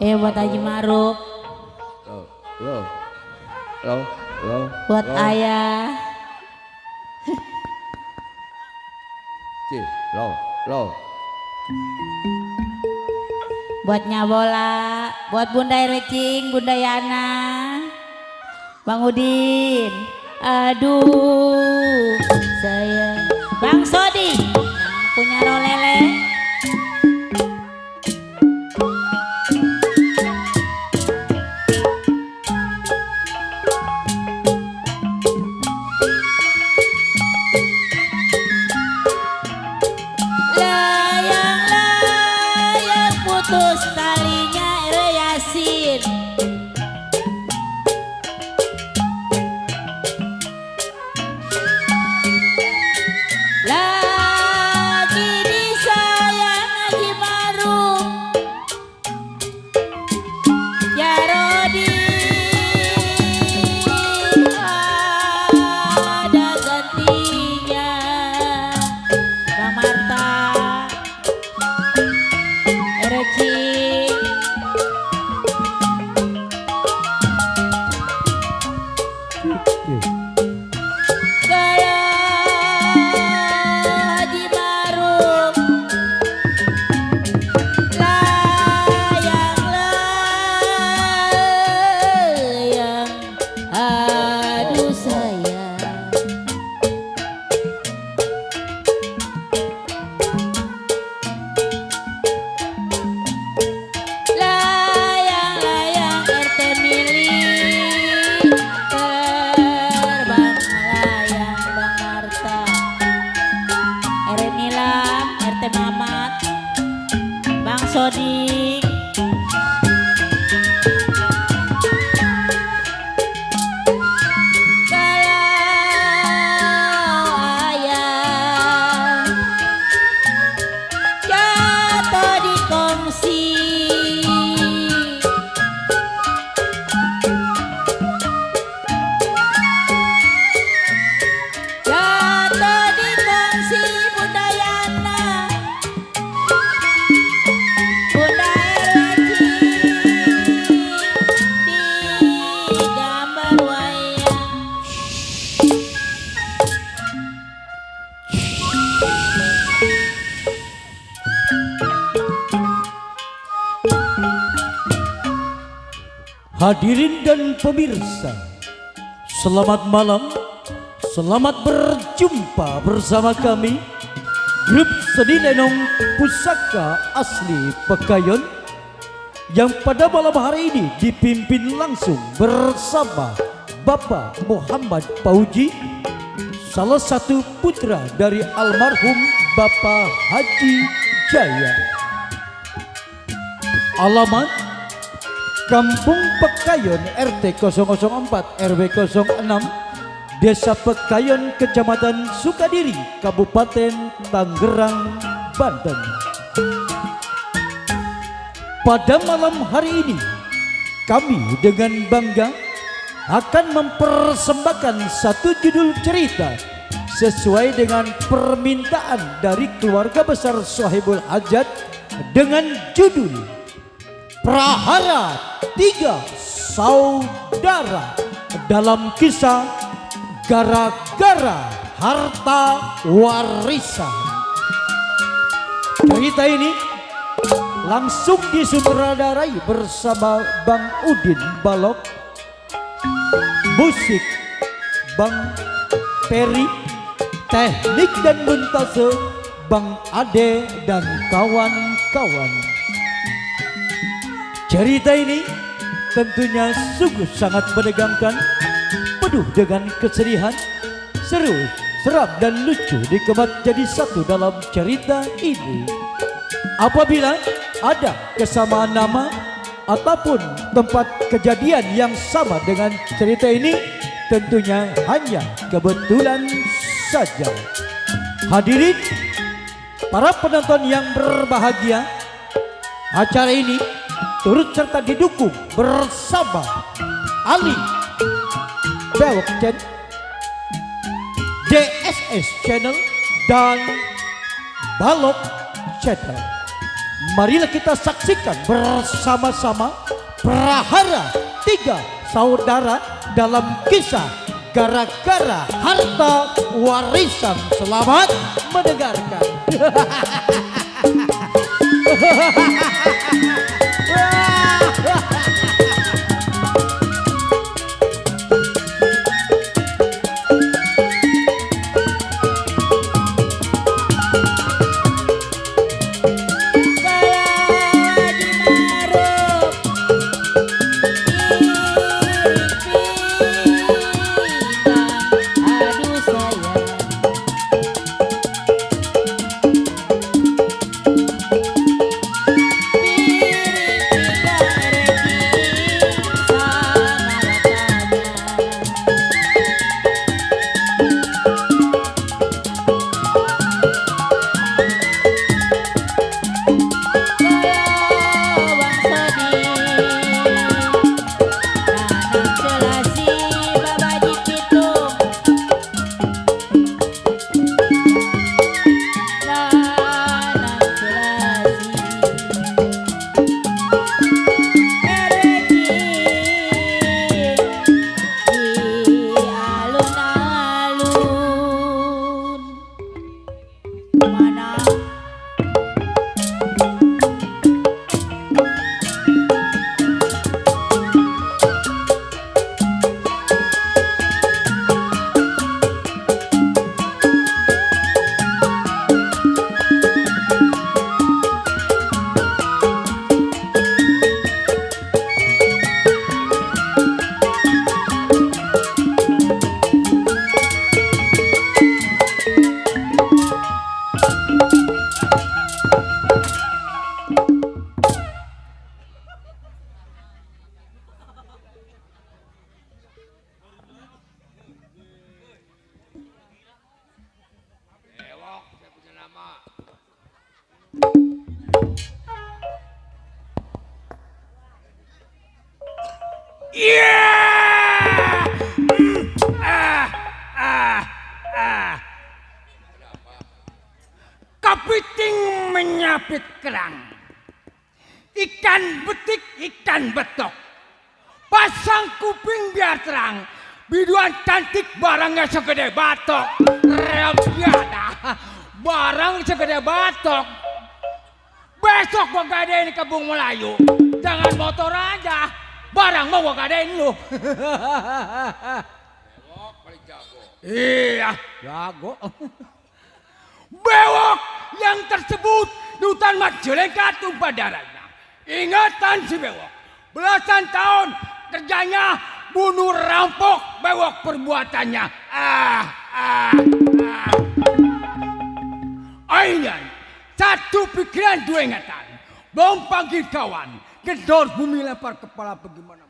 Buat Haji Maruf. Lo. Lo. Lo. Buat ayah. Lo. Lo. Buat Nyabola, buat Bunda Recing, Bunda Yana, Bang Udin, aduh sayang, Bang Sodi, yang punya rolele. Layang-layang putus talinya Yasin. Lagi disayang Haji Maruf, ya Rodi, ada gantinya Bang Marta, Recing. Haji Maruf layang-layang, aduh sayang. Layang-layang RT milik, terbang melayang Bang Marta, RT Nilam, RT Mamat, Bang Sodik. Kalau ayah jatuh di kongsi, jatuh di kongsi Bunda Yana, Bunda Erweci, di gambar wayang. Hadirin dan pemirsa, selamat malam, selamat berjumpa bersama kami, grup Seni Lenong Pusaka Asli Pekayon, yang pada malam hari ini dipimpin langsung bersama Bapak Muhammad Pauji, salah satu putra dari almarhum Bapak Haji Jaya. Alamat Kampung Pekayon RT 004 RW 06, Desa Pekayon, Kecamatan Sukadiri, Kabupaten Tangerang, Banten. Pada malam hari ini kami dengan bangga akan mempersembahkan satu judul cerita sesuai dengan permintaan dari keluarga besar Sohibul Hajat dengan judul Prahara Tiga Saudara dalam kisah Gara-gara Harta Warisan. Cerita ini langsung disutradarai bersama Bang Udin Balok, musik Bang Peri, teknik dan montase Bang Ade dan kawan-kawan. Cerita ini tentunya sungguh sangat menegangkan, penuh dengan kesedihan, seru, seram dan lucu dikemas jadi satu dalam cerita ini. Apabila ada kesamaan nama ataupun tempat kejadian yang sama dengan cerita ini, tentunya hanya kebetulan saja. Hadirin para penonton yang berbahagia, acara ini turut serta didukung bersama Ali Bewok Channel, DSS Channel, dan Balok Channel. marilah kita saksikan bersama-sama prahara tiga saudara dalam kisah gara-gara harta warisan. Selamat mendengarkan. Aduh sayang, Kepiting menyapit kerang, ikan betik, ikan betok, pasang kuping biar terang, biduan cantik barangnya segede batok, rebiada barang segede batok. Besok gua gadein ke Bung Melayu, jangan motor aja, barang mau gua gadein lu. Iya, jago. Bewok yang tersebut di hutan Majalengka tumpah darahnya. Ingatan si Bewok, belasan tahun kerjanya bunuh rampok. Bewok perbuatannya. Ainan, satu pikiran dua ingatan. Bom panggil kawan, gedor bumi lempar kepala bagaimana?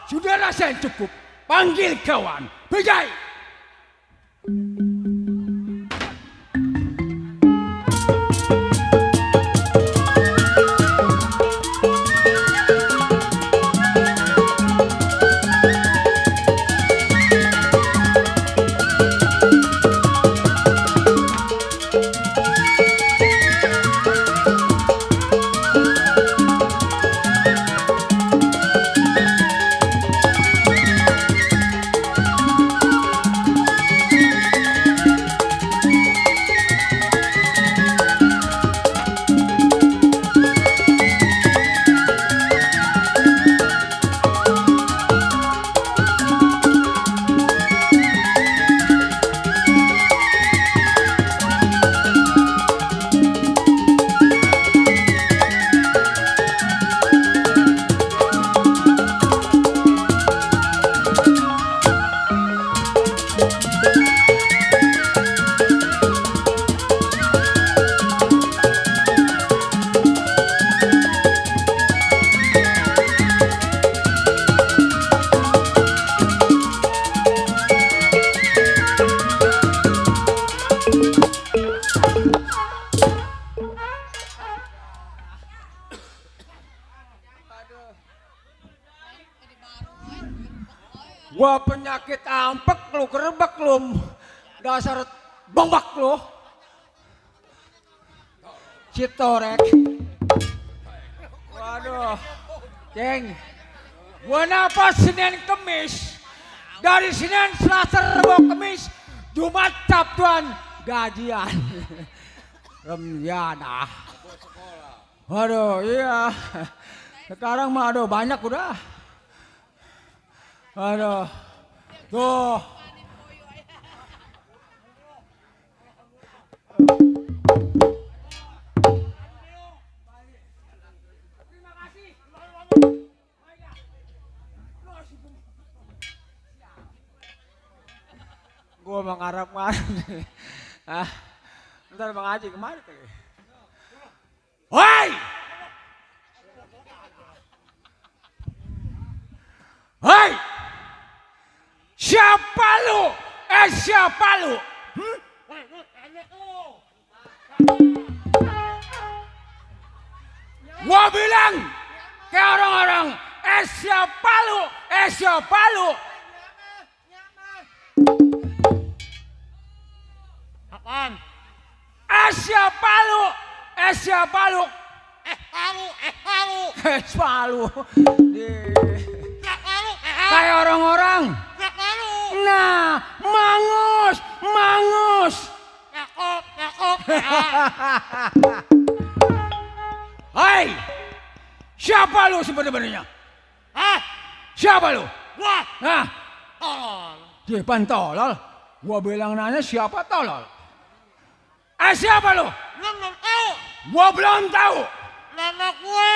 Sudah rasa cukup, panggil kawan, pergi. Gua penyakit ampek lu, kerebak lu. Dasar bombak lu. Citorek. Waduh. Ceng. Gua napas Senin Kemis. Dari Senin, Selasa, Rabu, Kemis. Jumat, Sabtuan. Gajian. Remjana. Waduh, iya. Sekarang mah aduh banyak udah. Aduh. Tuh. Gua mengharap ah, ntar Bang Haji kemana tuh? Hoi! Hoi! Siapa lu? Siapa lu? Gua bilang ke orang-orang, siapa lu? Siapa lu? Apaan? Siapa lu? Siapa lu? Palu. Palu. Palu. Kayak orang-orang. Palu. Nah, mangus. Cakep. Hai, siapa lu sebenarnya? Hah? Siapa lu? Gua. Nah, Tolol. Depan tolol. Gua bilang nanya siapa tolol. Siapa lu? Lu belum tahu. Gua belum tahu. Nama gue.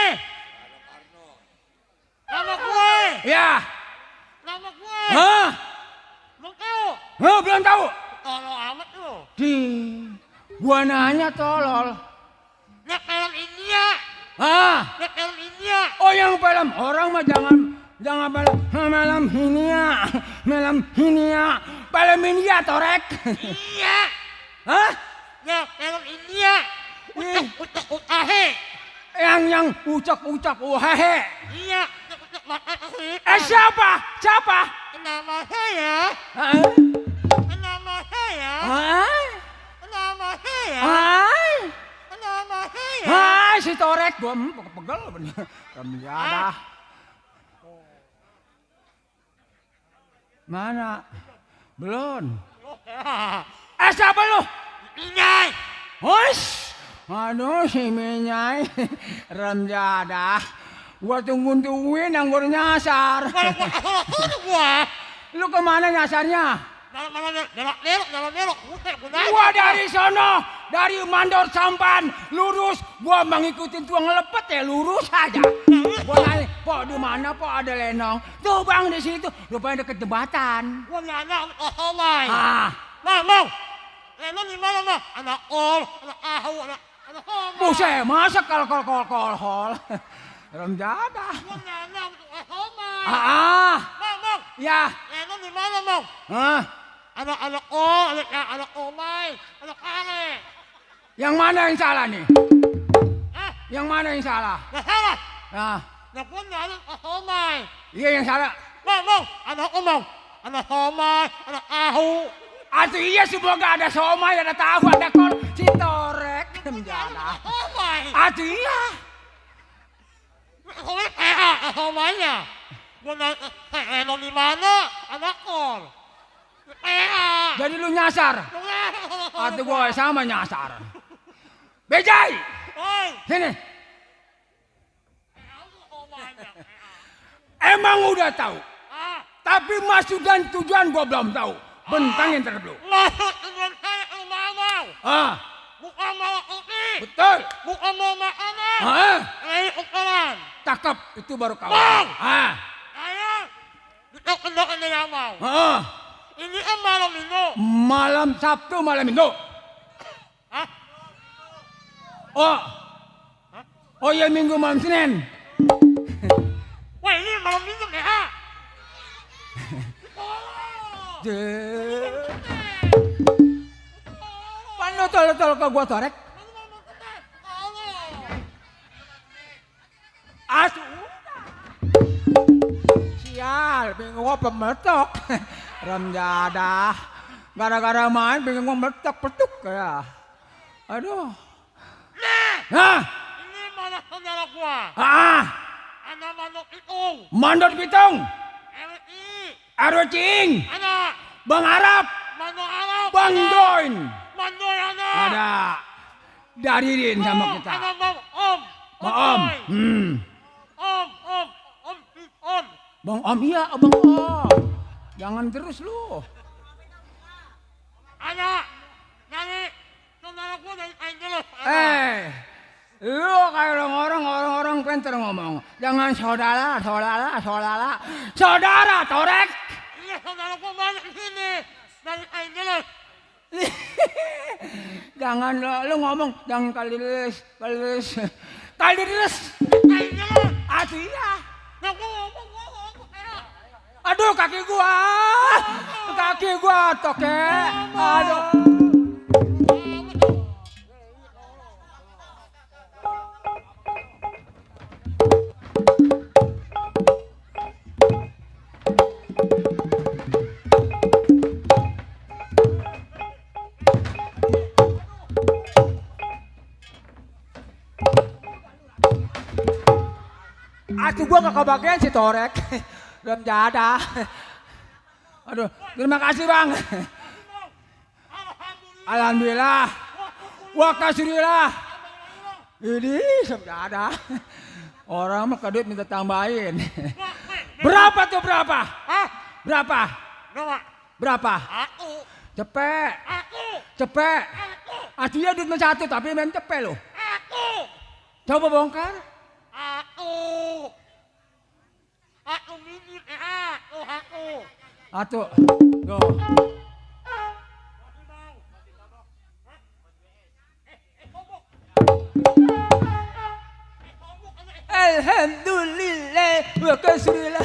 Ya. Nama gue. Hah? Belum tahu. Belum tahu. Tolol amat lu. Gua nanya tolol. Ya film India. Ah. Ya film India. Oh yang film orang mah jangan film India. Film India torek. Iya. Hah? Ya film India. Utak-utahe. Yang ucak uhehe. Iya. Utak-utahe. Siapa? Nama saya. Hah? Nama saya. Hai. Nama saya. Hai. Nama saya. Hai si torek gua pegel bener. Ada. Mana? Belum. Siapa lu? Inai. Hush. Aduh si Minyai. Remjada. Gua tungguin anggur nyasar. Gua. Lu kemana nyasarnya? Dalam belok. Gua dari sono, dari Mandor Sampan, lurus. Gua mengikutin tuang lepet ya, lurus aja. Gua nanya, "Pok di mana, Pok ada lenong?" Tuh Bang di situ, rupanya deket jembatan. Gua nyana Somai. Ah, Lenong di mana, Bang? Anak Ol, anak Ahu, anak Somai. buset, masa kol. Remjada. Gua nyana Somai. Bang. Ya. Lenong di mana, Bang? Anak Ol, anak Somai, anak Are. Yang mana yang salah nih? Hah? Yang mana yang salah? Nggak salah. Nah, Nah, gua nyana Somai. iya yang salah. Bang, anak Om, anak Somai, anak Ahu. Atuh iya semoga ada somai, ada tahu, ada kol, si torek. Remjada. Somai. Atuh iya. Somainya. Gua Lenong di mana? Anak Ol. Jadi lu nyasar. Atuh gua sama nyasar. Bejai, Oi. sini. Emang udah tahu. Tapi maksud dan tujuan gua belum tahu. Bentangin terus lu. Maksud tujuan saya ke Mamau. Bukan mau kopi. Betul. Bukan mau makanan. Ini ukuran. Cakep, itu baru kawan. Bang! Saya dikendokan di Mamau. Ini kan malam minggu. Malam Sabtu, malam Minggu. Hah? Oh iya Minggu malam Senin. Wah ini malam minggu deh, ha? Panu tol ke gua torek. Asuh. Sial. bingung gua pemetok. Ramjadah. Gara-gara main bingung gua meletak-petuk kayak. Aduh. Nih, Hah? ini mana saudara gua? Ah, Ana manuk itu. Mandor Pitung. RI. Arocing. Ana Bang Arab. manuk Arab. Bang Doin. Mandoy ana. Ada. Daririn sama kita. Ana mau Om. Bang Om. Om. Om. Bang Om iya, Bang Om. Jangan terus lu. Ana dari saudara gua dari Angeles. Lu kayak orang-orang pintar ngomong. Jangan saudara. Saudara, Torek. Iya saudara gua banyak di sini dari Angeles. Jangan lu ngomong, jangan kalilis. Angeles. Aduh iya. Nah gua ngomong. Aduh kaki gua toke. Aduh. Atuh gua gak kebagian si Torek. Belum jadah. Aduh, terima kasih Bang. Alhamdulillah. Wa kasrillah. Ini sejadah. Orang mah kedut minta tambahin. Berapa tuh berapa? Hah? Berapa? Berapa? Aku. Cepet. Cepet. Artinya duit mah satu tapi main cepet loh. Aku. Coba bongkar. Aku minit aku. Atuh. Tuh. Alhamdulillah wa kasrillah.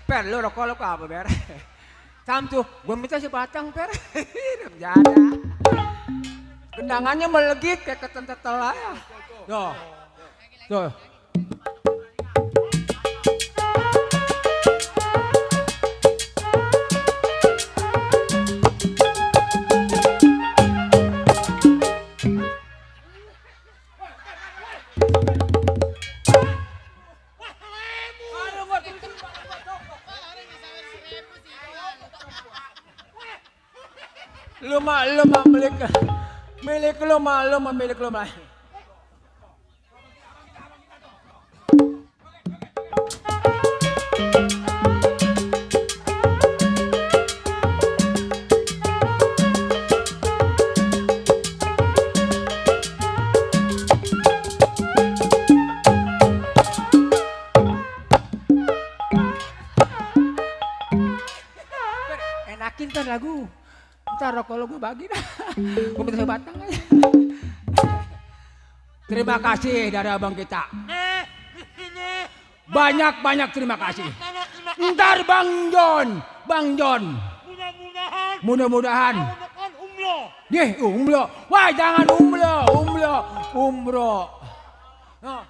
Per lu rokok lu apa ber? Sam tuh, gua minta sebatang per. Jada. Kendangannya melegit kayak ketentetel aja. Tuh. Tuh. Lu mah milik lu mah. Enakin kan lagu. Ntar kalau gue bagi dah. Gue minta sebatang aja. Terima kasih dari abang kita. Banyak terima kasih. Ntar Bang John. Mudah-mudahan. Nih, umroh. Wah, jangan umroh. Nah.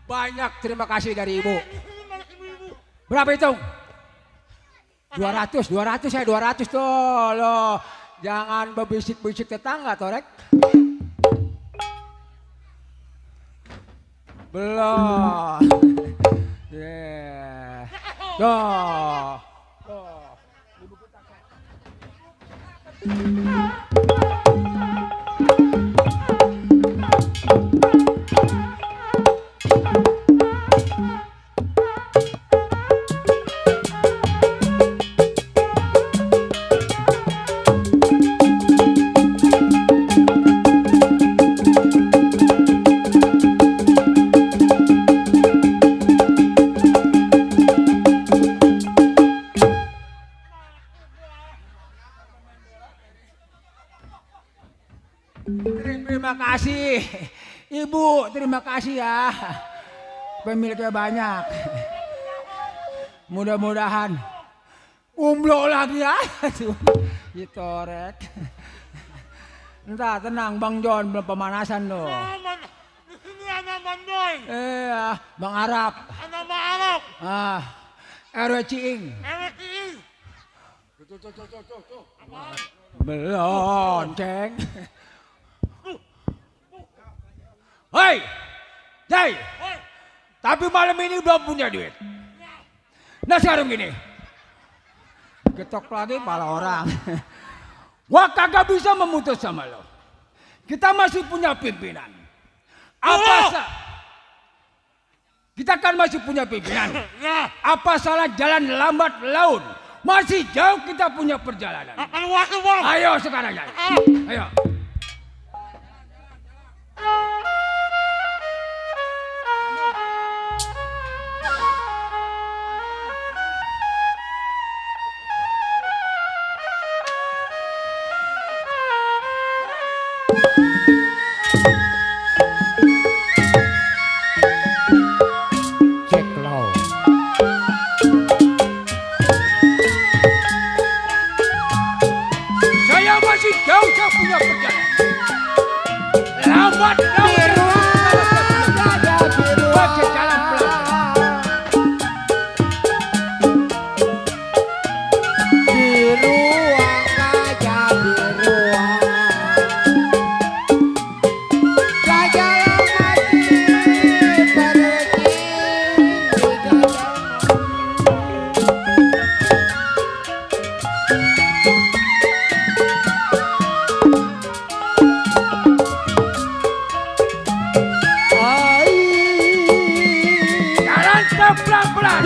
Banyak terima kasih dari ibu. Berapa itu? 200 tuh loh. Jangan berbisik-bisik tetangga Torek. Belum. Yeah. Tuh. Terima kasih. Ibu, terima kasih ya. Pemiliknya banyak. Mudah-mudahan umroh lagi ya. Ditorek. Entah, tenang Bang John, belum pemanasan loh. Di sini ada Mandoy. Bang Arab. Ada Bang Arab. RW Ciing. Ewekiing. Belum, ceng. Hei, Jai. Tapi malam ini belum punya duit. Nah sekarang gini. Ketok lagi pala orang. Wah kagak bisa memutus sama lo. Kita masih punya pimpinan. Kita kan masih punya pimpinan. Apa salah jalan lambat laun? Masih jauh kita punya perjalanan. Ayo sekarang Jai. Ayo. Saya masih jauh punya perjalanan. Lambat laun. Pakai jalan pelan. Jalan pelan-pelan.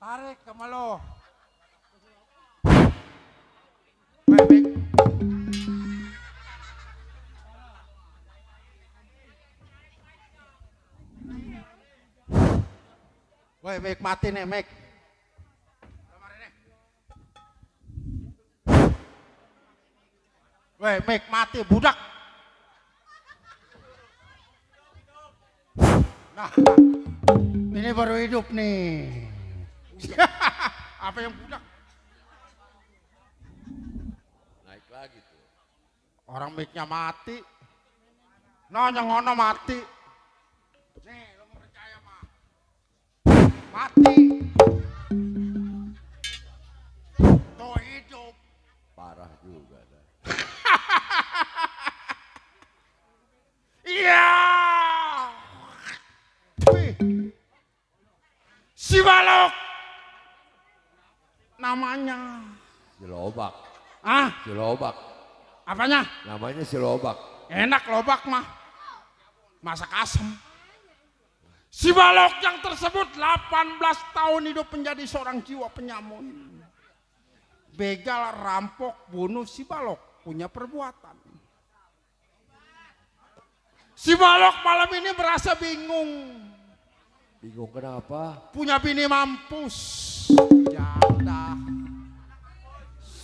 Tarik ke malo. Baik. Woi, Mek mati nih, Mek. Woi, Mek mati budak. Nah, ini baru hidup nih. Apa yang budak? Naik lagi tuh. Orang Meknya mati. Nah, yang ngono mati. Nih, lo mau percaya mah. Mati. Tuh hidup. Parah juga dah. Iya. Wih. Si balok. Namanya. Si lobak. Ah, Si lobak. apanya? Namanya si lobak. Enak lobak mah. Masak asem. Si balok yang tersebut 18 tahun hidup menjadi seorang jiwa penyamun. Begal, rampok, bunuh si balok punya perbuatan. Si balok malam ini merasa bingung. Bingung kenapa? Punya bini mampus. Janda.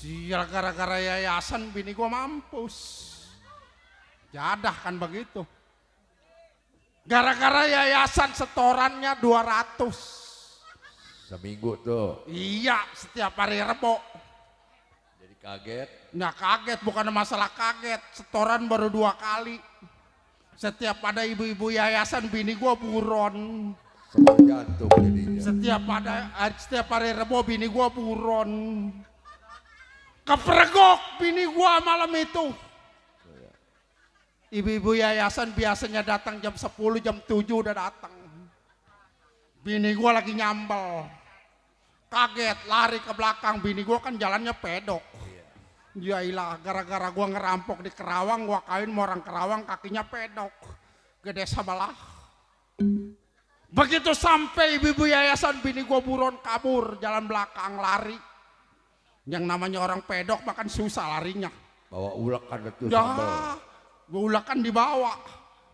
Sial gara-gara yayasan bini gua mampus. Jadah kan begitu. Gara-gara yayasan setorannya 200. Seminggu tuh. Iya, setiap hari Rebo. Jadi kaget. Nah kaget, bukan masalah kaget. Setoran baru 2 kali. Setiap ada ibu-ibu yayasan bini gua buron. Sebar jantung jadinya. Setiap hari Rebo bini gua buron. Kepergok bini gua malam itu. Ibu-ibu yayasan biasanya datang jam 10, jam 7 udah datang. Bini gua lagi nyambel. Kaget, lari ke belakang. Bini gua kan jalannya pedok. Ya ilah, gara-gara gua ngerampok di Kerawang, gua kawin sama orang Kerawang kakinya pedok. Gede sebelah. Begitu sampai ibu-ibu yayasan bini gua buron kabur jalan belakang lari. Yang namanya orang pedok makan susah larinya. Bawa ulek kan itu Ya, sambal. gua ulakan dibawa.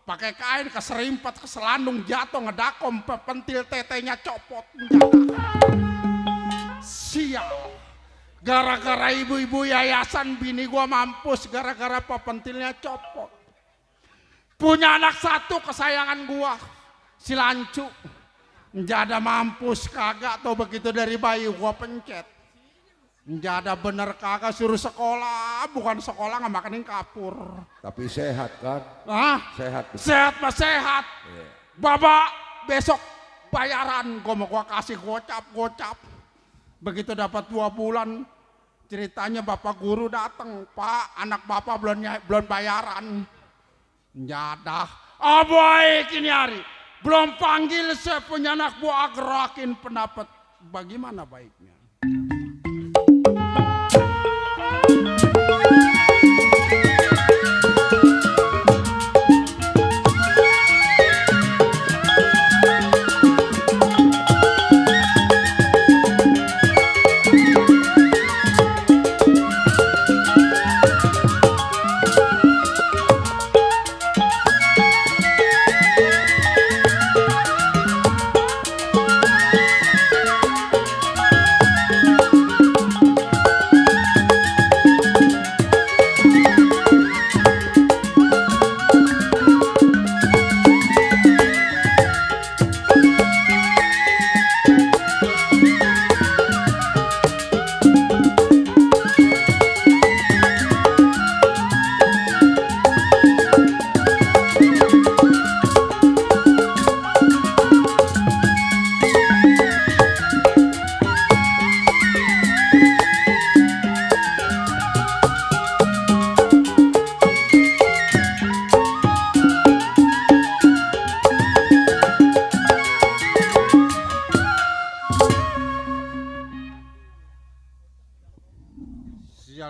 Pakai kain keserimpet, keselandung jatuh ngedakom, pentil tetenya copot. Sial. Gara-gara ibu-ibu yayasan bini gua mampus gara-gara pentilnya copot. Punya anak satu kesayangan gua, si Lancu. Njada mampus kagak atau begitu dari bayi gua pencet. Njada bener kagak suruh sekolah, bukan sekolah nggak makanin kapur. Tapi sehat kan? Hah? Sehat. Sehat mas sehat. Iya. Baba besok bayaran gua kasih gocap. Begitu dapat 2 bulan ceritanya bapak guru datang, Pak anak bapak belum bayaran. Nyadah, baik ini hari belum panggil saya punya anak buah gerakin pendapat bagaimana baiknya.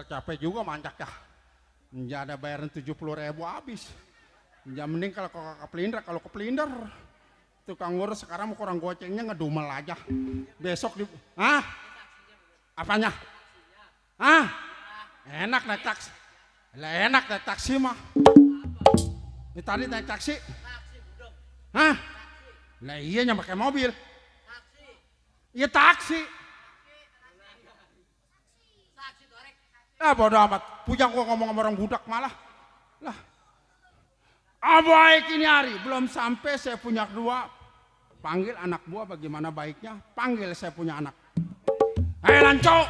Capek juga manjak ya. Nggak ada bayaran 70.000 habis. Nggak mending kalau ke Pelinder. Kalau ke Pelinder tukang ngurus sekarang mau kurang gocengnya ngedumel aja. Besok di ah apanya? Ah enak naik taksi. Lah enak naik taksi mah. Ini tadi naik taksi. Hah? Lah iya yang pakai mobil. Iya taksi. Ah bodo amat. Pujang gua ngomong sama orang budak malah. Lah. Baik ini hari belum sampai saya punya dua. Panggil anak buah bagaimana baiknya. Panggil saya punya anak. Hei Lanco.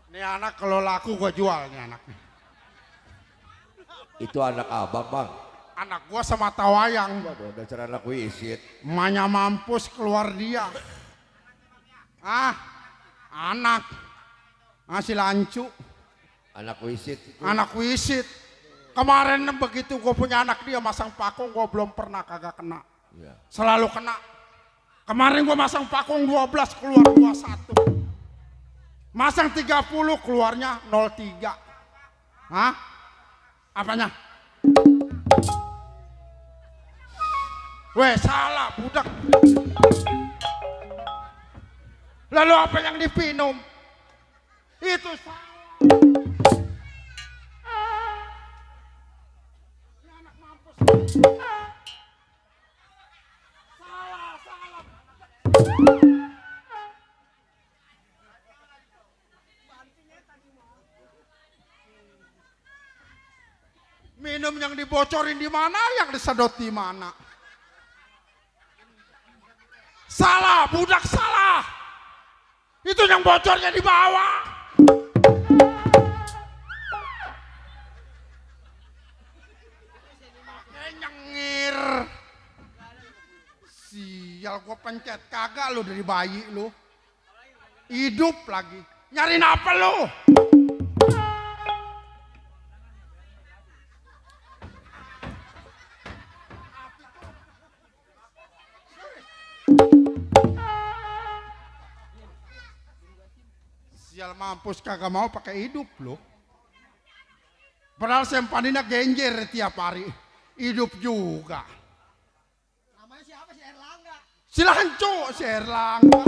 Ini anak kalau laku gua jual nih anaknya. Itu anak abang bang. Anak gua sama tawayang. Waduh, dasar anak wisit. Emaknya mampus keluar dia. Ah, anak. Si Lancu. Anak wisit. Itu. Anak wisit. Kemarin begitu gue punya anak dia masang pakung, gue belum pernah kagak kena. Ya. Selalu kena. Kemarin gue masang pakung 12 keluar 21. Masang 30 keluarnya 03. Hah? Apanya? Weh salah budak. Lalu apa yang dipinum? Itu salah. Ini anak mampus. Salah. Minum yang dibocorin di mana, yang disedot di mana? Salah, budak salah. Itu yang bocornya di bawah. Nyengir. Sial, gua pencet kagak lu dari bayi lu. Hidup lagi. Nyariin apa lu? Sial mampus kagak mau pakai hidup loh. Padahal sempaninnya genjer tiap hari. Hidup juga. Namanya siapa si Erlangga? Si Lanco, si Erlangga.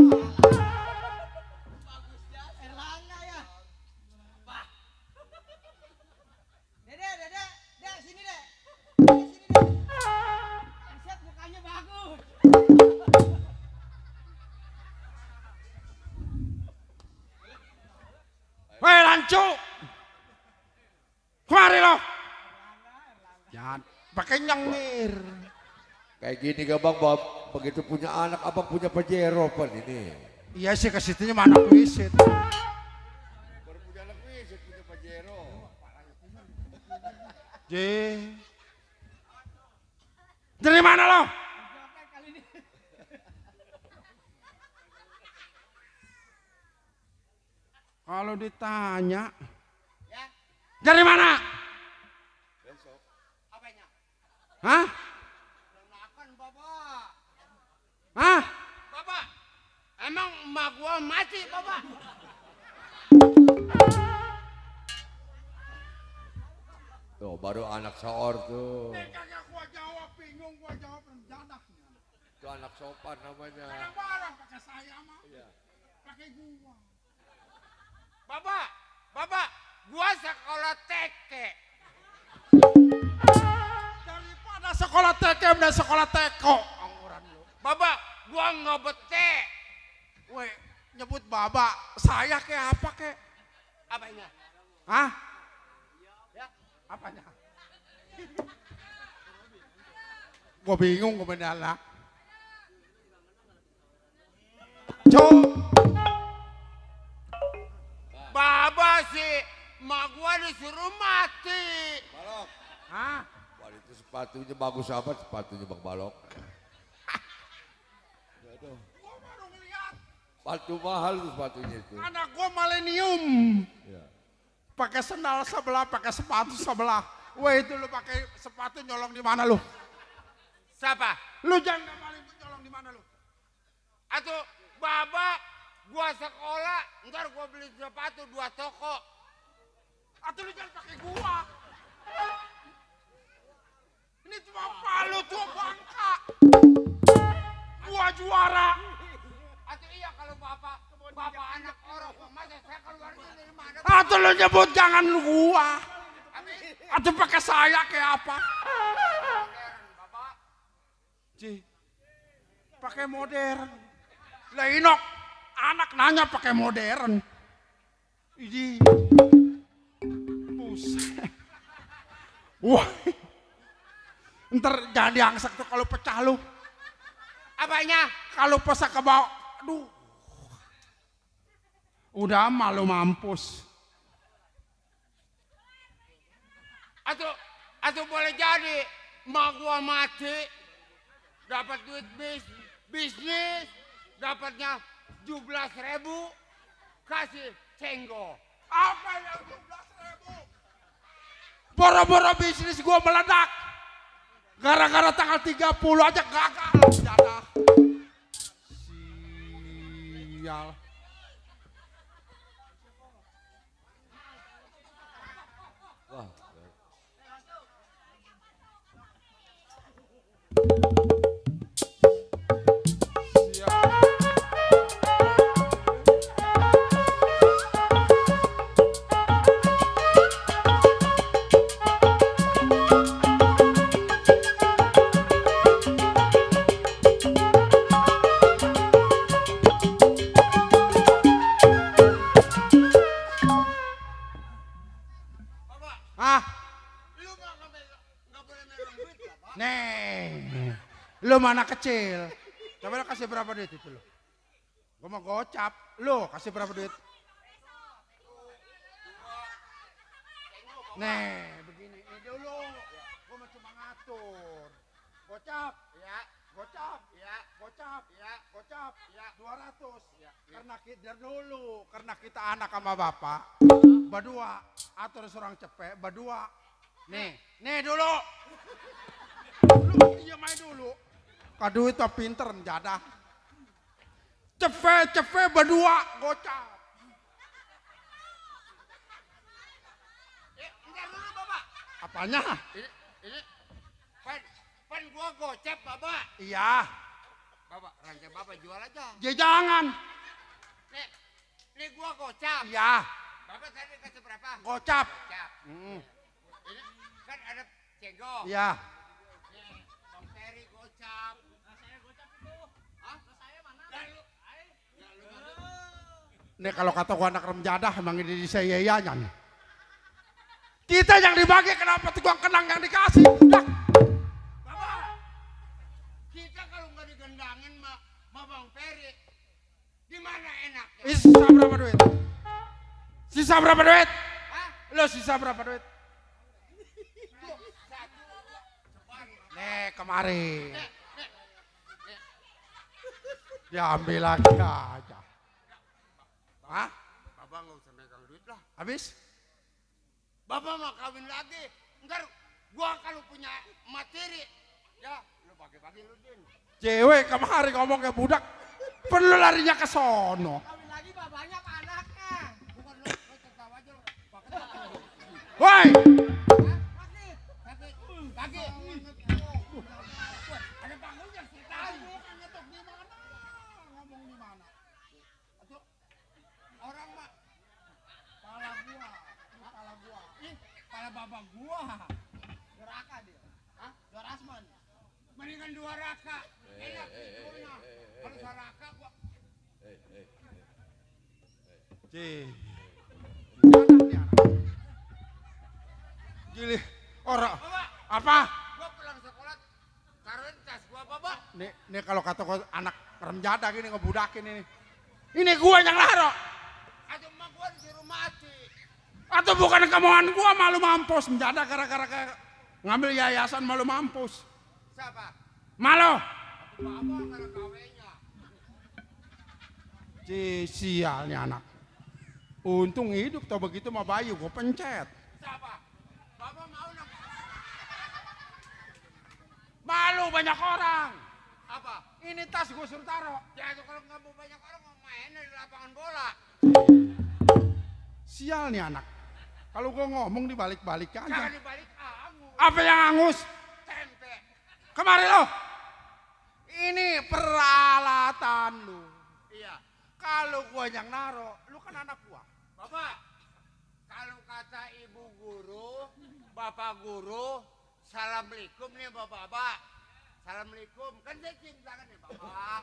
Bagus ya, Erlangga ya. Pak. Dek, sini dek. Sini dek. Set mukanya bagus. Weh Lanco. Kemari lo. Jangan pakai nyengir. Kayak gini gak bang, Bob? Begitu punya anak, abang punya pajero pan ini. Iya sih kesitunya mana wisit. Baru punya anak wisit, punya pajero. Dari mana lo? Kalau ditanya, dari mana? Hah? Hah? Bapak, emang emak gua mati, Bapak? Tuh baru anak seor tuh. Kagak gua jawab, bingung gua jawab mendadak. Itu anak sopan namanya. Barang pakai saya mah. Iya. Pakai gua. Bapak, gua sekolah TK. Daripada sekolah TK dan sekolah teko. Angguran lu. Bapak, gua nggak bete. Weh, nyebut bapak, saya kayak apa kek? Apanya? Hah? Ya, apanya? Gua bingung gua mendalam. Baba sih, mak gua disuruh mati. Balok. Hah? Wah itu sepatunya bagus amat sepatunya Bang Balok. Aduh. Gua baru ngeliat. Sepatu mahal tuh sepatunya itu. Anak gua milenium. Ya. Pakai sendal sebelah, pakai sepatu sebelah. Weh itu lu pakai sepatu nyolong di mana lu? Siapa? Lu jangan ngamalin nyolong di mana lu? Atau baba gua sekolah, ntar gua beli sepatu 2 toko. Atau lu jangan pakai gua. Ini cuma palu tuh bangka. Gua juara. Atau iya kalau bapak anak orang, masa saya keluarnya dari mana? Atau lu nyebut jangan lu gua. Atau pakai saya kayak apa? Ci, pakai modern. Lah Inok, anak nanya pakai modern. Ini, buset. Wah, ntar jangan diangsek tuh kalau pecah lu. Apanya? Kalau pesak ke bawah, aduh. Udah malu mampus. Atau boleh jadi mak gua mati dapat duit bisnis dapatnya 17.000 kasih cenggo. Apa yang 17.000? Boro-boro bisnis gua meledak. Gara-gara tanggal 30 aja gagal jadah. Sial. Wah. Ah, lu nggak boleh megang duit, Bapak. Nih, lu mana kecil? Coba lu kasih berapa duit itu lu? Gua mau gocap, lu kasih berapa duit? Nih, begini ini dulu. Gua mau cuma ngatur. Gocap, ya. Gocap, ya. Gocap, ya. Gocap, ya. 200. Ya. Karena kita dulu, karena kita anak sama bapak. Berdua, atur seorang cepet, berdua. Nih dulu. Lu diam aja dulu. Kado itu pinter, jadah. Cepet berdua, gocap. Entar dulu, Bapak. Apanya? Ini, pan gua gocap, Bapak. Iya. Bapak, rantai Bapak jual aja. Ya jangan. Nih gua gocap. Iya. Bapak tadi kasih berapa? Gocap. Gocap. Ini kan ada cenggo. Iya. Nih, Bang Ferry gocap. Nah, saya gocap itu. Hah? Nah, saya mana? Nih kalau kata gua anak remjadah emang ini saya yayan. Kita yang dibagi kenapa tukang kenang yang dikasih? Dah. Bapak. Kita kalau nggak digendangin sama Bang Ferry, di mana enaknya? Sisa berapa duit? Sisa berapa duit? Hah? Lo sisa berapa duit? Nih kemari. Diambil lagi aja. Hah? Bapak nggak usah megang duit lah. Habis? Bapak mau kawin lagi. Ntar gua kalau punya materi, ya lu bagi-bagi lu din. Cewek kemari ngomong kayak budak. Perlu larinya ke sono. Kawin lagi bapaknya apa anaknya? Bukan lu tertawa aja lu. Woi! Bagi. Ada bangunnya setan. Ngetok di mana? Ngomong di mana? Orang mah babak gua. Doraka dia. Hah? Dorasman. Mendingan 2 raka. Enak tidurnya. Kalau 2 raka gua. Ci. Gili, ora. Bapak, Apa? gua pulang sekolah taruhin tas gua, Bapak. Nih kalau kata gua anak remjada gini ngebudakin ini. Ini gua yang laro. Aduh, emak gua disuruh mati. Atau bukan kemauan gua malu mampus menjada gara-gara ngambil yayasan malu mampus. Siapa? Malu. Bapak karena kawenya. Sial nih anak. Untung hidup tau begitu mah Bayu gua pencet. Siapa? Bapak mau nak? Malu banyak orang. Apa? Ini tas gua suruh taruh. Ya itu kalau nggak mau banyak orang mau main di lapangan bola. Sial nih anak. Kalau gua ngomong dibalik-balik Jangan aja. dibalik angus. Apa yang angus? Tempe. Kemari lo. Ini peralatan lu. Iya. Kalau gua yang naro, lu kan anak gua. Bapak, kalau kata ibu guru, bapak guru, assalamualaikum nih bapak-bapak. Assalamualaikum, kan saya cium tangan nih bapak.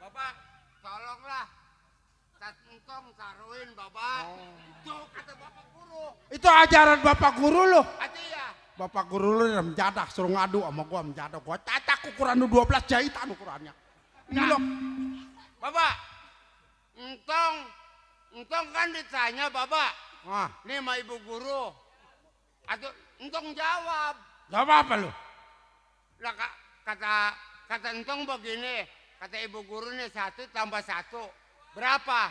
Bapak, tolonglah. Tas entong taruhin bapak. Tuh kata bapak guru. Itu ajaran bapak guru lu. Hati ya. Bapak guru lu yang menjadak suruh ngadu sama gua menjadak. Gua catak ukuran lu 12 jahitan ukurannya. Ini Nah. lo. Bapak, entong kan ditanya bapak. Wah, Nih sama ibu guru. Atau entong jawab. jawab apa lu? Lah kata entong begini, kata ibu guru nih 1 tambah 1 berapa?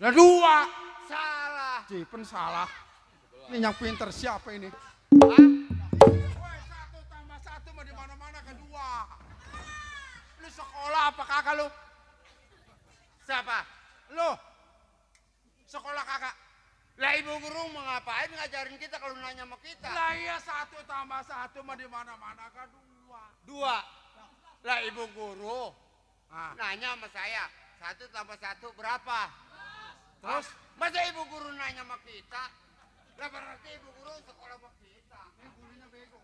Lah 2. Salah. Cipen salah. Ini yang pinter siapa ini? Hah? 1 tambah 1 mah di mana-mana ke 2. Lu sekolah apa kakak lu? Siapa? Lu sekolah kakak. Lah ibu guru mau ngapain ngajarin kita kalau nanya sama kita? Lah iya 1 tambah 1 mah di mana-mana ke 2. 2. Lah ibu guru Ah, nanya sama saya 1 tambah 1 berapa? terus Masa ibu guru nanya sama kita? Lah berarti ibu guru sekolah sama kita. ini gurunya bego.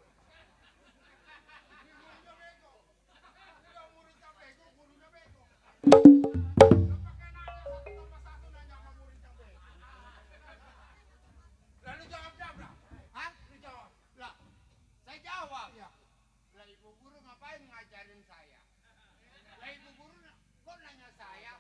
Lalu jawab lah. Hah? Lu jawab. Lah, saya jawab. Iya. Lah ibu guru ngapain ngajarin saya? Lah ibu guru kok nanya saya?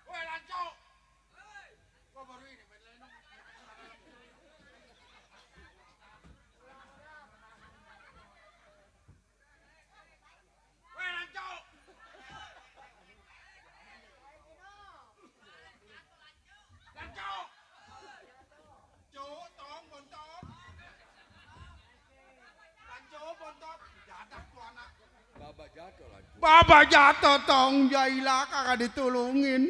Woi lanco. Gua baru ini main lenong. Woi lanco. Lanco. Cuk, tong bontot. Lanco bontot. Jadak tuh anak. Babak jatuh lah. Bapak jatuh tong Jaila kagak ditulungin.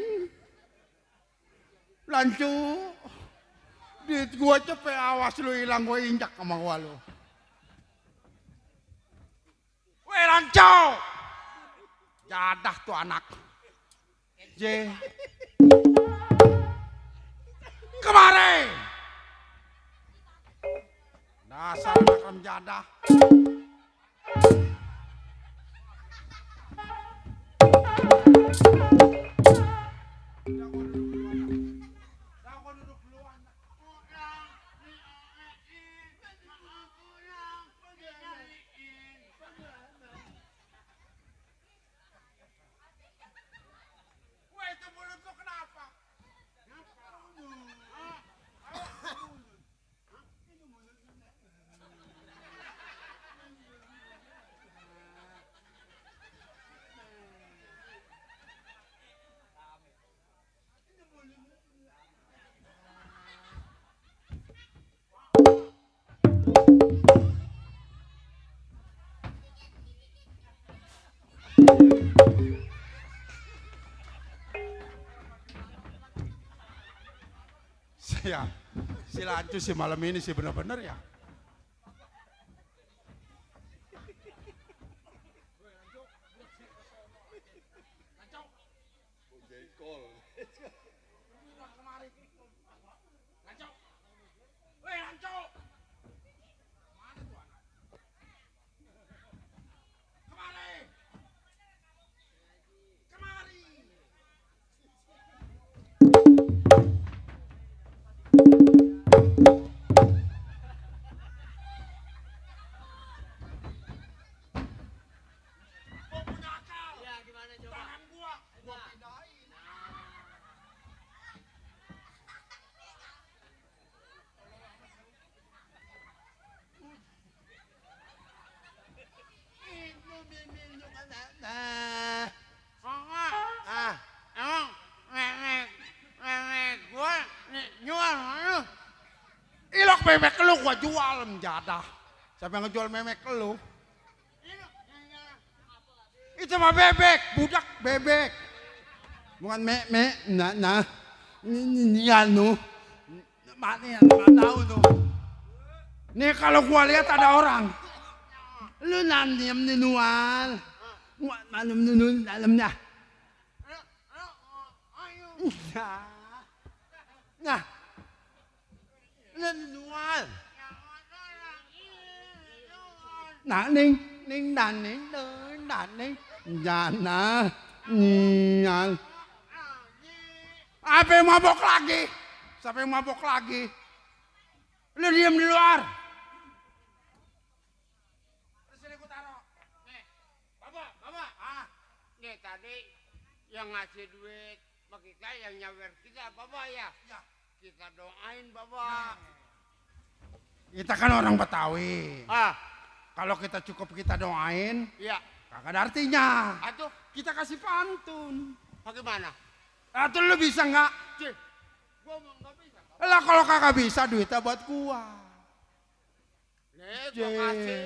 Lancu. Duit gua cepet awas lu hilang gua injak sama gua lu. Weh lancu. Jadah tuh anak. J. Kemari. Dasar anak rem jadah. Wah itu mulut lu kenapa? ya. Si Lancu sih malam ini sih bener-bener ya. Ilok memek lu gua jual menjadah. Siapa yang ngejual memek lu? Itu mah bebek, budak bebek. Bukan memek, nah. Ini anu. Mati yang tahu tuh. Nih kalau gua lihat ada orang. Lu nanti yang menual. Malum nunun dalamnya. Nah. Nual. Nah ning dan ning jana nyal. Apa yang mabok lagi? Siapa yang mabok lagi? Lu diam di luar. Sini gua taruh. Nih, Bapak. Nih tadi yang ngasih duit bagi kita yang nyawer kita Bapak ya. Ya. Kita doain Bapak. Kita kan orang Betawi. Kalau kita cukup kita doain, ya kagak ada artinya. Atuh, kita kasih pantun. Bagaimana? Atuh lu bisa nggak? Gua nggak bisa. Lah kalau kagak bisa duitnya buat gua. Nih, gua kasih.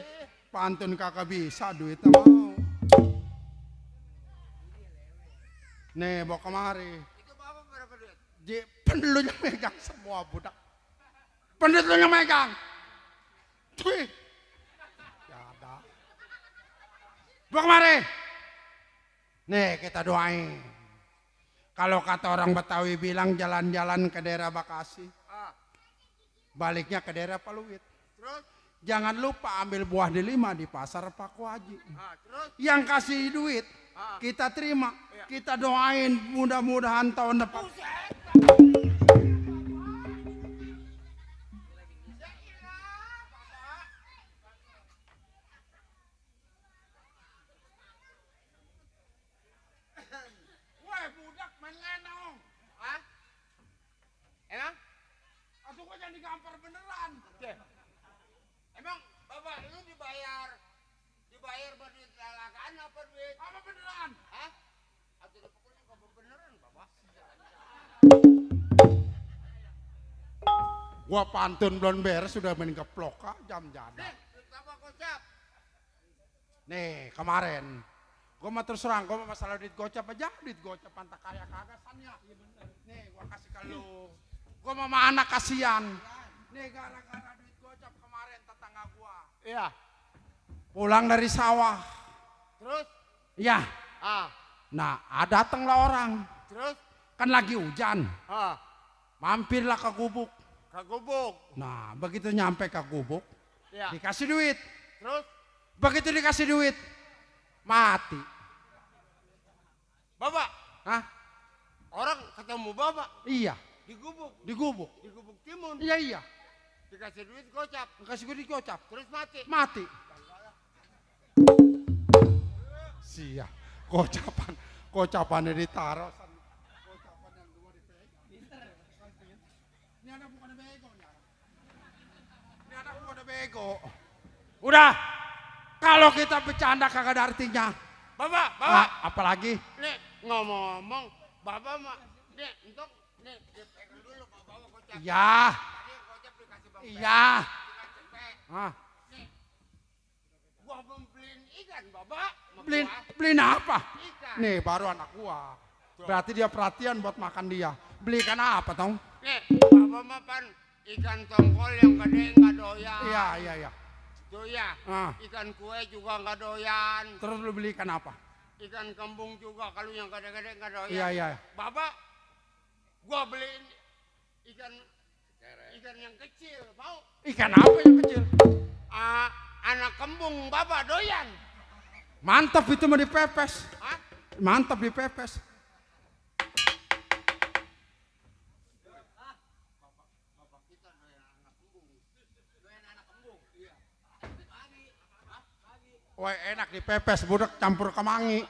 Pantun kagak bisa duitnya mau. Nih, bawa kemari. Itu Bapak berapa duit? Penduduknya megang semua budak. Penduduknya megang. Tuh. Ya ada. Bawa kemari. Nih kita doain. Kalau kata orang Betawi bilang jalan-jalan ke daerah Bekasi. Baliknya ke daerah Paluit. Terus? Jangan lupa ambil buah delima di pasar Pak Waji. Terus? Yang kasih duit kita terima. Kita doain mudah-mudahan tahun depan. Wah budak main lenong. Hah? Emang? Atau gua jangan digampar beneran. Emang Bapak lu dibayar buat duit lalakaan apa duit? Apa beneran? Hah? Atau dipukulnya apa beneran Bapak? Gua pantun belum beres sudah main keplok jam jada. Nih, duit Bapak gocap. Nih, kemarin gua mah terus terang, gua masalah duit gocap aja, duit gocap pantak kaya kagak sannya. Nih, gua kasih ke lu. Gua mah anak kasihan. Nih, gara-gara duit gocap kemarin tetangga gua. Iya. Pulang dari sawah. Terus? Iya. Nah, datanglah orang. Terus? Kan lagi hujan. Mampirlah ke gubuk. Ke gubuk? Nah, begitu nyampe ke gubuk, ya. Dikasih duit. Terus? Begitu dikasih duit, mati. Bapak? Hah? Orang ketemu Bapak? Iya. Di gubuk? Di gubuk. Di gubuk timun? Iya. Dikasih duit gocap? Dikasih duit gocap. Terus mati? Mati. Sia, gocapannya ditaruh. Gocapan yang dua dipegang. Ini anak bukan bego. Ini anak bukan bego. Udah, kalau kita bercanda kagak ada artinya. Bapak. Apalagi? Nih ngomong-ngomong, Bapak mah, nih untuk nih dipegang dulu Bapak gocap. Iya. Tadi gocap dikasih Bang. Iya. Gua belum beliin ikan, Bapak. Beliin apa? Ikan. Nih baru anak gua. Berarti dia perhatian buat makan dia. Beli ikan apa, Tong? Nih, Bapak mah pan ikan tongkol yang gede nggak doyan. Iya. Tuh ya, Ah. ikan kue juga nggak doyan. Terus lu beli ikan apa? Ikan kembung juga kalau yang gede-gede nggak doyan. Iya. Bapak, gua beliin ikan yang kecil, mau? Ikan apa yang kecil? Anak kembung, Bapak doyan. Mantap itu mah dipepes. Hah? Mantap dipepes. Kita doyan anak kembung. Doyan anak kembung. Iya. Wah enak dipepes, budak campur kemangi.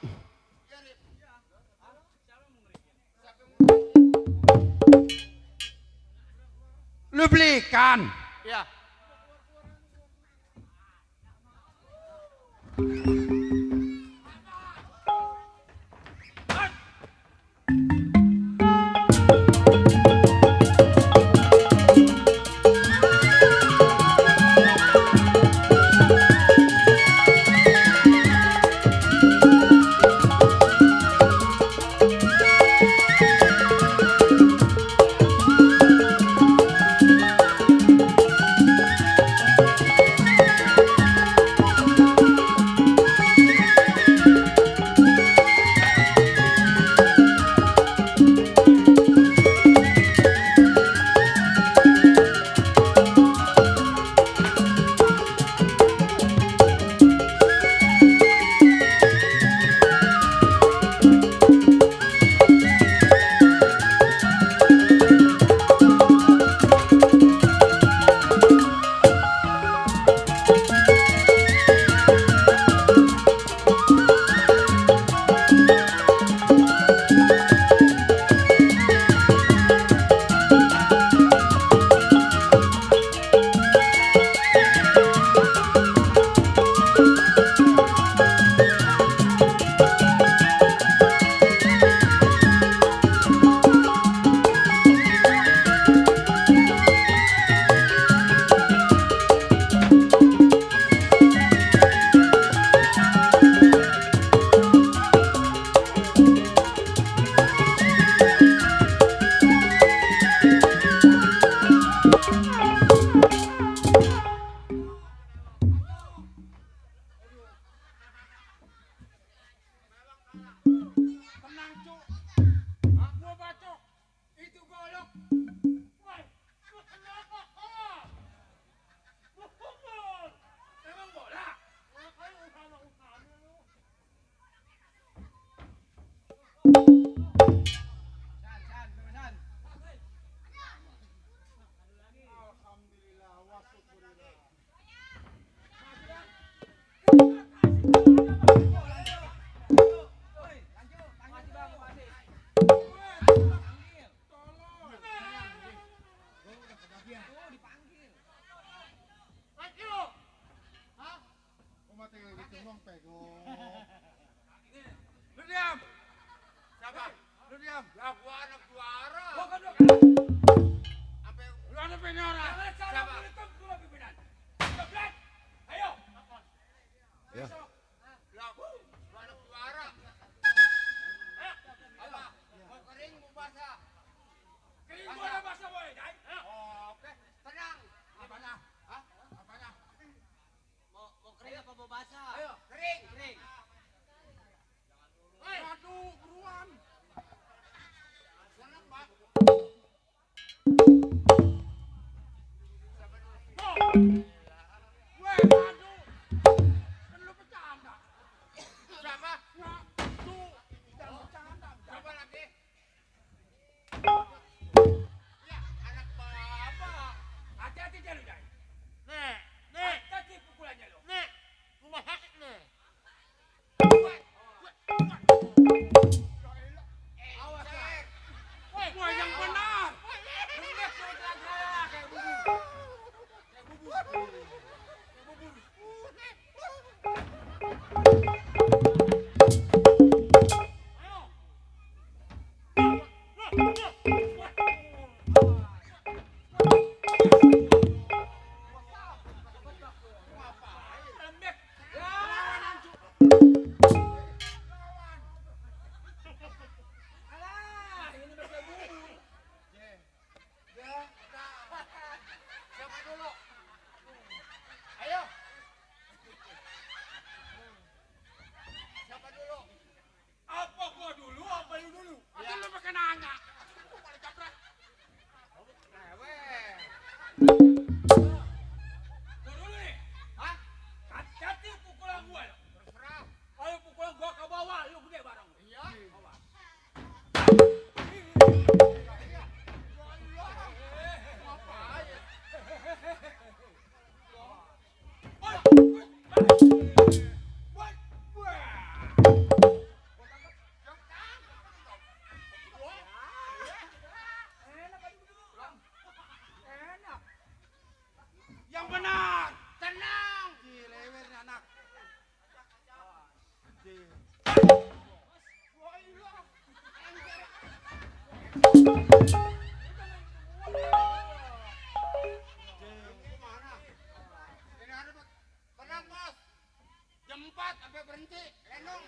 Lu beli ikan? Iya. Tenang cuk. Gua bacok. Itu golok. Woi, lu kenapa? Emang bola? Alhamdulillah wa syukurillah. Lu diam. Siapa? Lu diam. Lah gua anak juara. Gua kan Sampai lu ada penora. siapa? Ayo. Ya. Lah gua anak juara. Apa? Mau kering mau basah? Kering gua ada bahasa boy. Oke, tenang. Apanya? Hah? Apanya? Mau kering apa mau basah? Ayo, kering. Kering. Aduh, buruan. Jangan, Pak. Weh, aduh. Kan lu bercanda. Siapa? Aduh, jangan bercanda. Coba lagi. Ya, anak bapak. Hati-hati dia lu, Jai. Nih, Hati-hati pukulannya lu. nih. Rumah sakit nih. Awas lah. Wah, yang benar. Lu lihat kayak bubur. Kayak bubur. Gimana? Ini ada tenang bos. Jam 4 sampai berhenti. Lenong.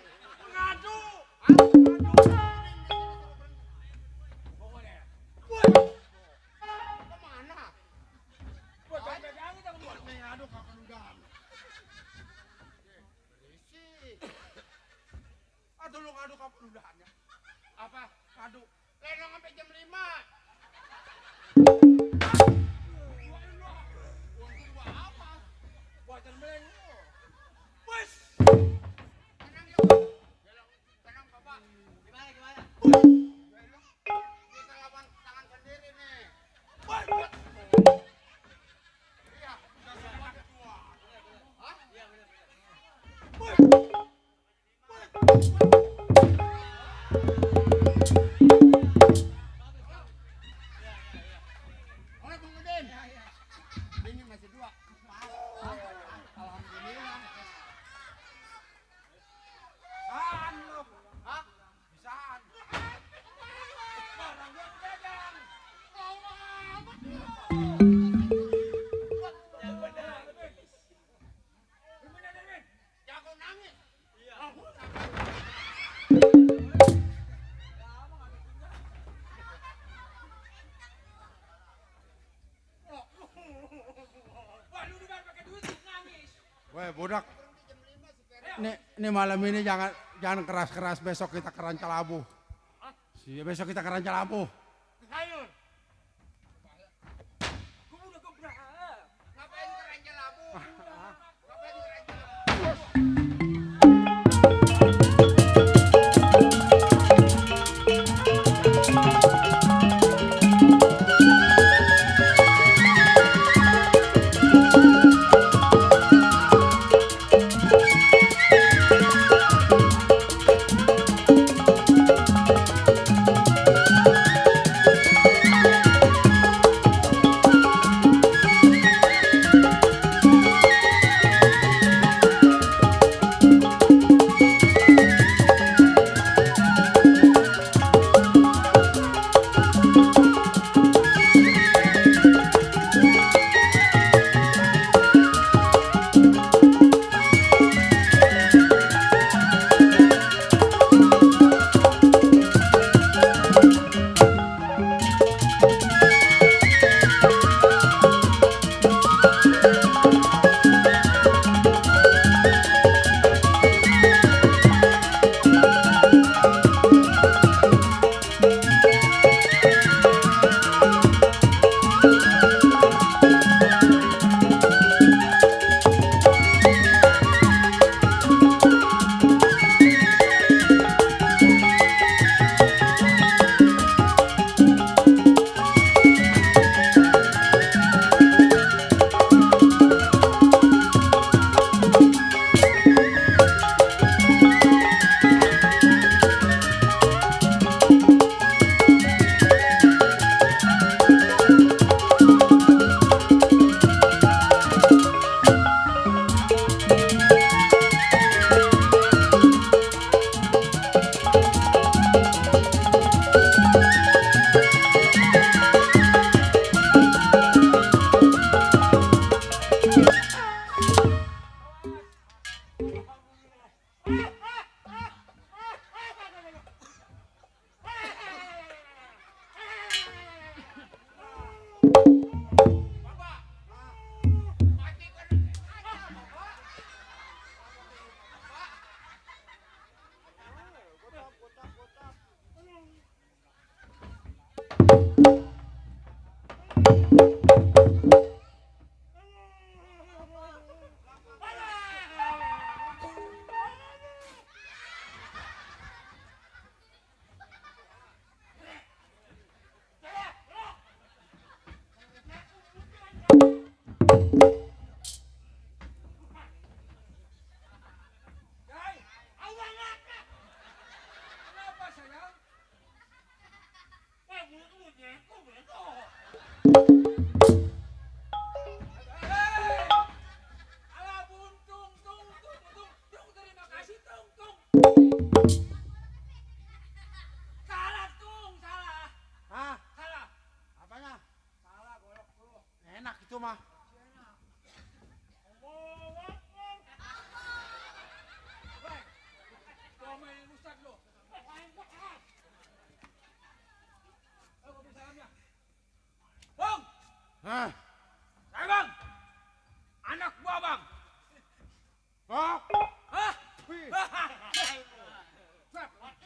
Ngadu. Kemana? Buat pegang kita buat. Ngadu kapan udah? Berisik. Aduh lu ngadu kapan udahannya? Apa? Ngadu. Lenong sampai jam 5. Buatan beleng. Bos. Tenang yuk. Tenang bapak. Gimana? Kita lawan tangan sendiri nih. Iya, udah semua ketua. Hah? Iya benar. Oleh Bang Udin. Ini masih 2. Alhamdulillah. Bisaan lu. Hah? Bisaan. Barang gua pegang. Jago nangis. Wah, lu udah pakai duit nangis. Weh budak. Nih malam ini jangan keras-keras, besok kita ke Rancalabu. Besok kita ke Rancalabu. Sayur. Gua udah keberapa? Ngapain ke Rancalabu? Ngapain ke Rancalabu?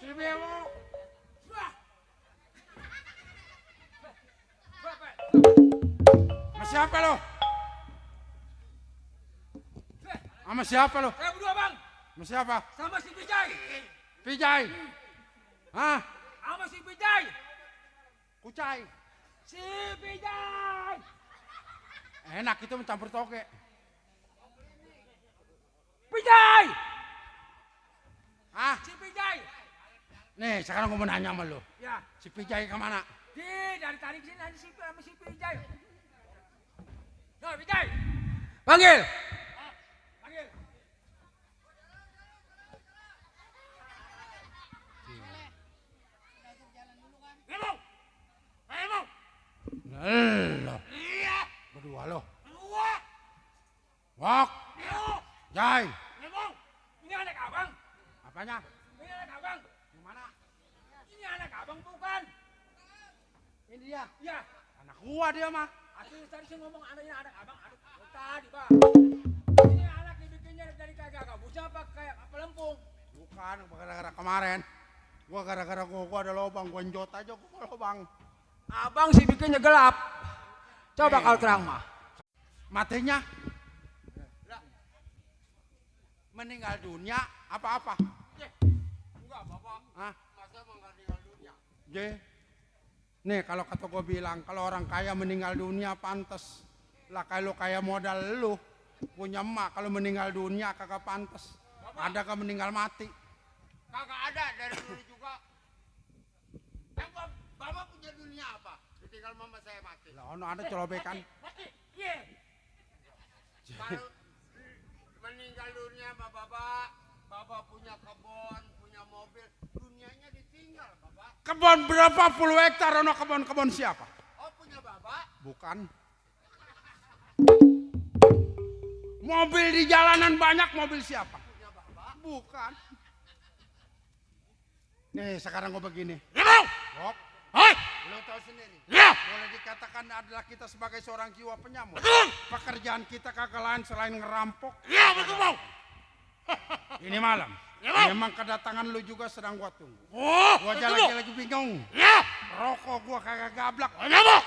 Si Bemo. Sama siapa lo? Sama siapa lo? Saya berdua bang, Sama siapa? sama si Vijay. Vijay. Hah? Sama si Vijay. Kucai. Si Vijay. Enak itu mencampur toge. Vijay. Hah? Si Vijay. Nih sekarang gue mau nanya sama lo. Ya, Si Vijay kemana? dari tadi sini ada sama si Vijay. Yo Vijay. Panggil. Panggil. Emang? Emang? Lo. Iya. Berdua lo. Dua. Wok. Iya. Jai. Emang? Ini anak abang. Apanya? Ini anak abang. Gimana? Ini anak abang bukan? Ini dia. Ya. Anak gua dia mah. Asli tadi saya ngomong anaknya anak abang. Aduh, tadi bang. Ini anak dibikinnya dari kagak gabusnya apa kayak pelempung. Bukan, gara-gara kemarin. Gua gara-gara gua ada lubang, gua njot aja gua lubang. Abang sih bikinnya gelap. Coba kalau terang mah. Matinya meninggal dunia apa-apa? Enggak, Bapak. Hah? Masa meninggal dunia? J. Nih kalau kata gua bilang, kalau orang kaya meninggal dunia pantas. Lah kalau kaya modal lu punya emak, kalau meninggal dunia kagak pantas. Ada kan meninggal mati. Kagak ada dari dulu juga. Bapak punya dunia apa? Ditinggal mama saya mati. Lah ono ada colobekan. Mati. Iya. Kalau meninggal dunia sama Bapak, Bapak punya kebun, punya mobil, dunianya ditinggal, Bapak. Kebun berapa puluh hektar ono kebun siapa? Oh, punya Bapak? Bukan. Mobil di jalanan banyak, mobil siapa? Punya Bapak? Bukan. Nih sekarang gue begini. Emang? Bob, Hei! lo tahu sendiri. Ya! Boleh dikatakan adalah kita sebagai seorang jiwa penyamur. Betul! Pekerjaan kita kagak lain selain ngerampok. Ya, betul, Bang. Ini malam. Ya, Bang. Memang kedatangan lu juga sedang gua tunggu. Oh, Gua aja betul, Bang. lagi bingung. Ya! Rokok gua kagak gablak. Ya, Bang.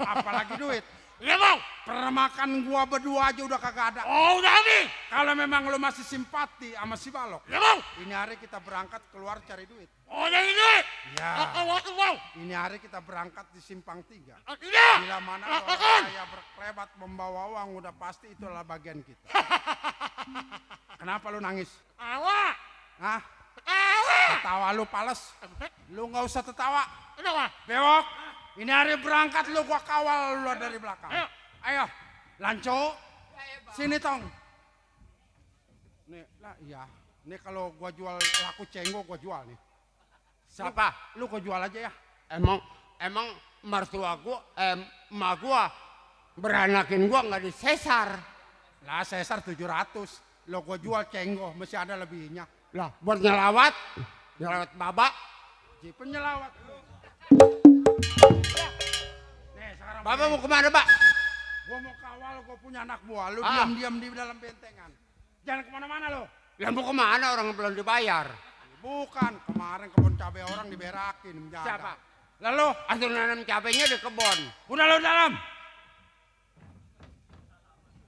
Apalagi duit. Ya, Bang. Pernah makan gua berdua aja udah kagak ada. Oh, udah habis. Kalau memang lu masih simpati sama si Balok, Ya, Bang. ini hari kita berangkat keluar cari duit. Oh, yang ini. Ya. Waktu, Bang. Ini hari kita berangkat di Simpang 3. Tidak. Bila mana Lakukan. orang kaya berkelebat membawa uang udah pasti itu adalah bagian kita. Kenapa lu nangis? Awak. Hah? Awak. Ketawa lu pales. Lu nggak usah tertawa. Kenapa? Bewok. Ini hari berangkat lu gua kawal lu dari belakang. Ayo. Ayo. Lanco. Sini tong. Nih, lah iya. Nih kalau gua jual laku cenggo gua jual nih. Siapa? Lu gua jual aja ya. Emang mertua gua, emak gua beranakin gua nggak disesar. Lah Cesar 700. Lo gua jual cenggo masih ada lebihnya. Lah, buat nyelawat babak. Ji penyelawat. Nih sekarang Bapak mau kemana, Pak? gua mau kawal, gua punya anak buah. Lu Ah. diam-diam di dalam bentengan. Jangan kemana-mana lo. Lah mau kemana orang belum dibayar? Bukan, kemarin kebun cabai orang diberakin menjaga. Siapa? Lalu, Asal nanam cabenya di kebun. udah lo dalam.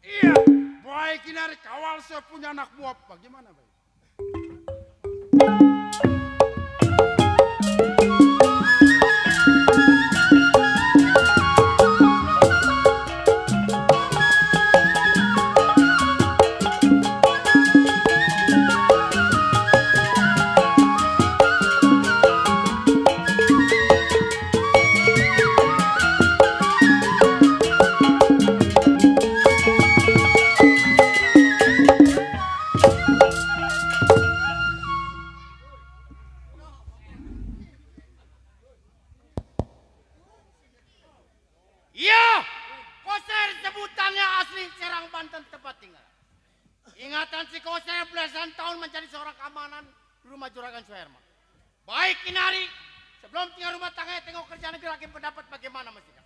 Iya, boy kinari kawal saya punya anak buah. Bagaimana, Bay? Iya, Koser sebutannya asli Serang Banten tempat tinggal. Ingatan si Koser belasan tahun menjadi seorang keamanan di rumah Juragan Suherman. Baik Kinari, sebelum tinggal rumah tangga tengok kerjaan negeri lagi pendapat bagaimana mestinya.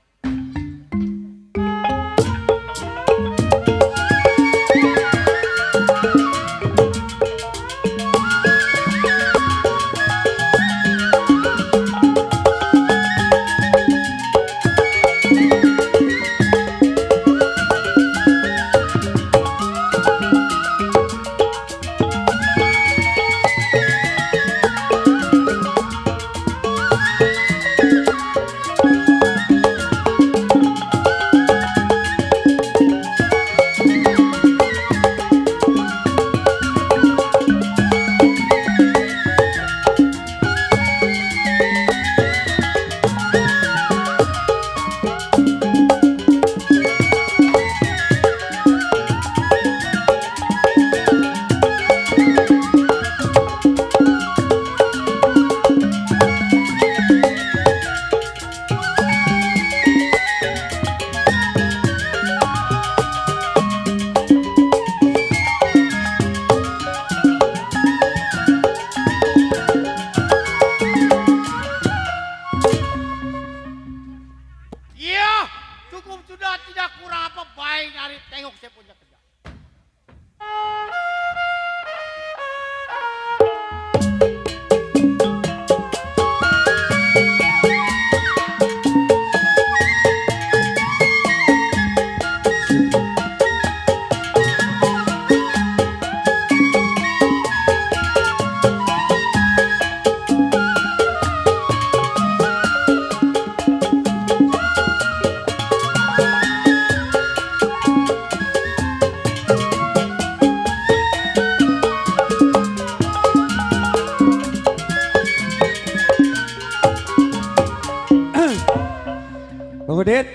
Udit,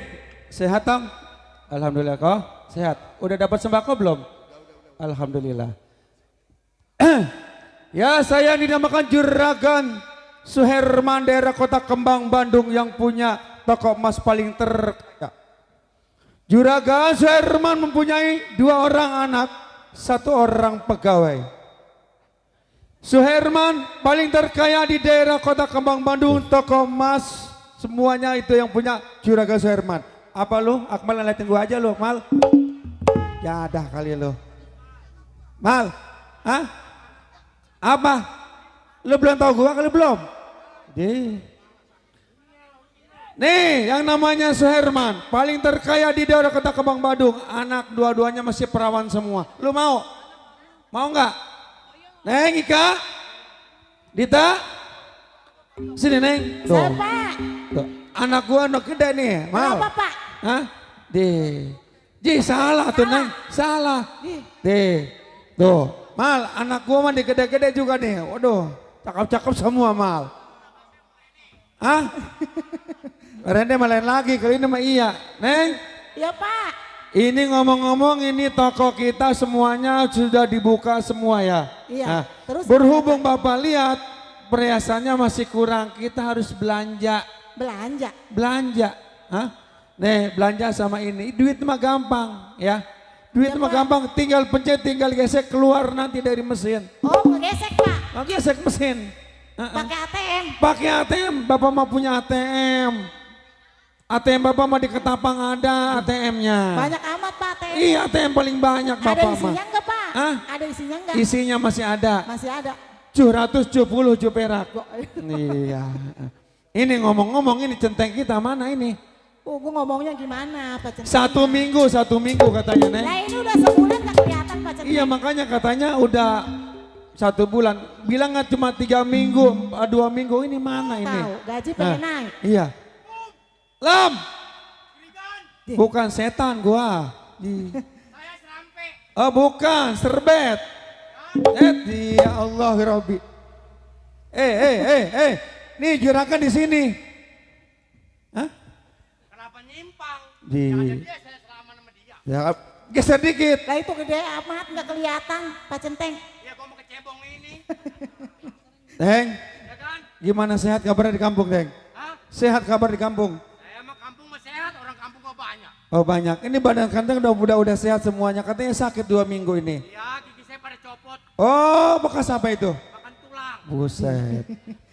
sehat Tong? Alhamdulillah kok sehat. Udah dapat sembako belum? Alhamdulillah. Ya, saya dinamakan Juragan Suherman daerah Kota Kembang Bandung yang punya toko emas paling terkaya. Juragan Suherman mempunyai 2 orang anak, 1 orang pegawai. Suherman paling terkaya di daerah Kota Kembang Bandung, toko emas semuanya itu yang punya Juragan Suherman. Apa lu? Akmal ngeliatin gua aja lu, Akmal. Ya ada kali lu. Mal, hah? Apa? Lu belum tahu gua kali belum? Nih yang namanya Suherman paling terkaya di daerah Kota Kembang Bandung. Anak dua-duanya masih perawan semua. Lu mau? Mau nggak? Neng Ika, Dita, sini Neng. Tuh. Siapa? Tuh. Anak gua anak gede nih. Mau? Kenapa Pak? Hah? Ji salah tuh Neng, salah. Tuh. Mal, anak gua mah gede-gede juga nih. Waduh, cakep-cakep semua Mal. Hah? Rende malah lagi, kali ini mah iya. Neng, Ya Pak. ini ngomong-ngomong ini toko kita semuanya sudah dibuka semua ya. Iya. Nah, Terus berhubung Bapak lihat perhiasannya masih kurang, kita harus belanja. belanja. Hah? Nih belanja sama ini, duit mah gampang ya. Duit Ya, mah Pak. gampang, tinggal pencet, tinggal gesek keluar nanti dari mesin. Oh, ngegesek Pak. Oh, gesek mesin. Pakai ATM. Pakai ATM, Bapak mah punya ATM. ATM Bapak mah di Ketapang ada ATM-nya. Banyak amat Pak ATM. Iya, ATM paling banyak Ada Bapak mah. isinya enggak Pak? Hah? Ada isinya enggak? Isinya masih ada. Masih ada. 770 perak. Iya. Ini ngomong-ngomong ini centeng kita mana ini? Oh, gue ngomongnya gimana Pak Centeng? 1 minggu katanya Neng. Nah ini udah sebulan gak kelihatan Pak Centeng. Iya makanya katanya udah 1 bulan. Bilang nggak cuma 3 minggu, 2 minggu ini mana ini? Tahu, gaji pengen naik. Iya. Lam. Bukan setan gua. Saya serampe. Oh bukan, serbet. Ya Allah Rabbi. Nih juragan di sini. Hah? Kenapa nyimpang? Di. Jangan dia, saya selaman sama dia. Ya, geser dikit. Lah itu gede amat gak kelihatan Pak Centeng. Ya gua mau kecebong ini. Teng, Ya kan? gimana sehat kabarnya di kampung, Teng? Hah? Sehat kabar di kampung? Saya mah kampung mah sehat, orang kampung mah banyak. Oh banyak. Ini badan kanteng udah sehat semuanya. Katanya sakit 2 minggu ini. Ya gigi saya pada copot, Oh bekas apa itu? makan tulang. Buset.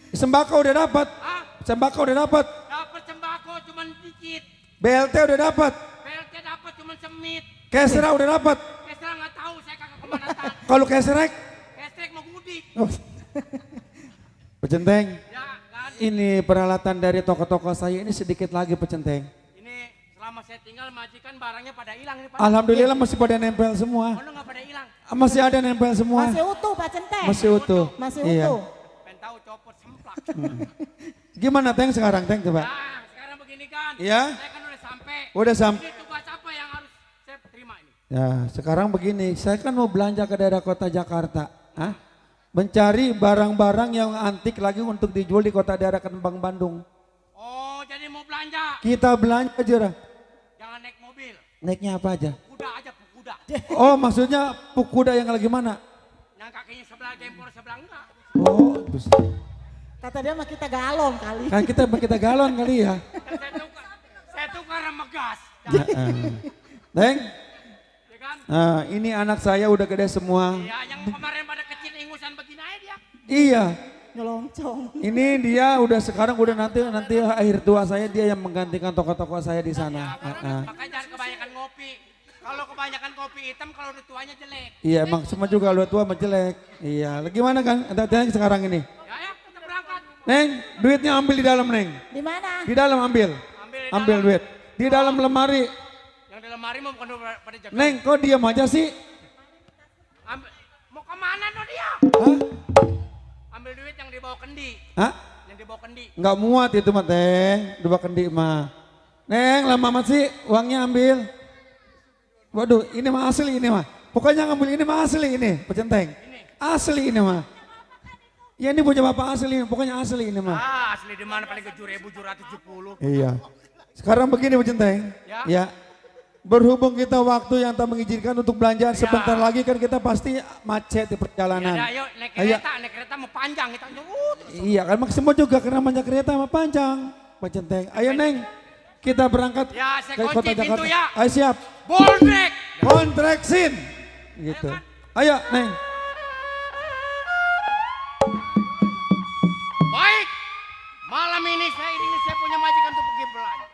Sembako udah dapat. Hah? Sembako udah dapat. Dapat sembako cuman dikit. BLT udah dapat. PLT dapat cuman semit. Kesra udah dapat. Kesra nggak tahu, saya kagak kemanatan. Kalau kesrek. Kestrek mau mudik. Oh. Pecenteng. Ya kan? Ini peralatan dari toko-toko saya ini sedikit lagi Pecenteng. Ini selama saya tinggal majikan barangnya pada hilang ini Pak. Alhamdulillah masih pada nempel semua. Oh, nggak pada hilang. Masih ada nempel semua. Masih utuh Pak Centeng. Masih utuh. Masih Iya. utuh. Pengen tahu copot semplak. Gimana Teng sekarang Teng coba? Nah, sekarang begini kan. Iya. Saya kan udah sampai. Udah sampai. Ini tugas apa yang harus saya terima ini? Ya sekarang begini, saya kan mau belanja ke daerah kota Jakarta. Hah? Mencari barang-barang yang antik lagi untuk dijual di kota daerah Kembang Bandung. Oh, jadi mau belanja. Kita belanja aja. Jangan naik mobil. Naiknya apa aja? Kuda aja, kuda. Oh maksudnya kuda yang lagi mana? Yang kakinya sebelah jempol sebelah enggak. Oh Kata dia mah kita galon kali. kan kita galon kali ya. Kan saya tukar sama gas. Teng, Ya kan? nah, ini anak saya udah gede semua. Ya, yang kemarin pada kecil ingusan begini aja dia. Iya, Nyelongcong. ini dia udah sekarang udah nanti akhir tua saya dia yang menggantikan toko-toko saya di sana. Makanya jangan kebanyakan ngopi. Kalau kebanyakan kopi hitam, kalau udah tuanya jelek. Iya, emang semua juga lu tua menjelek. Iya, gimana kan? Ada sekarang ini. Ya, kita berangkat. Neng, duitnya ambil di dalam Neng. Di mana? Di dalam ambil. Ambil duit. Di dalam lemari. Yang di lemari mau bukan pada jaga. Neng, kok diam aja sih? Mau kemana tuh dia? Hah? Ambil duit yang dibawa kendi. Hah? Yang dibawa kendi. Nggak muat itu mah Teng. Dua kendi mah. Neng, lama amat sih uangnya ambil. Waduh, ini mah asli ini mah. Pokoknya ngambil ini mah asli ini, Pecenteng. Asli ini mah. Ya ini punya bapak asli, pokoknya asli ini mah. Ah, asli di mana paling ke 7.770. Iya. Sekarang begini Bu Centeng. Ya. Ya. Berhubung kita waktu yang tak mengizinkan untuk belanjaan sebentar lagi kan kita pasti macet di perjalanan. Ya, ayo naik kereta mau panjang kita. Iya kan maksimal juga karena banyak kereta sama panjang. Pak Centeng. Ayo Neng, kita berangkat Ya, saya ke kunci kota Jakarta. pintu ya. Ayo siap. Boldrek. Kontraksin. Gitu. Ayo Neng. Baik, malam ini saya punya majikan untuk pergi belanja.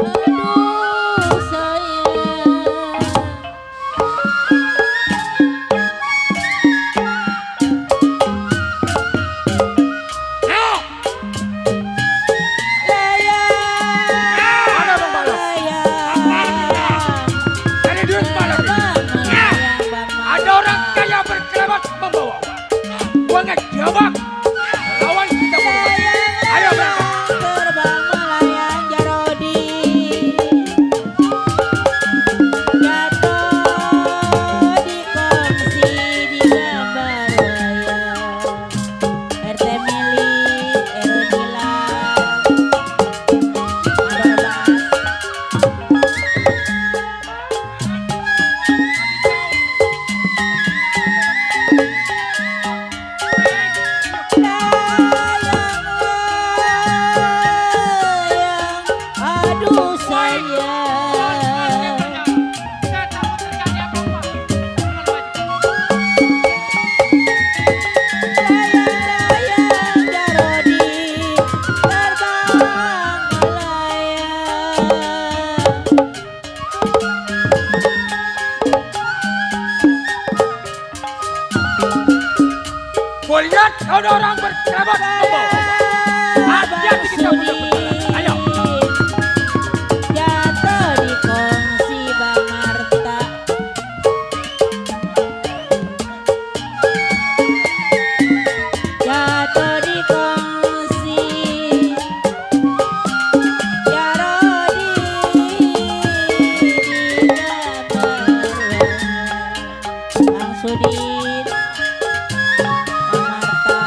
Aduh sayang. Mana Bang Balok? Ada duit mana? Ada orang kaya berkerabat membawa uang. Uangnya jawab. Lawan kita berdua. Ayo berangkat. Terbang melayang Jarodi, jatuh di kongsi di gambar wayang. RT milik Erodila, aduh sayang. Saya takut terjadi apa-apa dengan majikan. Layang-layang Jarodi, terbang melayang. Gua lihat ada orang berkerabat membawa uang. Hati-hati kita mudah-mudahan. Ayo. Jatuh di kongsi Bang Marta, jatuh di kongsi Jarodi di gambar Bang Sudin, Bang Marta.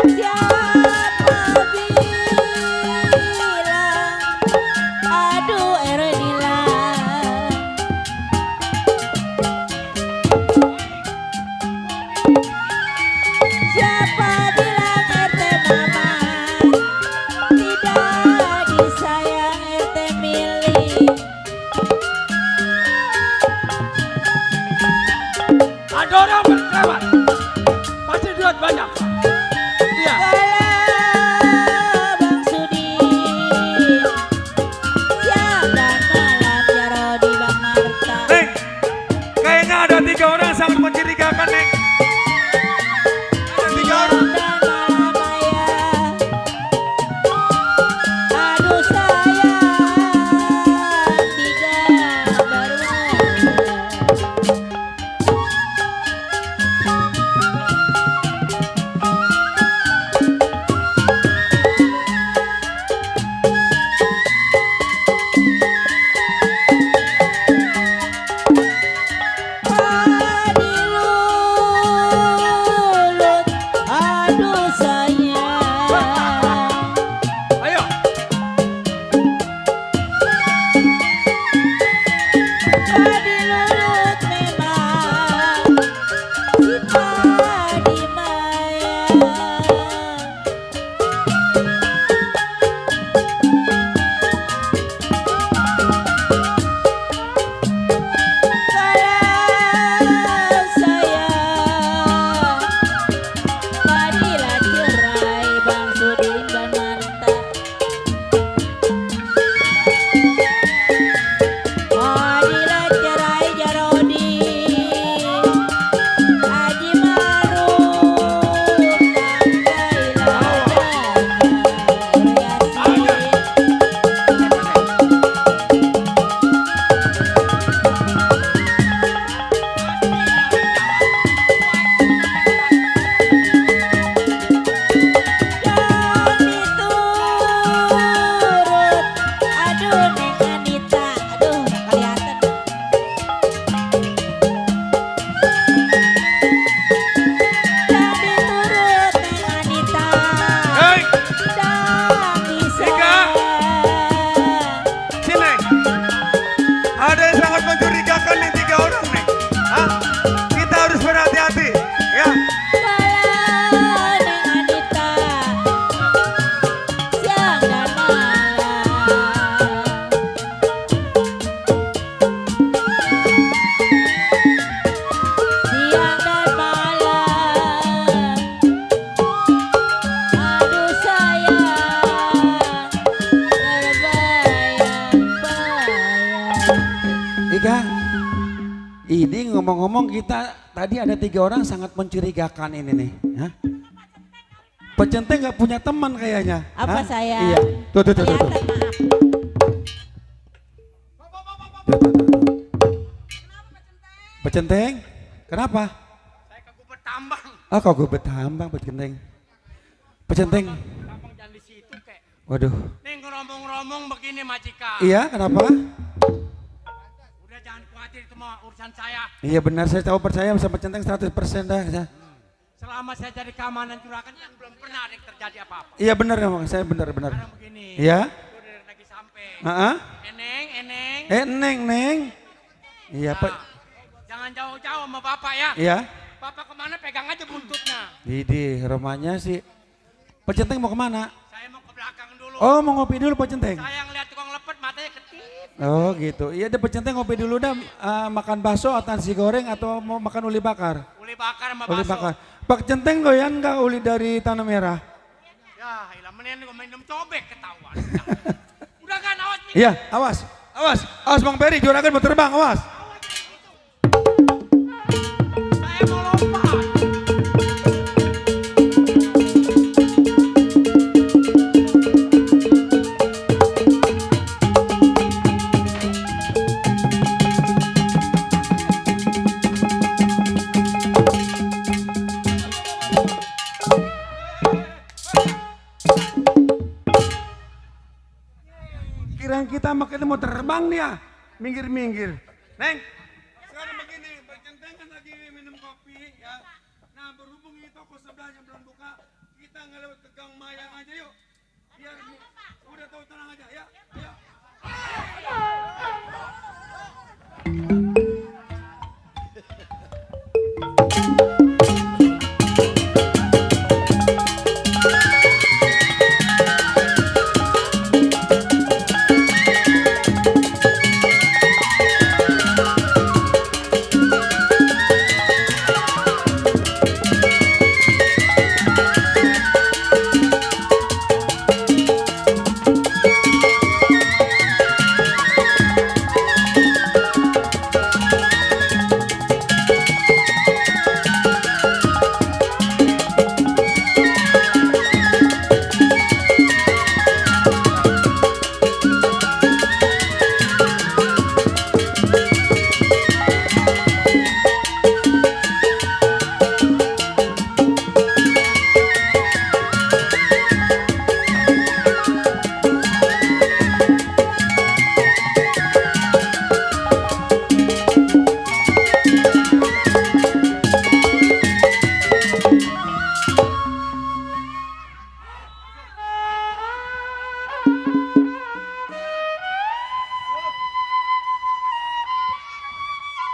Siapa bilang, aduh Erodila, siapa bilang RT mama, Ngomong-ngomong kita tadi ada 3 orang sangat mencurigakan ini nih. Hah? Pecenteng nggak punya teman kayaknya. Apa Hah? saya? Iya. Tuh. Kelihatan, maaf. Pecenteng, kenapa? Saya ke Gubet Tambang. Ah kok gue betambang Pecenteng. Pecenteng. Tambang jangan di situ kek. Waduh. Nih ngomong-ngomong begini majikan. Iya, kenapa? Udah jangan khawatir itu mah urusan saya. Iya benar, saya tahu percaya sama Pecenteng 100% dah. Selama saya jadi keamanan juragan yang belum pernah ada yang terjadi apa-apa. Iya benar emang, saya benar. Sekarang begini. Iya? Udah dari lagi sampai. Heeh. Eneng. Neng. Iya, Pak. Jangan jauh-jauh sama bapak ya. Iya. Bapak kemana pegang aja buntutnya. Didi, rumahnya sih. Pecenteng mau kemana? Saya mau ke belakang dulu. Oh, mau ngopi dulu Pecenteng. Saya ngeliat tukang lepet matanya ketip. Oh, gitu. Iya, deh Pecenteng ngopi dulu dah. Makan bakso atau nasi goreng atau mau makan uli bakar? Uli bakar sama Uli bakso. bakar. Pak Centeng goyan nggak uli dari Tanah Merah? Ya, ilah mendingan gue minum cobek ketahuan. Udah kan awas nih. Iya, awas. Awas Bang Peri, juragan mau terbang, awas. Saya mau lompat. Kiraan kita makanya mau terbang dia. Minggir. Neng. Sekarang begini, Pak Centeng kan lagi minum kopi ya. Nah berhubung ini toko sebelahnya belum buka, kita ngelewat ke Gang Mayang aja yuk. Biar udah tahu tenang aja ya. Ayo.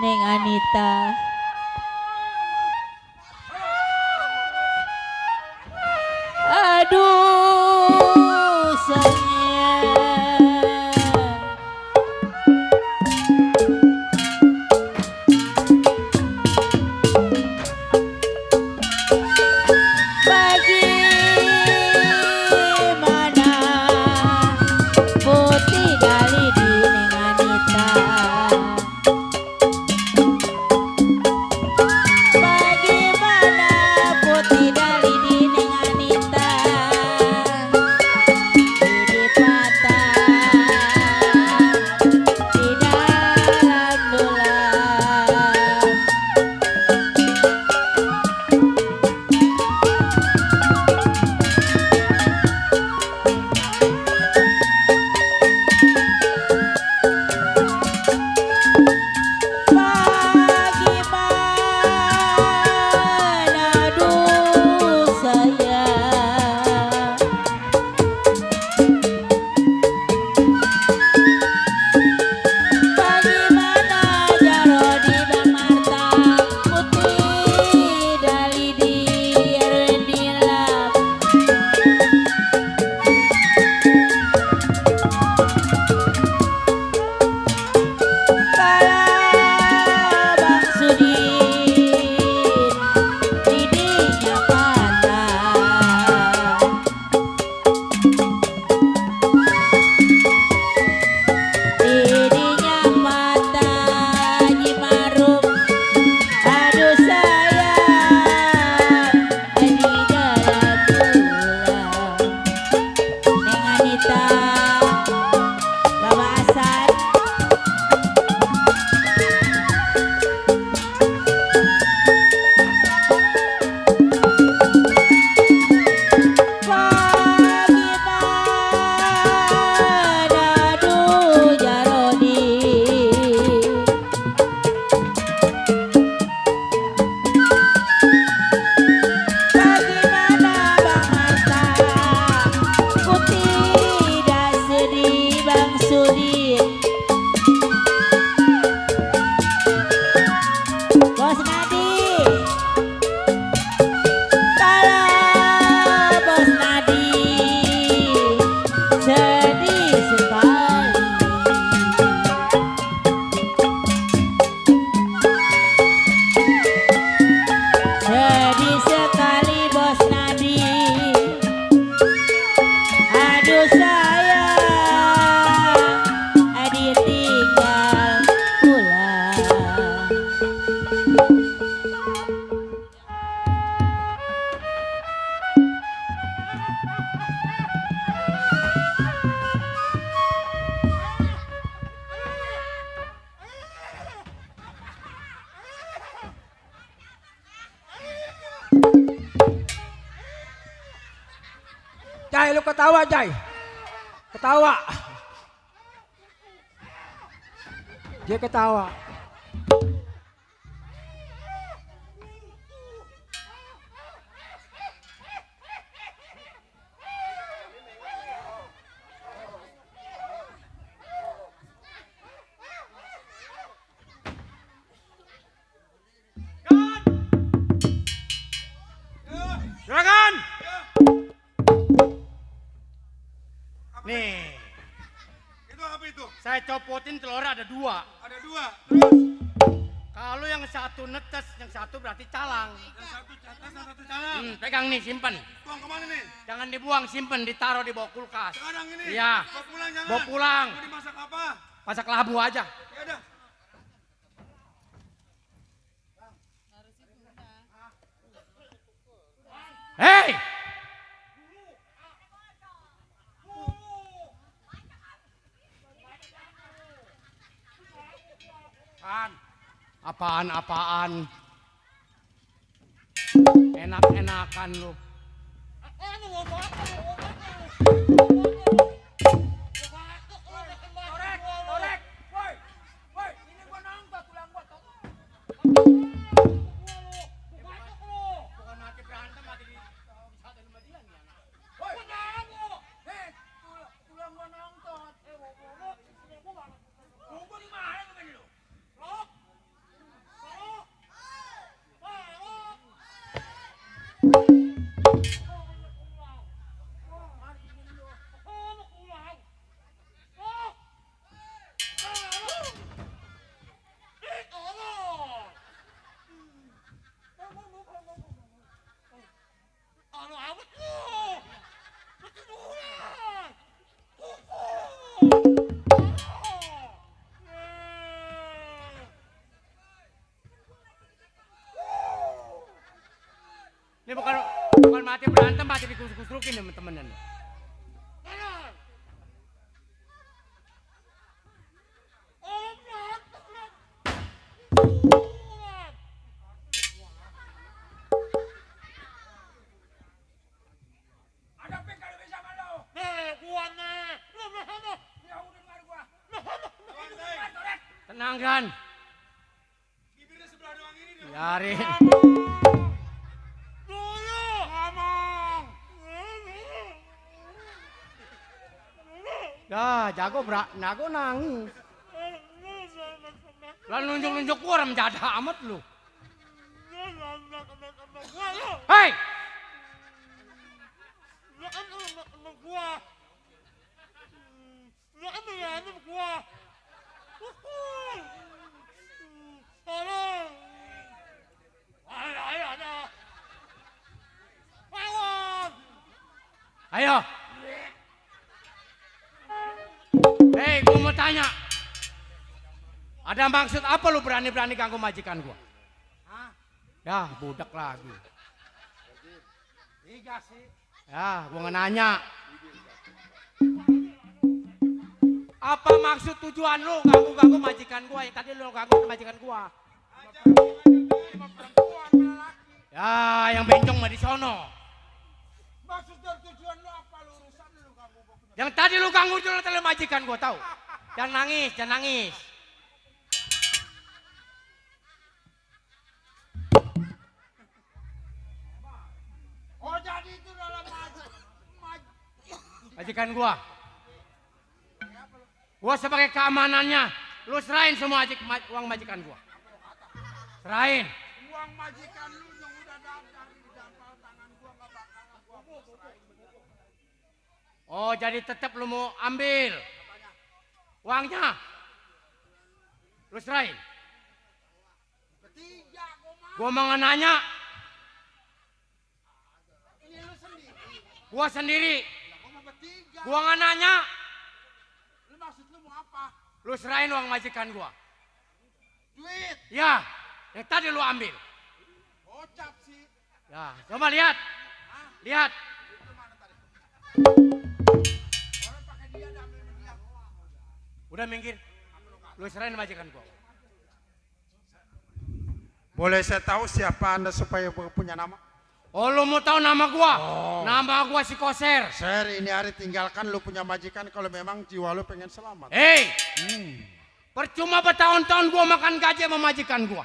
Neng Anita. Aduh sayang. Bagaimana putih dali di Neng Anita. Bagaimana putih dali di Neng Anita. Jai, lu ketawa, Jai. Ketawa. Dia ketawa. Juragan! Nih, Itu apa itu? saya copotin telur ada 2. Ada 2. Terus Kalau yang satu netes, yang satu berarti calang. yang satu catas, yang satu calang. Pegang nih, simpen. Buang kemana nih? Jangan dibuang, simpen, ditaruh di bawah kulkas. Sekarang ini. Iya. Bawa pulang jangan. Bawa pulang. Mau dimasak apa? Masak labu aja. Ya udah. Hei! Apaan? Enak-enakan lu. Torek. Woi, ini gua nangkap tulang gua. Bukan mati berantem, mati di satu sama dia nih anak. Woi, tulang gua nangkap. Gua di mana lu kan lu? Ini bukan mati berantem, mati dikusruk-kusrukin temen-temenan. Ada ping kalau bisa sama lu. Ya udah dengar gua. Torek. Tenang, Gan. Bibirnya sebelah doang ini dia. Biarin. Ya, jago nangis. Lalu nunjuk-nunjuk gua orang menjadah amat lu. Hei! Ayo. Hei, gua mau tanya. Ada maksud apa lu berani-berani ganggu majikan gua? Ya, budak lagi. Tiga sih. Ya, gua nggak nanya. Apa maksud tujuan lu ganggu-ganggu majikan gua? Yang tadi lu ganggu majikan gua. Ya, yang bencong mah di sono. Maksud dan tujuan lu apa lu urusan lu ganggu gua? Yang tadi lu ganggu dulu tadi majikan gua tahu. Jangan nangis. Oh jadi itu dalam Majikan gua. Gua sebagai keamanannya, lu serahin semua uang majikan gua. Serahin. uang majikan lu yang udah daftar di dalam tangan gua nggak bakal gua serahin. Oh, jadi tetap lu mau ambil uangnya. Lu serahin. Ketiga Gua mau nanya. ini lu sendiri. Gua sendiri. Gua mau bertiga. Gua nggak nanya. Lu maksud lu mau apa? Lu serahin uang majikan gua. Duit. Ya, yang tadi lu ambil. Gocap sih. Ya, coba lihat. Lihat. Udah minggir. Lu serahin majikan gua. Boleh saya tahu siapa Anda supaya punya nama? Oh, lu mau tahu nama gua? Nama gua si Koser. Ser, ini hari tinggalkan lu punya majikan kalau memang jiwa lu pengen selamat. Hei, percuma bertahun-tahun gua makan gaji sama majikan gua.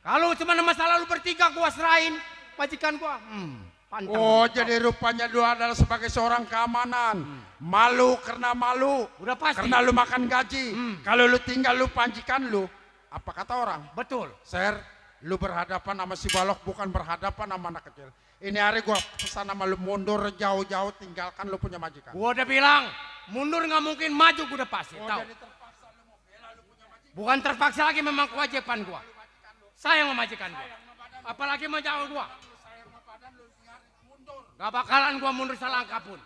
Kalau cuma masalah lu bertiga gua serahin majikan gua. Pantang. Oh, jadi rupanya lu adalah sebagai seorang keamanan. Malu karena malu. Udah pasti. Karena lu makan gaji. Kalau lu tinggal lu majikan lu. Apa kata orang? Betul. Ser, lu berhadapan sama si balok bukan berhadapan sama anak kecil. Ini hari gua pesan sama lu mundur jauh-jauh, tinggalkan lu punya majikan. Gua udah bilang, mundur nggak mungkin, maju gua udah pasti. Oh, Tahu? jadi terpaksa lu mau bela lu punya majikan. Bukan terpaksa lagi, memang kewajiban gua. Sayang memajikan gua. Apalagi mau jauh gua. Gak bakalan gua mundur selangkah pun.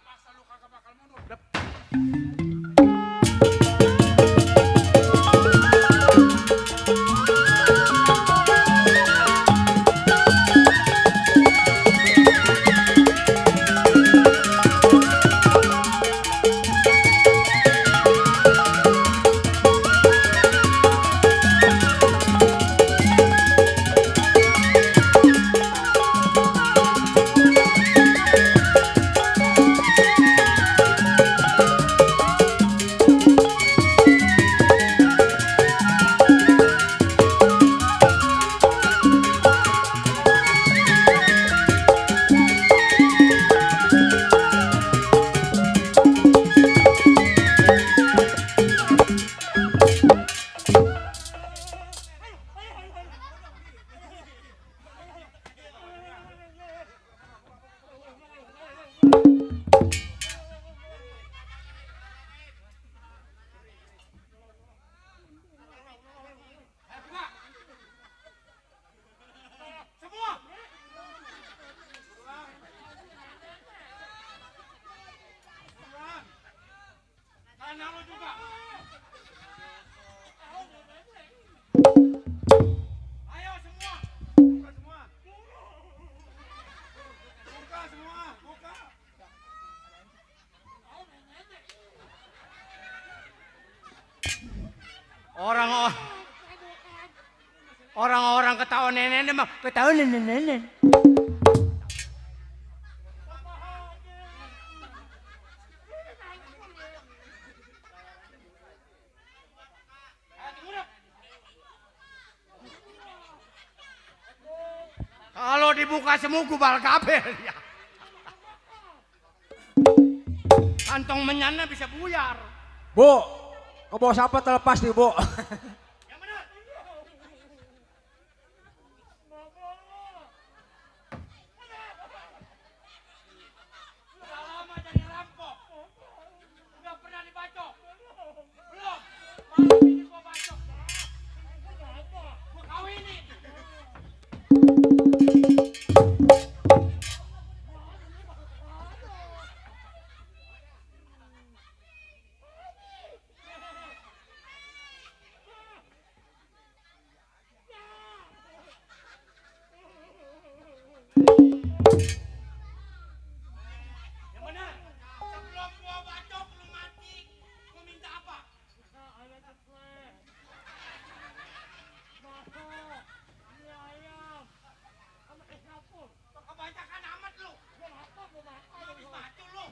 Orang-orang ketawa nenek mah ketawa nenek. Kalau dibuka semua gubal kabel ya. Kantong menyannya bisa buyar. Bu, ke bawah siapa terlepas nih, Bu? Yang benar. Udah lama jadi rampok. Udah pernah dibacok. Belum. Malam ini gua bacok. Gua kawinin. Yang benar. Sebelum gua bacok lu mati, gua minta apa? Kebanyakan amat lu. Habis batu lu.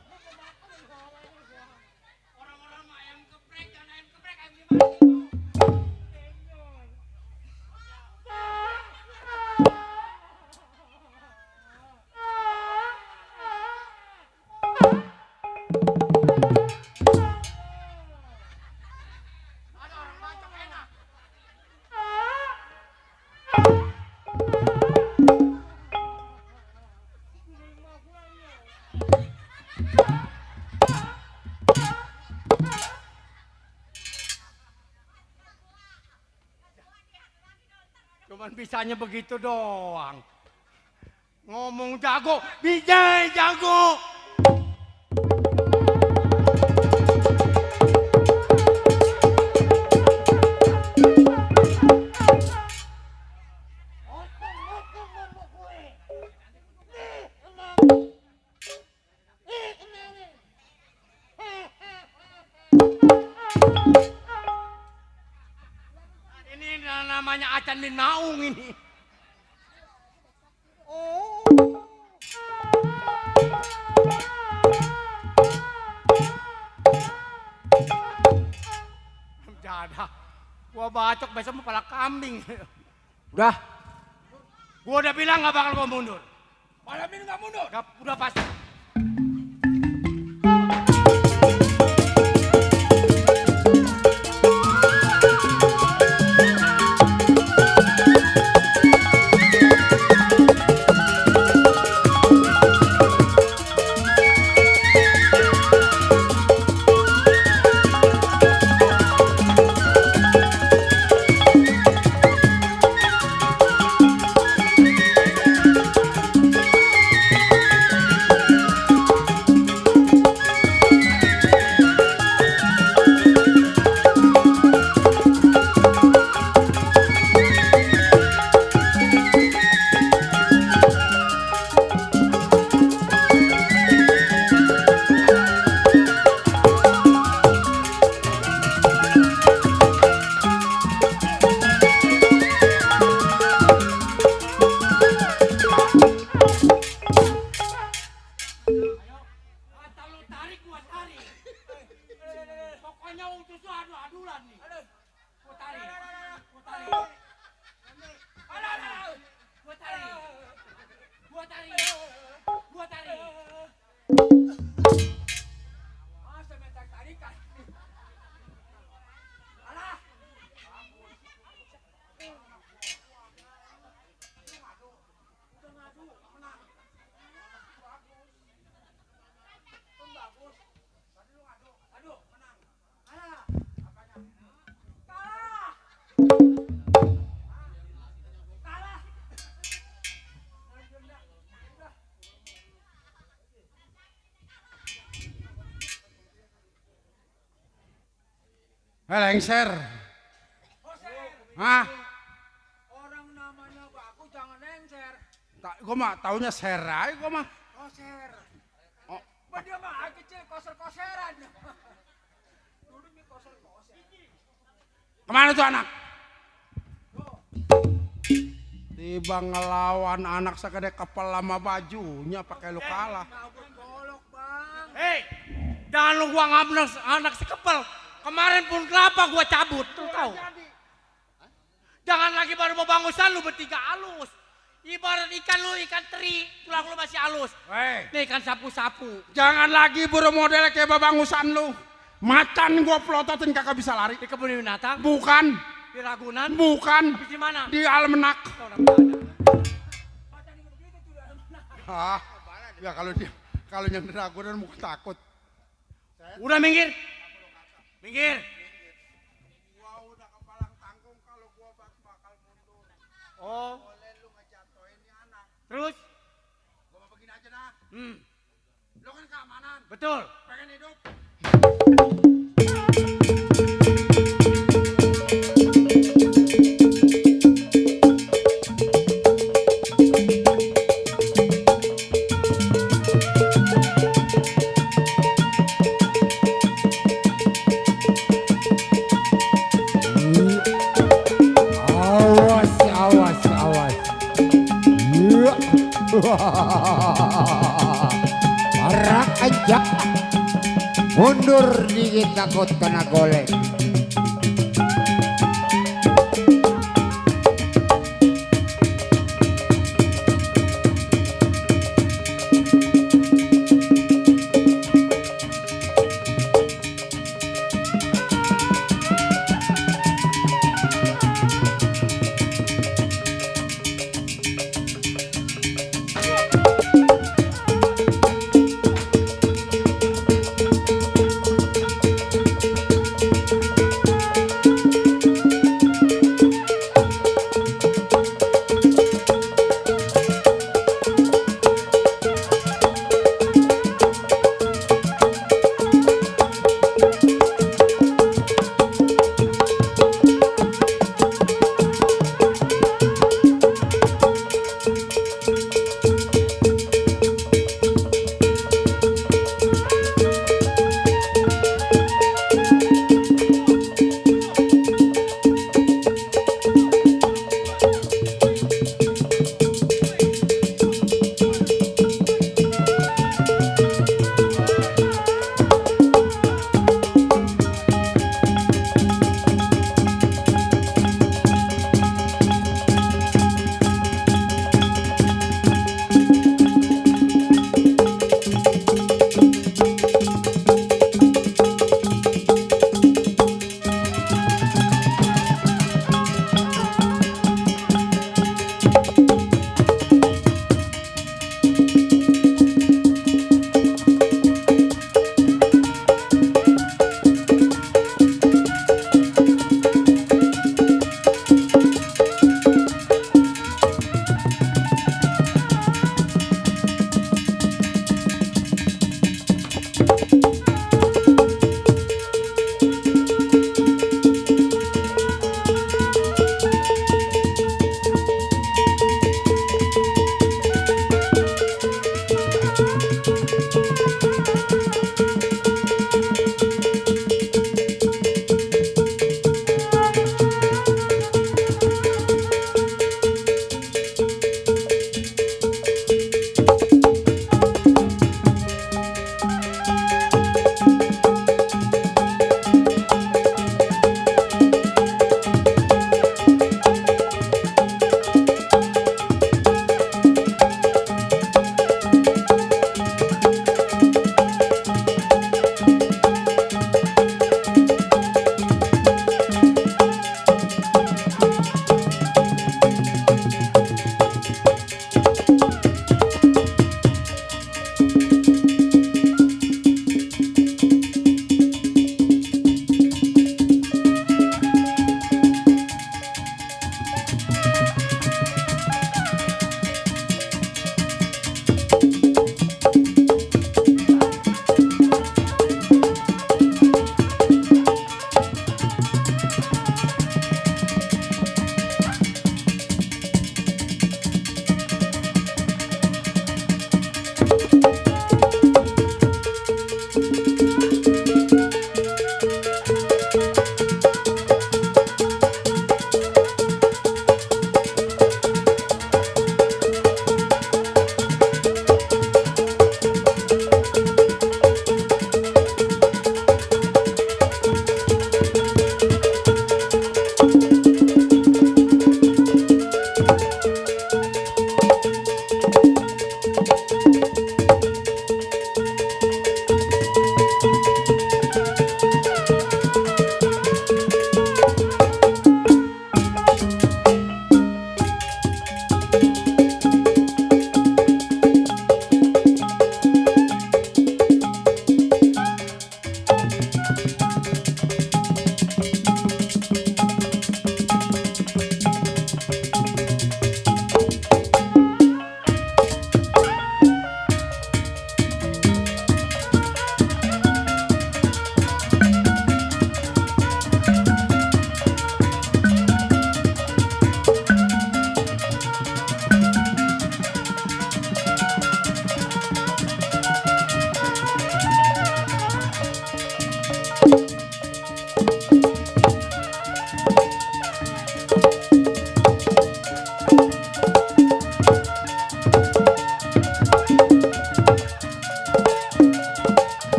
Orang-orang mah ayam geprek dan ayam geprek ayam gimana? Ada orang bacok enak. Cuman bisanya begitu doang. Ngomong jago, bisa jago. di naung ini. Oh. Jada. Gua bacok besok mau pala kambing. Udah. Gua udah bilang gak bakal gua mundur. Malam ini nggak mundur. Udah pasti. Lengser. Hah? Orang namanya bagus jangan lengser. Gue mah taunya ser aja gue mah. Koser. Oh, Bah dia mah kecil koser-koseran. Dulu nih koser-koser. kemana tuh anak? Tiba ngelawan anak segede kepala lama bajunya pakai lu kalah. Mabuk golok bang. Hei, jangan lu gua ngabnos anak sekepel. Kemarin pun kelapa gua cabut, tuh tahu. Jangan lagi baru mau bangusan lu bertiga halus. Ibarat ikan lu ikan teri, tulang lu masih halus. Hei, Nih ikan sapu-sapu. jangan lagi buru model kayak babangusan lu. Macan gua pelototin kakak bisa lari. Di kebun binatang, Bukan, di Ragunan, bukan. di mana? Di Almenak. Tahu nama ada. Ah, ya kalau yang di Ragunan mau takut. Udah minggir. Minggir. Gua udah kepalang tanggung kalau gua bakal mundur. Oh, Boleh lu ngejatoin nih anak. terus? Gua mau begini aja dah. Hmm, Lu kan keamanan, betul. pengen hidup. Awas, awas, awas. Iya. Parah aja. Mundur dikit takut kena golek.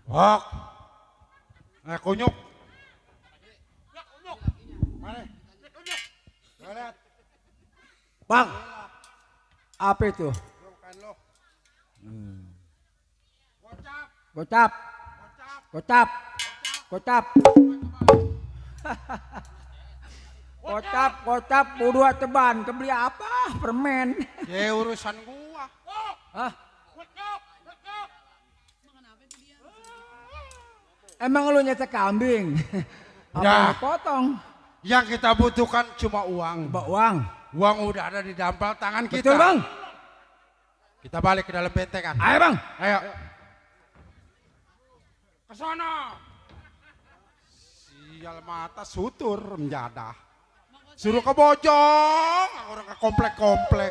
Hok. Kunyuk. Bang, apa itu? Gocap, gocap, gocap. Gocap, gocap, buruan teban. Kebeli apa? Permen. Ya urusan gua. Hah? Emang lu nyetek kambing? Apa Ya. potong? Yang kita butuhkan cuma uang. Bawa uang. Uang udah ada di dampal tangan kita. Betul bang? Kita balik ke dalam bentekan. Ayo bang. Ayo. Ke sana. Sial mata sutur menjadah. Suruh ke bojong, orang ke komplek-komplek.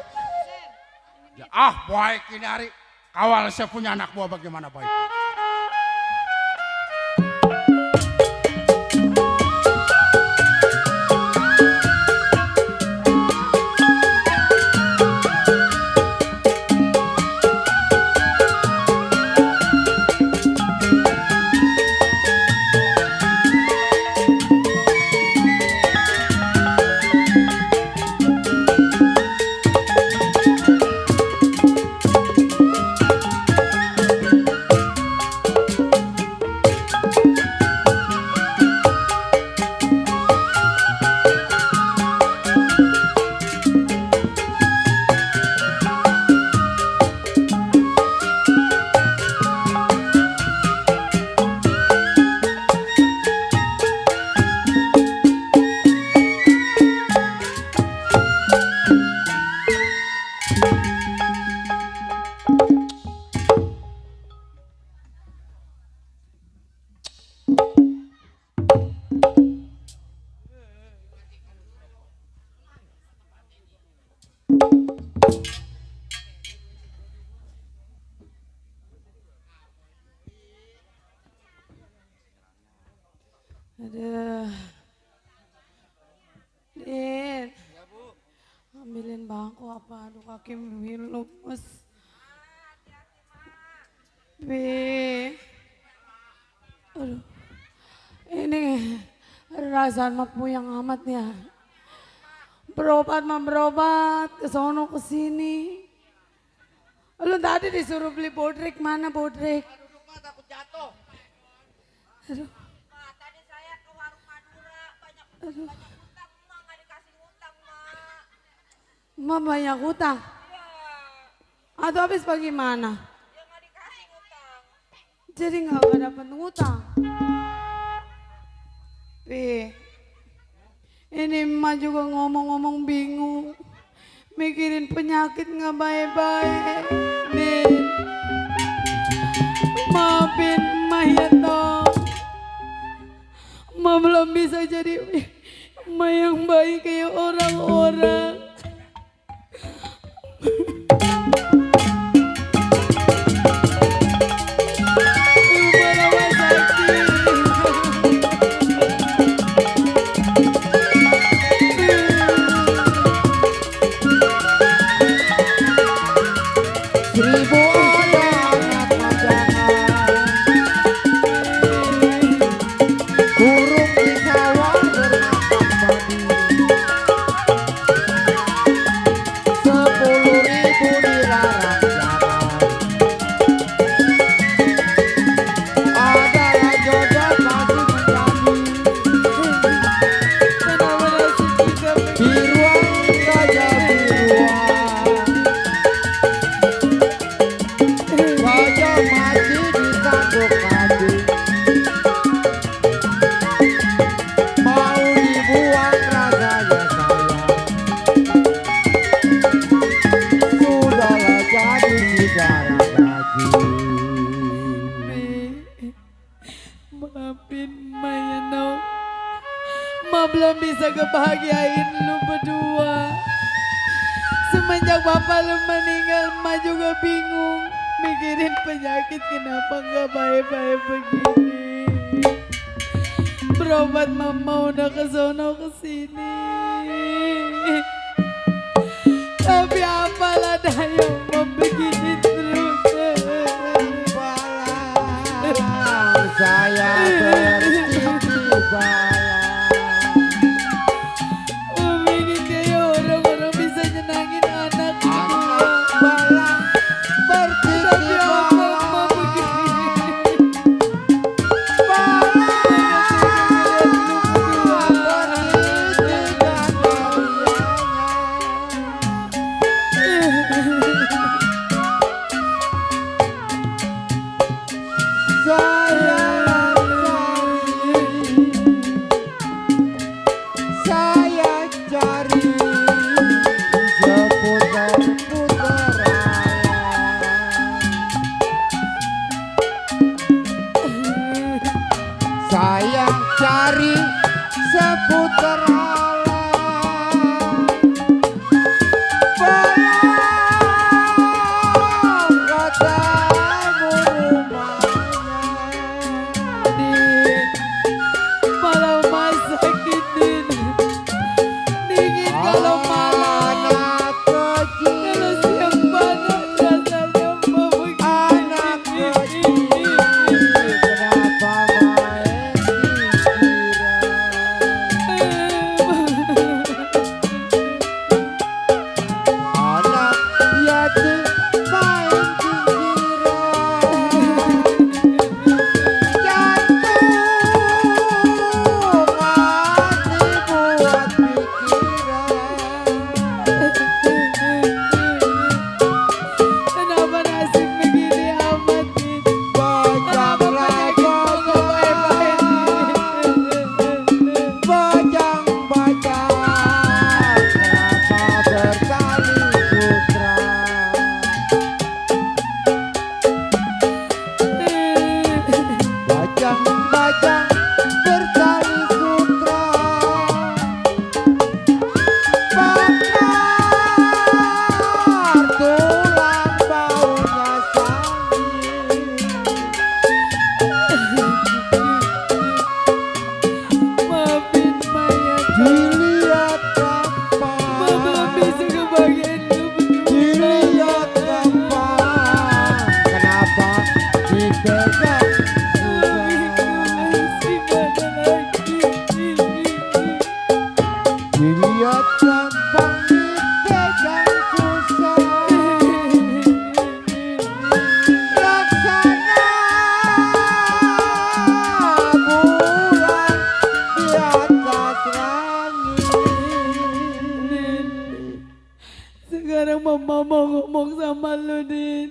Ya, baik ini hari. Kawal saya punya anak buah bagaimana baik. Aduh. Din. Ambilin bangku apa? Aduh kaki lemes. Bi. Aduh. Ini rasaan mah puyeng amat ya. Berobat mah berobat, ke sono ke sini. Lu tadi disuruh beli bodrek, mana bodrek? Duduk mah takut jatuh. Aduh. Tadi saya ke warung Madura banyak utang mak nggak dikasih utang mak. Mah banyak hutang. Atau habis bagaimana? Dia nggak dikasih utang. Jadi nggak dapat ngutang. Ini emak juga ngomong-ngomong bingung. Mikirin penyakit nggak baik-baik. Nih, maafin emak ya toh. Emak belum bisa jadi emak yang baik kayak orang-orang. Maafin emak ya no. Emak belum bisa kebahagiain lu berdua. Semenjak bapak lu meninggal, emak juga bingung. Mikirin penyakit kenapa nggak baik-baik begini. Berobat mama udah ke sono ke sini. Tapi apalah daya mau begini terus. saya bertinggi balang. Bikin kayak orang-orang bisa nyenangin anak. Anak balang bertinggi balang. Saya cari seputar-putar alam. Saya cari seputar alam. Belum ketemu rumahnya. Malah masakin Din. Dingin kalau malam. Anak kecil, Kalau siang panas rasanya mau begini. anak kecil, kenapa main pinggiran? Anak yatim main pinggiran. Jantung hati buat pikiran. Kenapa nasib begini amat Din? Bajanglah Baik-baik Din. bajang-bajang, kenapa bertali sutra? Bajang-bajang bertali sutra, bakar tulang baunya sangit. Maafin Maya. Dilihat Ma belum kapan, bisa kebagian lu berdua. dilihat kapan, kenapa dipegang susah? Masih mana lagi? Dilihat kapan dipegang susah. Laksana bulan di atas langit. Sekarang mama mau ngomong sama lu Din.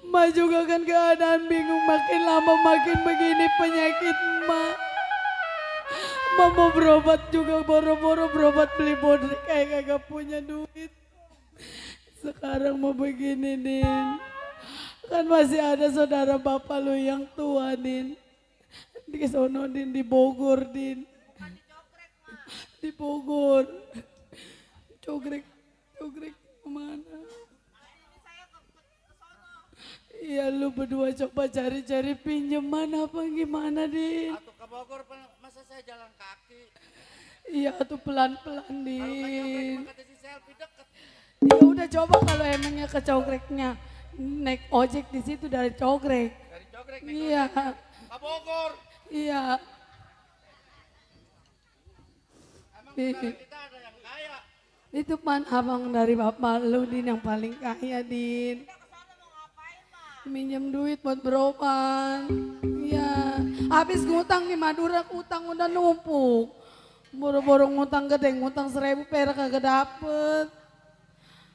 Ma juga kan keadaan bingung, makin lama makin begini penyakit Ma. Mama berobat juga, boro-boro berobat beli bodrek kayak kagak punya duit. Sekarang mau begini Din. Kan masih ada saudara bapak lu yang tua Din. Di sono Din, di Bogor Din. Di Bogor. Cogrek kemana? Iya lu berdua coba cari-cari pinjaman apa gimana Din? Atau ke Bogor masa saya jalan kaki. Iya tuh pelan-pelan Kalau Din. kata si selfie deket. Ya udah coba kalau emangnya ke Cogreknya naik ojek di situ dari Cogrek. Dari Cogrek Iya, ke Bogor. iya. Emang sekarang kita ada yang kaya. Itu pan abang dari bapak lu Din yang paling kaya Din. Minjem duit buat berobat. Iya. Habis ngutang di Madura, utang udah numpuk. Boro-boro ngutang gede, ngutang 1.000 perak kagak dapet.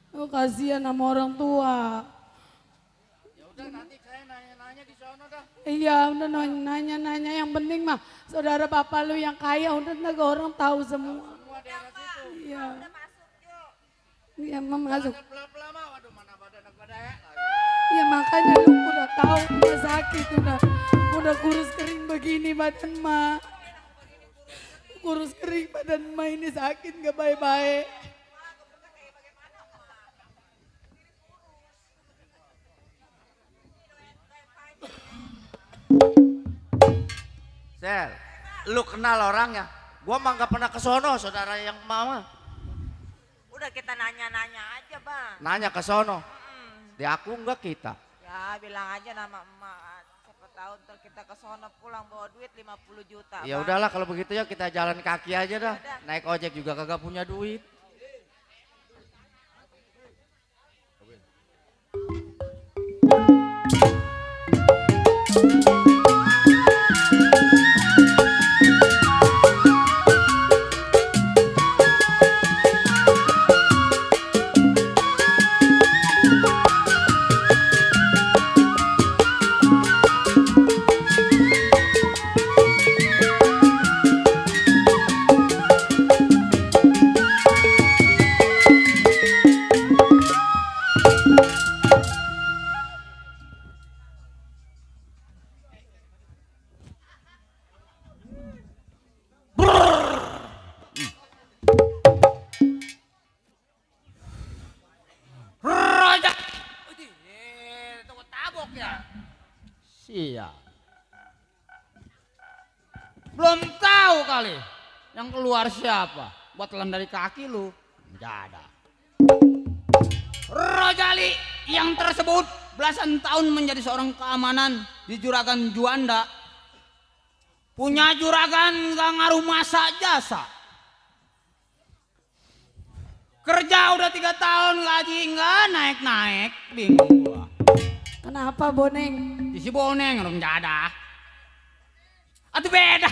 Oh kasihan sama orang tua. Ya udah nanti saya nanya-nanya di sono dah. Iya udah nanya-nanya, yang penting mah saudara bapak lu yang kaya udah naga orang tahu semua. Semua daerah situ. Iya. Iya mah masuk. Pelan-pelan mah waduh mana badan aku daya lagi. Ya makanya lu udah tahu udah sakit udah kurus kering begini badan mah. Kurus kering badan mah ini sakit gak baik-baik. Sel, lu kenal orangnya? Gua mah gak pernah ke sono, saudara yang mama. Udah kita nanya-nanya aja bang. Nanya ke sono. Diaku enggak kita. Ya bilang aja nama emak. Siapa tahun ntar kita ke sono pulang bawa duit 50 juta. Ya Bang. udahlah kalau begitu ya kita jalan kaki aja dah. Udah. Naik ojek juga kagak punya duit. Raja. Tunggu tabok ya. Siap. Belum tahu kali yang keluar siapa. Buat telan dari kaki lu. Nggak ada. Rojali yang tersebut belasan tahun menjadi seorang keamanan di Juragan Juanda. Punya juragan gak ngaruh masa jasa. Kerja udah 3 tahun gaji nggak naik-naik, bingung gua. Kenapa Boneng? Di si Boneng orang jadah. Atuh beda.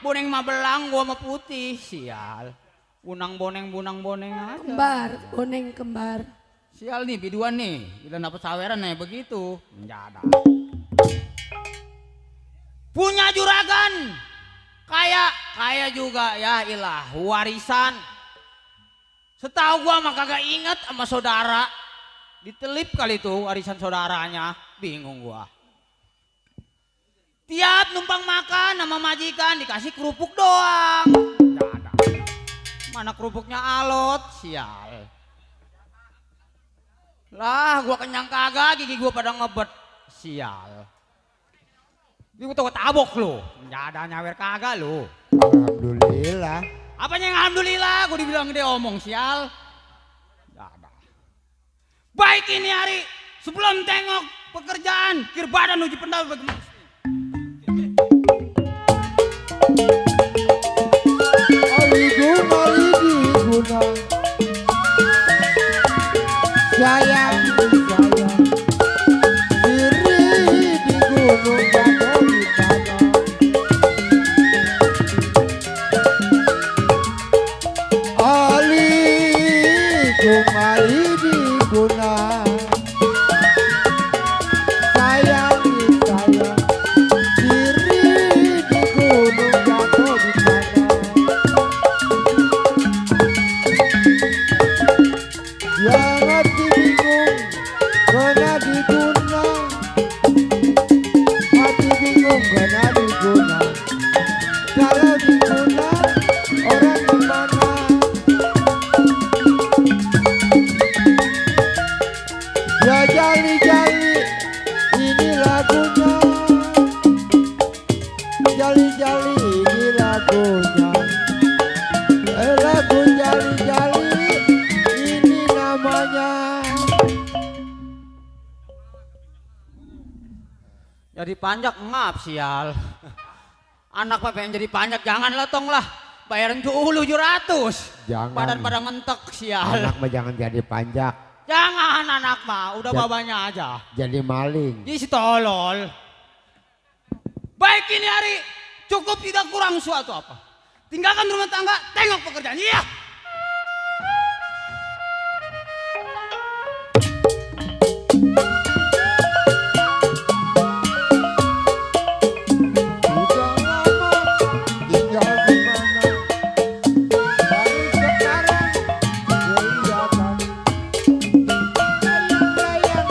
Boneng mah belang, gua mah putih, sial. Bunang boneng aja. Kembar, Boneng kembar. Sial nih biduan nih, bila dapet saweran nih begitu, jadah. Punya juragan, kaya juga ya ilah warisan. Setahu gua mah kagak inget sama saudara. Ditelip kali itu warisan saudaranya, bingung gua. Tiap numpang makan sama majikan dikasih kerupuk doang. Jadah. Mana kerupuknya alot, sial. Lah gua kenyang kagak, gigi gua pada ngebet, sial. Ini gua tabok lu, nggak ada nyawer kagak lu. Alhamdulillah. Apanya yang alhamdulillah, gua dibilang gede omong sial. Nggak ada. Baik ini hari, sebelum tengok pekerjaan, kir badan uji pendapat bagaimana? Guna sayang diri di gunung jatuh di tanah. Ali di guna sayang diri di gunung jatuh di tanah. Yang hati bingung kena diguna, hati bingung kena diguna. Kalau diguna orang kemana? Ya jali-jali ini lagunya, jali-jali ini lagunya, lagu jali-jali ini namanya. Jadi panjak ngap sial. Anak mah pengen jadi panjak, janganlah tong lah. Bayaran dulu 700. Jangan. Badan pada ngentek sial. Anak mah jangan jadi panjak, Jangan anak mah, udah babanya aja. jadi maling. Jadi si tolol. Baik ini hari, cukup tidak kurang suatu apa. Tinggalkan rumah tangga, tengok pekerjaan. Iya. Sudah lama tinggal di mana, baru sekarang kelihatan. Layang-layang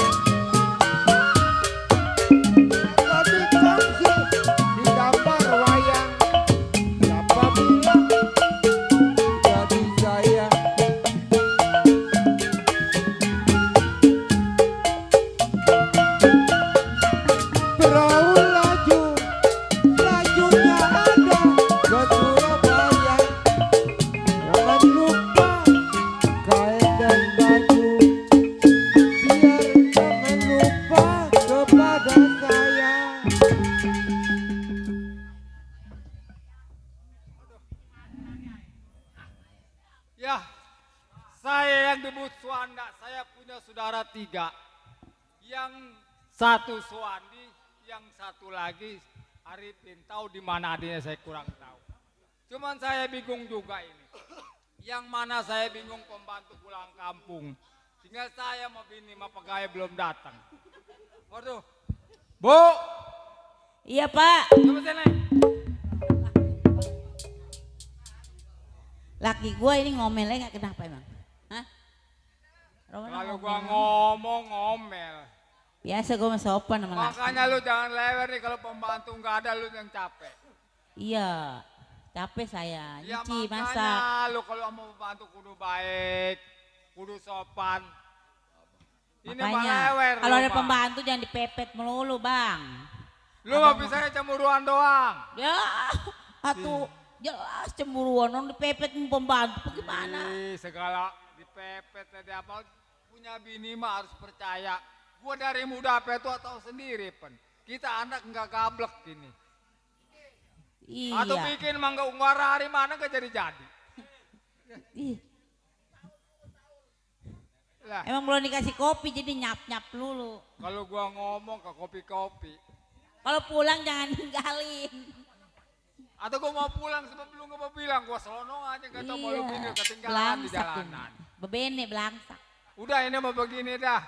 tadi kongsi di gambar wayang. Siapa bilang jadi saudara 3. Yang satu Suwandi, yang satu lagi Arifin. Tahu di mana adanya saya kurang tahu. Cuman saya bingung juga ini. Yang mana saya bingung pembantu pulang kampung. Tinggal saya sama bini sama pegawai belum datang. Waduh. Bu, Iya Pak. coba sini. Laki gue ini ngomelnya nggak kenapa emang? Hah? Roman Kalau ngomel. gua ngomong ngomel. Biasa gue mah sopan sama laki. Makanya lu jangan lewer nih kalau pembantu nggak ada lu yang capek. Iya, capek saya. Ya Nyuci, makanya masak. lu kalau mau pembantu kudu baik, kudu sopan. Ini mah Makanya lewer kalau lu, ada Bang. pembantu jangan dipepet melulu bang. Lu mah bisa cemburuan doang. Ya, atuh jelas cemburuan orang dipepet sama pembantu gimana? Segala dipepet tadi apa punya bini mah harus percaya. Gua dari muda apa itu tahu sendiri pen. Kita anak nggak gablek gini. Atau Iya. bikin mangga unggara hari mana gak jadi-jadi. Ih, Lah, emang belum dikasih kopi jadi nyap-nyap dulu. kalau gua ngomong ke kopi-kopi. Kalau pulang jangan ninggalin. Atau gua mau pulang sebab lu gak mau bilang. Gua selonong aja gak tau mau lu bini ketinggalan di belangsak jalanan. ini. Bebene belangsak. Udah ini mau begini dah.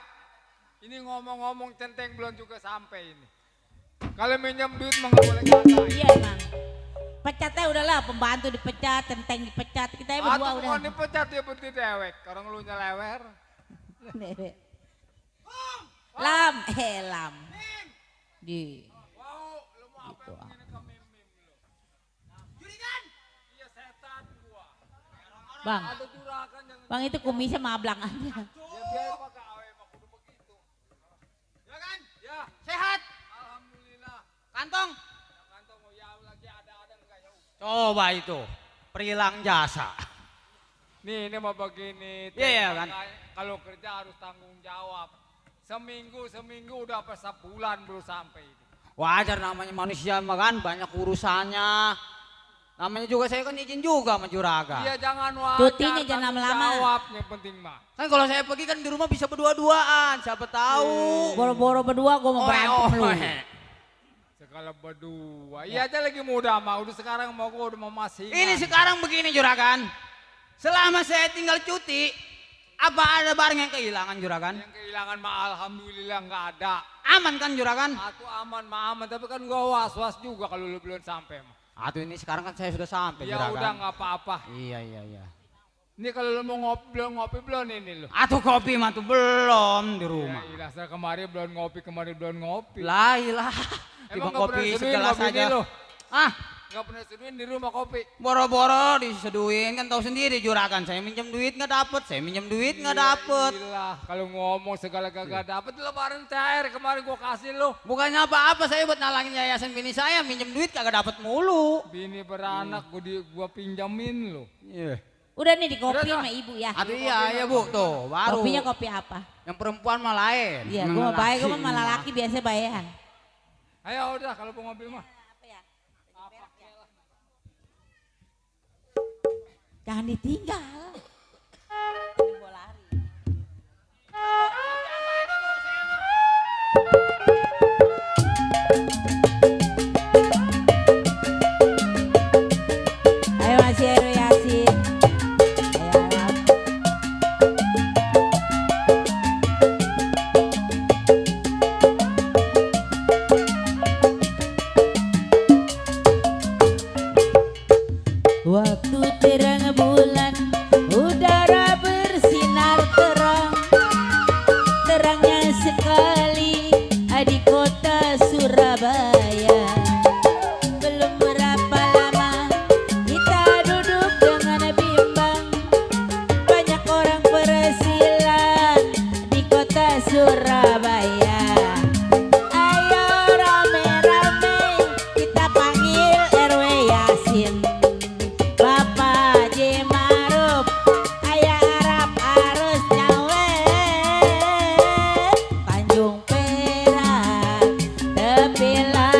Ini ngomong-ngomong centeng belum juga sampai ini. Kalau minjem duit mah gak boleh kata. Iya emang. Pecatnya udahlah pembantu dipecat, centeng dipecat. Kita berdua Atau udah. bukan dipecat dia berarti dewek. Orang lu nyelewer. Lam, lam. Di. Wow, lu mau apa Gitu, yang begini ke mim-mim lu? Jurigan? Iya setan gua. Bang, Ada juragan yang bang itu kumisnya mablang aja. ya biar pakai awe mah kudu begitu. Ya kan? Ya. Sehat. Alhamdulillah. Kantong. Kantong mau ya lagi ada enggak ya? Coba itu. Perilang jasa. Nih ini mau begini. Iya, iya, kan? Kalau kerja harus tanggung jawab. Seminggu udah apa sebulan belum sampai ini. Wajar namanya manusia mah kan banyak urusannya. Namanya juga saya kan izin juga sama juragan. Iya jangan wajar. Cutinya jangan tanggung lama-lama. Jawab yang penting mah. Kan kalau saya pergi kan di rumah bisa berdua-duaan, siapa tahu. Boro-boro berdua gue mau berantem lu. Segala berdua. Iya aja lagi muda mah. Udah sekarang mau gua udah mau masih. Ini sekarang begini juragan. Selama saya tinggal cuti, apa ada barang yang kehilangan juragan? Yang kehilangan mah alhamdulillah nggak ada. Aman kan juragan? Aku aman mah aman. Tapi kan gua was-was juga kalau lu belum sampai mah. Aduh ini sekarang kan saya sudah sampai Ya juragan. udah nggak apa-apa. Iya. Ini kalau lu mau ngopi belum ini lu. Atuh kopi mah tuh belum di rumah. Ya, saya kemarin belum ngopi. Lah ilah. Emang Tiba nggak pernah kopi seduhin segelas ngopi ini aja. lu? Ah, Nggak pernah seduhin di rumah kopi. boro-boro diseduin kan tahu sendiri juragan. Saya minjem duit nggak dapet, saya minjem duit nggak dapet. Gila, kalau ngomong segala kagak dapet lebaran cair kemarin gua kasih lu. Bukannya apa-apa saya buat nalangin yayasan bini saya minjem duit kagak dapet mulu. Bini beranak gua pinjamin lu. Iya. Udah nih di kopi Udah, sama ibu ya. Aduh iya bu tuh baru. Kopinya kopi apa? Yang perempuan mah lain. Iya, Yang gue mau bayar, gue laki mah mah. laki biasa bayaran. Ayo udah kalau mau ngopi mah. Jangan ditinggal. Ini gua lari. Ayo Mas Heru Yasin. Ayo. Waktu terang bulan, udara bersinar terang, terangnya sekali di kota Surabaya. Belum berapa lama kita duduk dengan bimbang, banyak orang persilan di kota Surabaya. Ayo rame-rame kita panggil RW Yasin, Bapak J. Maruf, Ayah Arab harus nyawe, Tanjung Perak, tepilah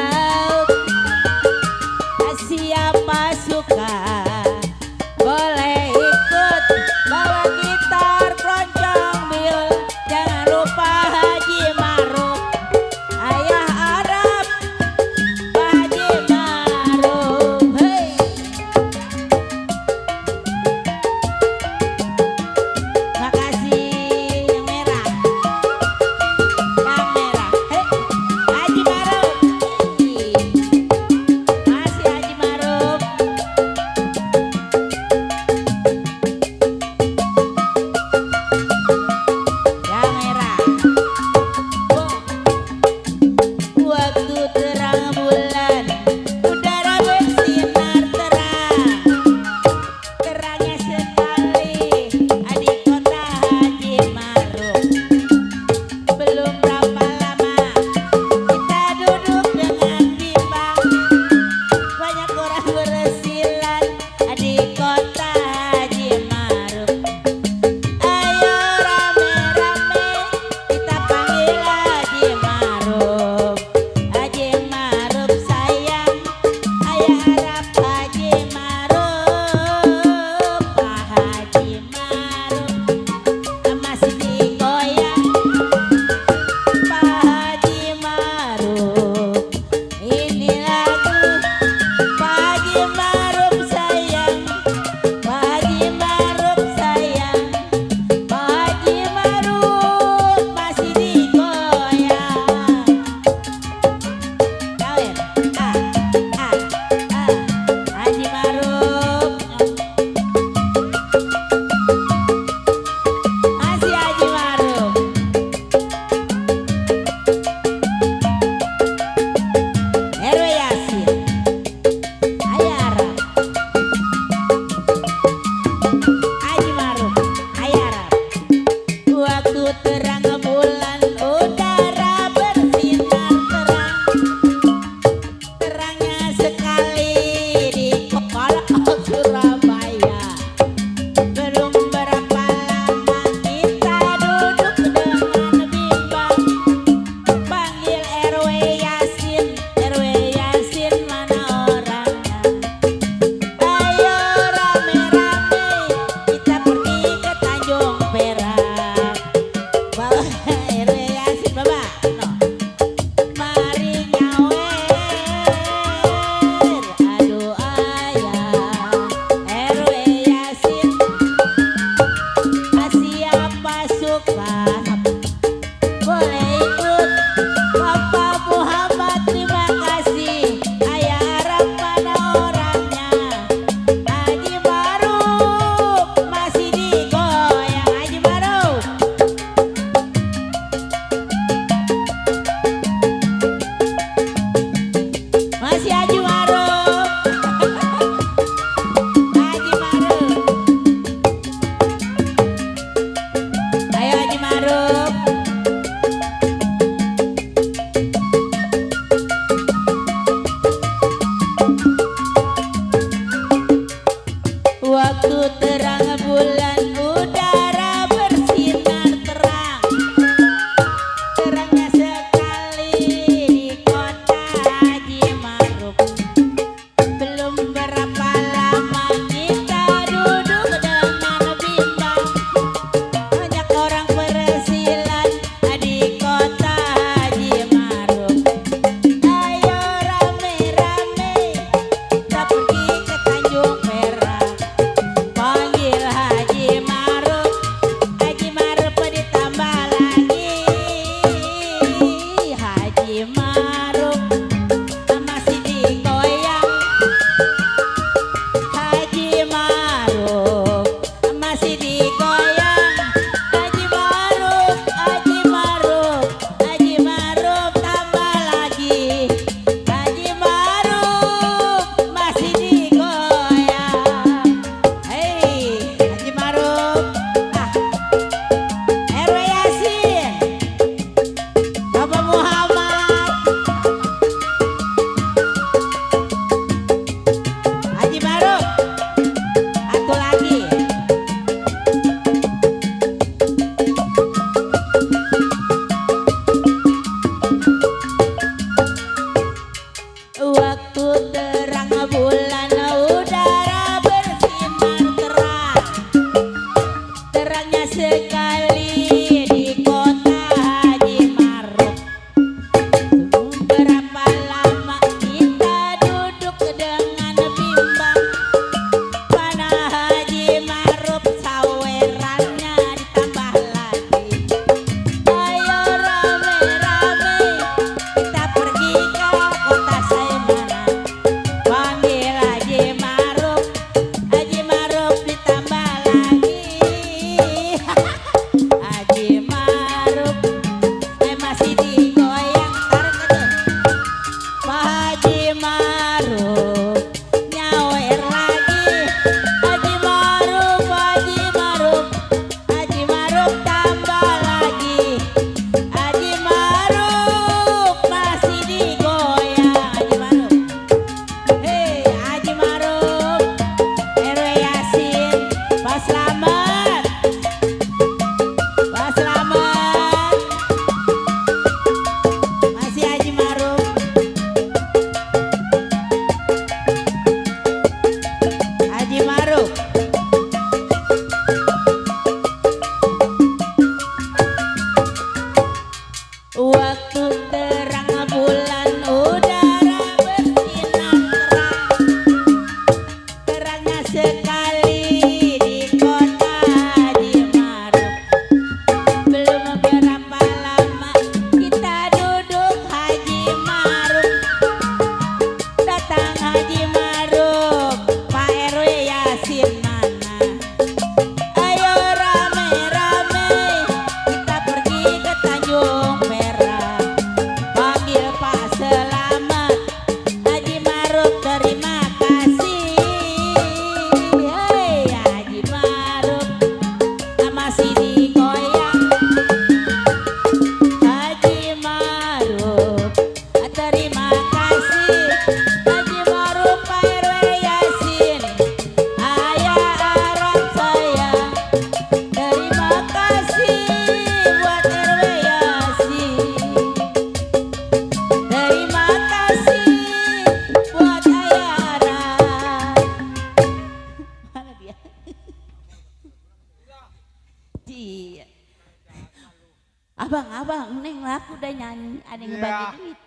ada nyanyi, ada yang Iya. bagi duit.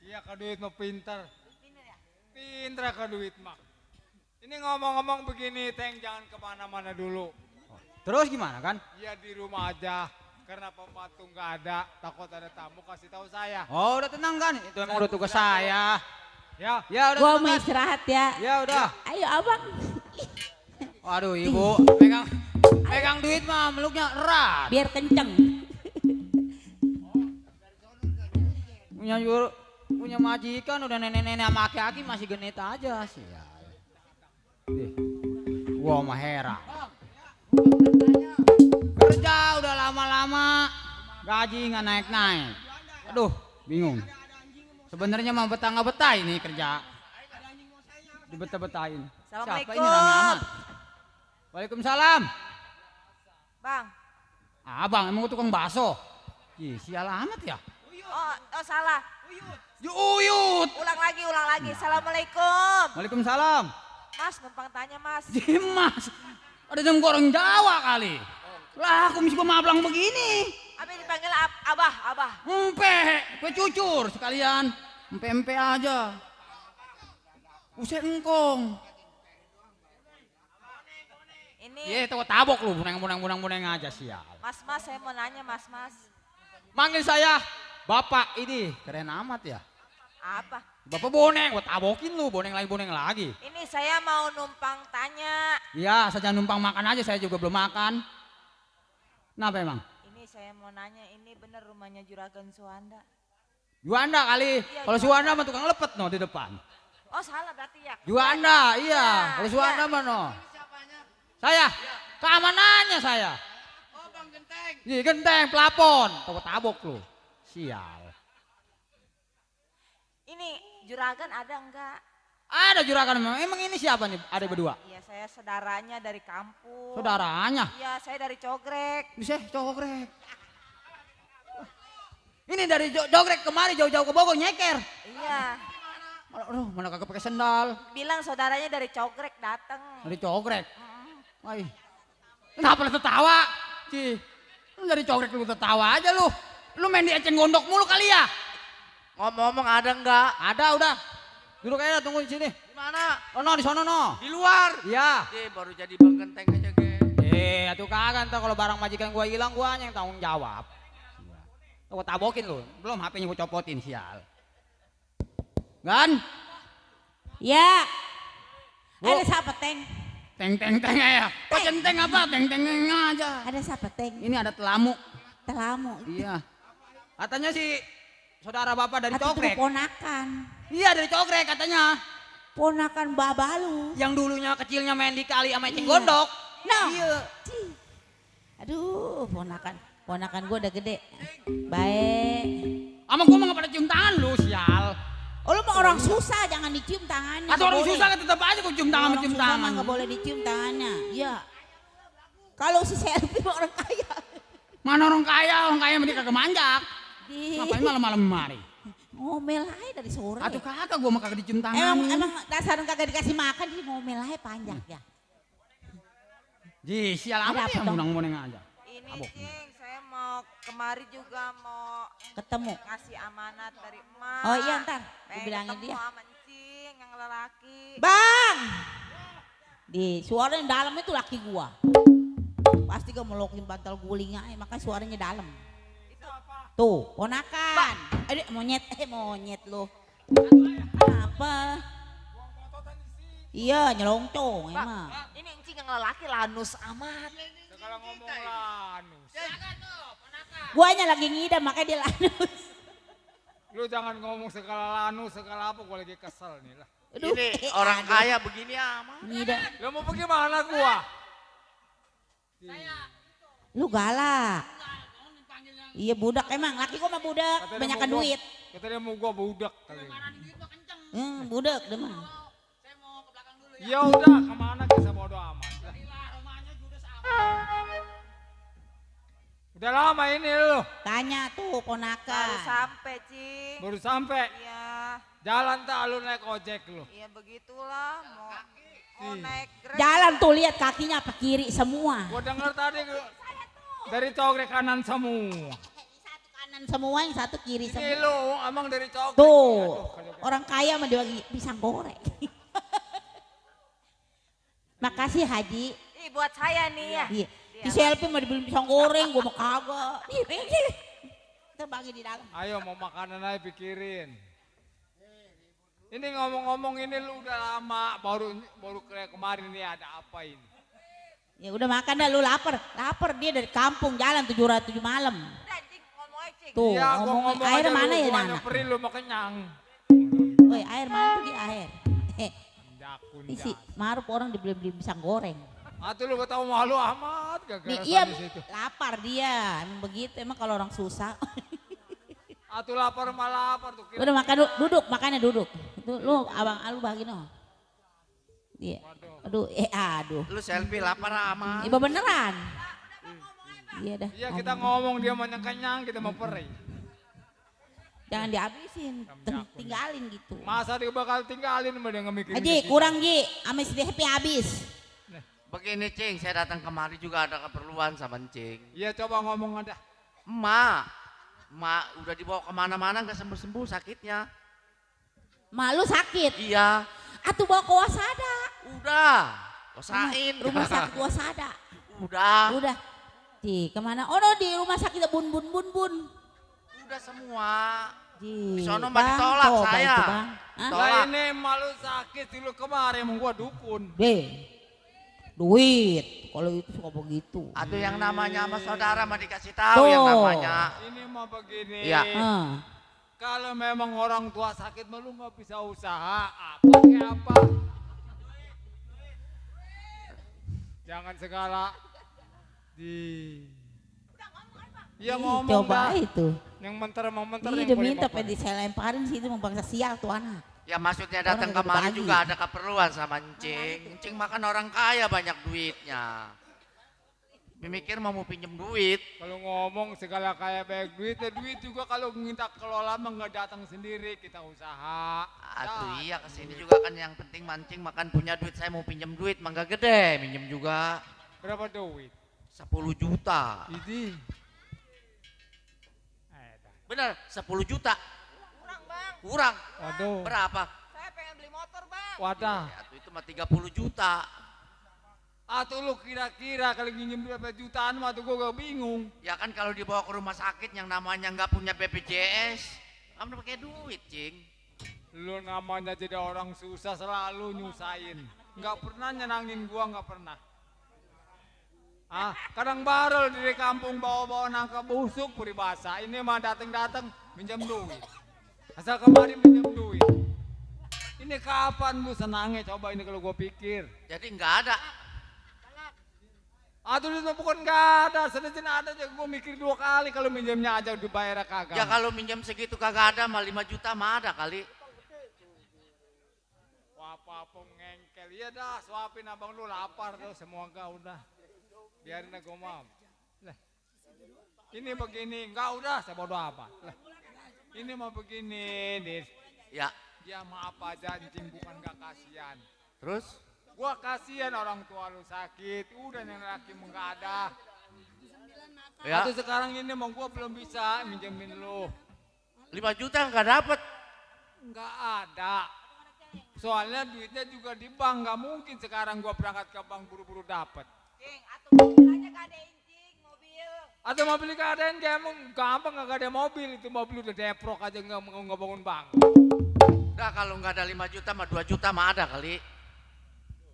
Iya ke duit mah pinter. Pinter ke duit mah. Ini ngomong-ngomong begini Teng, jangan kemana-mana dulu. Terus gimana kan? Iya di rumah aja. Karena pembantu nggak ada, takut ada tamu kasih tahu saya. Oh udah tenang kan? Itu emang udah tugas saya. Ya. Ya udah Gua tenang mau kan? istirahat ya. Ya udah. Ayo abang. Waduh ibu, pegang duit mah meluknya erat. Biar kenceng. Punya majikan udah nenek-nenek sama aki-aki masih genit aja sih. Gua mah heran. Kerja udah lama-lama gaji nggak naik-naik. Aduh, bingung. Sebenarnya mah betah nggak betah ini kerja. Dibetah-betahin. Siapa ini Assalamualaikum. rame amat? Waalaikumsalam. Bang. Abang emang gua tukang bakso. Ih, sial amat ya. Oh salah. Uyut. Ulang lagi. Assalamualaikum. Waalaikumsalam. Mas, numpang tanya mas. Dimas. Ada jam orang Jawa kali. Lah, aku mesti mablang begini. Apa dipanggil abah? Empe, kue cucur sekalian. Empe-empe aja. Usai engkong. Ini Iya, tahu tabok lu, buneng aja sial. mas, saya mau nanya mas. Manggil saya Bapak ini, keren amat ya. Apa? Bapak boneng, gua tabokin lu, boneng lagi. Ini saya mau numpang tanya. Iya, saja numpang makan aja, saya juga belum makan. Kenapa emang? Ini saya mau nanya, ini bener rumahnya Juragan Suwanda? Juanda kali. Iya, Kalau Juanda. Suwanda mah tukang lepet no di depan. Oh salah berarti ya. Juanda, iya. Kalau Iya. Suwanda mah no. Saya, keamanannya saya. Oh Bang Genteng. Iya genteng, pelapon. Tabok lu. Sial. Ini Juragan ada enggak? Ada juragan memang. Emang ini siapa nih? Ada berdua. Iya saya saudaranya dari kampung. Saudaranya. Iya saya dari Cogrek. Bisa cogrek. Ini dari Jogrek kemari jauh-jauh ke Bogor nyeker. Iya. Aduh, mana kagak pakai sendal. Bilang saudaranya dari Cogrek datang. Dari Cogrek. Woi. Kenapa lu tertawa? Ci. Lu dari Cogrek lu tertawa aja lu. Lu main di eceng gondok mulu kali ya? Ngomong-ngomong ada enggak? Ada udah. Duduk aja tunggu di sini. Di mana? Oh no di sono no. Di luar. Iya. Baru jadi Bang Genteng aja ge. Atuh kagak ntar kalau barang majikan gua hilang gua yang tanggung jawab. Gua tabokin lu. Belum HP-nya gua copotin sial. Gan. Ya. Bu. Ada siapa Teng? Teng ya. Kok centeng apa? Teng aja. Ada siapa Teng? Ini ada telamu. Telamu. Iya. Katanya si saudara bapak dari Atau Cogrek. ponakan. Iya dari Cogrek katanya. Ponakan babalu. Yang dulunya kecilnya main di kali sama eceng Iya. gondok. No. Iya. Cih. Aduh, ponakan gue udah gede. Baik. Sama gua mah nggak pada cium tangan lu sial. Oh lu mah orang susah, jangan dicium tangannya. Atau nggak orang boleh. susah kan tetap aja gua cium tangan Orang cium susah mah tangan. nggak boleh dicium tangannya. Iya. Kalau si selfie mah orang kaya. Mana orang kaya mah dia kagak manjak. Di Ngapain malam-malam mari? ngomel aja dari sore. Atuh kagak gua mah kagak dicium tangan. Emang dasar kagak dikasih makan dia ngomel aja panjang ya. Ji, sial Ada amat apa ya dong? munang-munang aja. Ini Abok. Cing, saya mau kemari juga mau Ketemu. ngasih amanat dari emak. Oh iya ntar, gue Pengen bilangin ketemu dia. sama Cing yang lelaki. Bang! Di suaranya dalam itu laki gua. Pasti gak melokin bantal guling aja, makanya suaranya dalam. Tuh, ponakan. Monyet lo. Apa? Iya, nyelongcong emang. Ini Cing yang lelaki lanus amat. Segala ngomong lanus. Guanya lagi ngidam makanya dia lanus. Lu jangan ngomong segala lanus, segala apa, gua lagi kesel nih lah. Aduh, Ini orang kaya begini amat. ngidam. Lu mau pergi mana gua? Lu galak. Iya budak emang, laki gua mah budak, Kata dia banyakan mau gua- duit. Kata dia mau gua budak kali. Budak demang. Ya udah, kemana kita bodo amat. Udah lama ini lu, Tanya tuh Baru ponakan. sampai Cing. baru sampai. Iya, Jalan tak lu naik ojek lu. iya begitulah. Mau naik Grab. Jalan tuh lihat kakinya apa kiri semua. Gua denger tadi dari cogrek kanan semua. Satu kanan Kanan semua, yang satu kiri Ini semua. lo, emang dari coklat. Tuh, orang kaya mah dia bagi pisang goreng. Makasih Haji. Ih, buat saya nih ya. Iya. Di selfie mau dibeli pisang goreng, gua mau kagak. Nih. Terbagi di dalam. Ayo mau makanan aja pikirin. Ini ngomong-ngomong ini lu udah lama baru kayak kemarin ini ada apa ini? Ya udah makan dah, lu lapar. Lapar dia dari kampung jalan 7 malam. Udah anjing ngomong aja cing. Tuh, Iya, gua ngomong ngomong air aja mana lu, ya gua Nana? nyamperin lu mau kenyang. Woi, air mana tuh di air? Jakun Ini si Maruf orang dibeli-beli pisang goreng. Atuh lu tahu malu amat Nih, gara-gara iya di situ. lapar dia, emang begitu emang kalau orang susah. Atuh lapar malah lapar tuh. Udah makan duduk, makannya duduk. Itu lu abang lu bagi no. Iya. Aduh. Lu selfie lapar amat. Iba beneran. Iya dah. Iya kita ngomong dia mau kenyang kita mau perih. Jangan dihabisin, tinggalin gitu. Masa dia bakal tinggalin sama dia ngemikirin. Haji, kurang Ji, sama si Happy habis. Begini Cing, saya datang kemari juga ada keperluan sama Cing. Iya coba ngomong ada. Emak udah dibawa kemana-mana nggak sembuh-sembuh sakitnya. Malu sakit. Iya. Atuh bawa ke Wasada. Udah. Kosain. Rumah sakit Wasada. Udah. Udah. Ji, kemana? Oh no, di rumah sakit bun. Udah semua. Ji, Sono mah Bang, ditolak coba saya. itu, Bang. Hah? Tolak. Lah ini malu sakit dulu kemarin emang gua dukun. Duit. Kalau itu suka begitu. Atau yang namanya sama saudara mah dikasih tahu yang Tuh. namanya. Ini mah begini. Iya. Kalau memang orang tua sakit mah lu nggak bisa usaha apa kayak apa. Jangan segala di. Iya ngomong Coba dah. itu. Yang mentar Ih, udah minta pengen saya lemparin sih itu mau bangsa sial tuh anak. Ya maksudnya datang Orang kemari berbagi. juga ada keperluan sama Encing. Encing makan orang kaya banyak duitnya. Memikir mau pinjem duit. Kalau ngomong segala kayak baik duit, ya duit juga kalau minta kelola mah nggak datang sendiri kita usaha. Aduh iya kesini juga kan yang penting mancing makan punya duit. Saya mau pinjem duit mah nggak gede. Minjem juga Berapa duit? 10 juta. Ini. Bener 10 juta. Kurang bang. Kurang. Waduh. Berapa? Saya pengen beli motor bang. Wadah. Ya, itu mah 30 juta. Atau lu kira-kira kalau nginjem berapa jutaan mah tuh gua bingung. Ya kan kalau dibawa ke rumah sakit yang namanya nggak punya BPJS, kamu pakai duit, Cing. Lu namanya jadi orang susah selalu nyusahin. Nggak pernah nyenangin gua, nggak pernah. Kadang barel dari kampung bawa-bawa nangka busuk peribahasa. Ini mah datang-datang minjam duit. Asal kemarin minjam duit. Ini kapan lu senangnya coba ini kalau gua pikir. Jadi nggak ada. Aduh itu bukan nggak ada, sedikit ada aja gua mikir 2 kali kalau minjamnya aja dibayar kagak. Ya kalau minjam segitu kagak ada, mah 5 juta mah ada kali. Apa ngengkel, iya dah suapin abang lu lapar tuh semua enggak udah. Biarin aku mau. Lah. Ini begini, enggak udah saya bodo apa. Lah. Ini mah begini, Dis. Ya. Ya maaf aja anjing bukan enggak kasihan. Terus? Gua kasihan orang tua lu sakit, udah yang laki enggak ada. Ya. Atau sekarang ini mau gua belum bisa minjemin lu. 5 juta nggak dapet. Enggak ada. Soalnya duitnya juga di bank, nggak mungkin sekarang gua berangkat ke bank buru-buru dapet. Cing, atau mobil aja gadein Cing, mobil. Atau mobil keadaan kayak emang gampang nggak ada mobil, itu mobil udah deprok aja nggak bangun bank. Udah kalau nggak ada 5 juta mah 2 juta mah ada kali.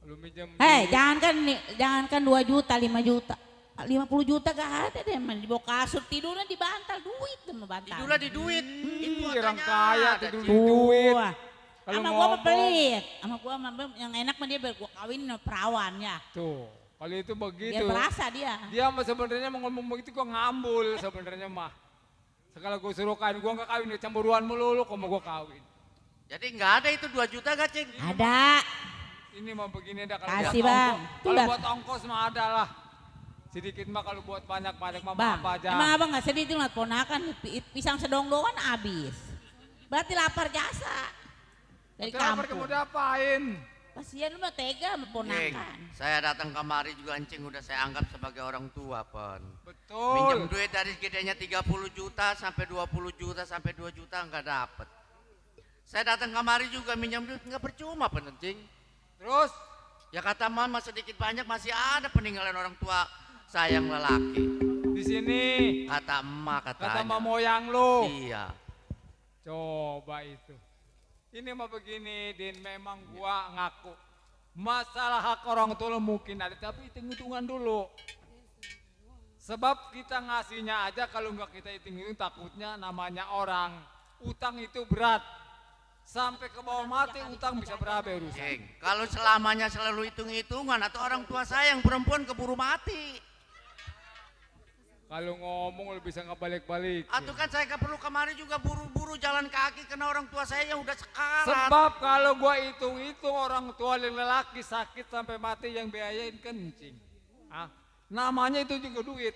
Lu minjem. Hei, jangankan 2 juta, 5 juta. 50 juta gak ada deh, man. Dibawa kasur, tidurnya di bantal, duit sama bantal. Tidurnya di duit. Itu Orang katanya kaya ada, tidur Cing. di duit. Sama Kalau gua mah ngomong. pelit. Sama gua mah yang enak mah dia gua kawinin sama perawan ya. Tuh, kalau itu begitu. Biar berasa dia. Dia mah sebenarnya mau ngomong begitu gua ngambul sebenarnya mah. Sekali gua suruh kawin, gua nggak kawin, cemburuan melulu, kok mau gua kawin. Jadi nggak ada itu 2 juta gak Cing? Ada. Ini mah begini dah kalau Kasih, buat Bang. ongkos. Tuh, Kalau Bang. buat ongkos mah ada lah. Sedikit mah kalau buat banyak-banyak mah Bang, apa aja. emang abang gak sedih tuh ngeliat ponakan pisang sedong-dongan habis. Berarti lapar jasa. Dari Kenapa kampung. kamu diapain? Kasihan lu mah tega sama Cing, ponakan. saya datang kemari juga Encing udah saya anggap sebagai orang tua, Pon. Betul. Minjem duit dari gedenya 30 juta sampai 20 juta sampai 2 juta nggak dapet. Saya datang kemari juga minjem duit nggak percuma, Pon Encing. Terus Ya kata mama sedikit banyak masih ada peninggalan orang tua saya yang lelaki. di sini Kata emak kata katanya. moyang lu. Iya. Coba itu. Ini mah begini, Din, memang gua ngaku. Masalah hak orang tua lu mungkin ada, tapi hitung-hitungan dulu. Sebab kita ngasihnya aja kalau nggak kita hitung-hitung takutnya namanya orang. Utang itu berat. Sampai ke bawah mati utang bisa berabe urusan. Cing, kalau selamanya selalu hitung-hitungan atau orang tua saya yang perempuan keburu mati. Kalau ngomong lu bisa ngebalik-balik. Atau kan saya nggak perlu kemari juga buru-buru jalan kaki karena orang tua saya yang udah sekarat. Sebab kalau gua hitung-hitung orang tua lelaki sakit sampai mati yang biayain kencing. Ah, namanya itu juga duit.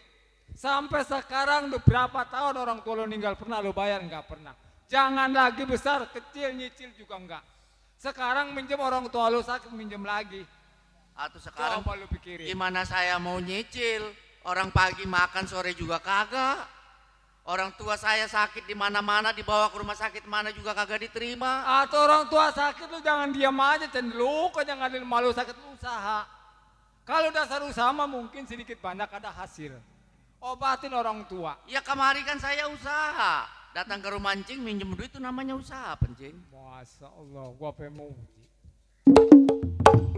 Sampai sekarang udah berapa tahun orang tua lo ninggal pernah lo bayar? Nggak pernah. Jangan lagi besar, kecil nyicil juga enggak. Sekarang minjem orang tua lo sakit minjem lagi. Atau sekarang Coba lu pikirin. gimana saya mau nyicil? Orang pagi makan sore juga kagak. Orang tua saya sakit di mana-mana dibawa ke rumah sakit mana juga kagak diterima. Atau orang tua sakit lu jangan diam aja cenderung jangan malu sakit lu usaha. Kalau dasar usaha mah mungkin sedikit banyak ada hasil. Obatin orang tua. Ya kemari kan saya usaha. Datang ke rumah Encing minjem duit itu namanya usaha, Pencing. Masya Allah, gua pengen mau uji.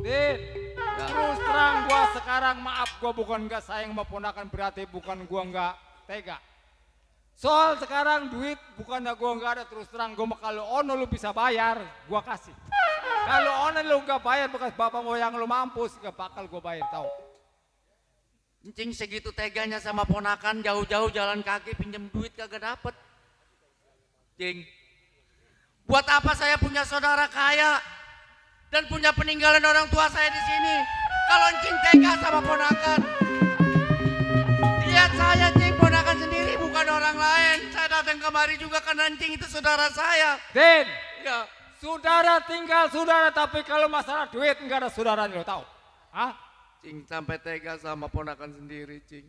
Din, terus terang gua sekarang maaf gua bukan gak sayang sama ponakan berarti bukan gua gak tega. Soal sekarang duit bukannya gua gak ada terus terang gua kalau ono lu bisa bayar gua kasih. Kalau ono lu gak bayar bekas bapak moyang lu mampus gak bakal gua bayar tau. Encing segitu teganya sama ponakan jauh-jauh jalan kaki pinjem duit kagak dapet. Cing, buat apa saya punya saudara kaya dan punya peninggalan orang tua saya di sini? Kalau Encing tega sama ponakan, lihat saya Cing, ponakan sendiri bukan orang lain. Saya datang kemari juga karena Encing itu saudara saya. Din, Ya, saudara tinggal saudara tapi kalau masalah duit nggak ada saudaranya lo tahu? Hah? Cing sampai tega sama ponakan sendiri, Cing.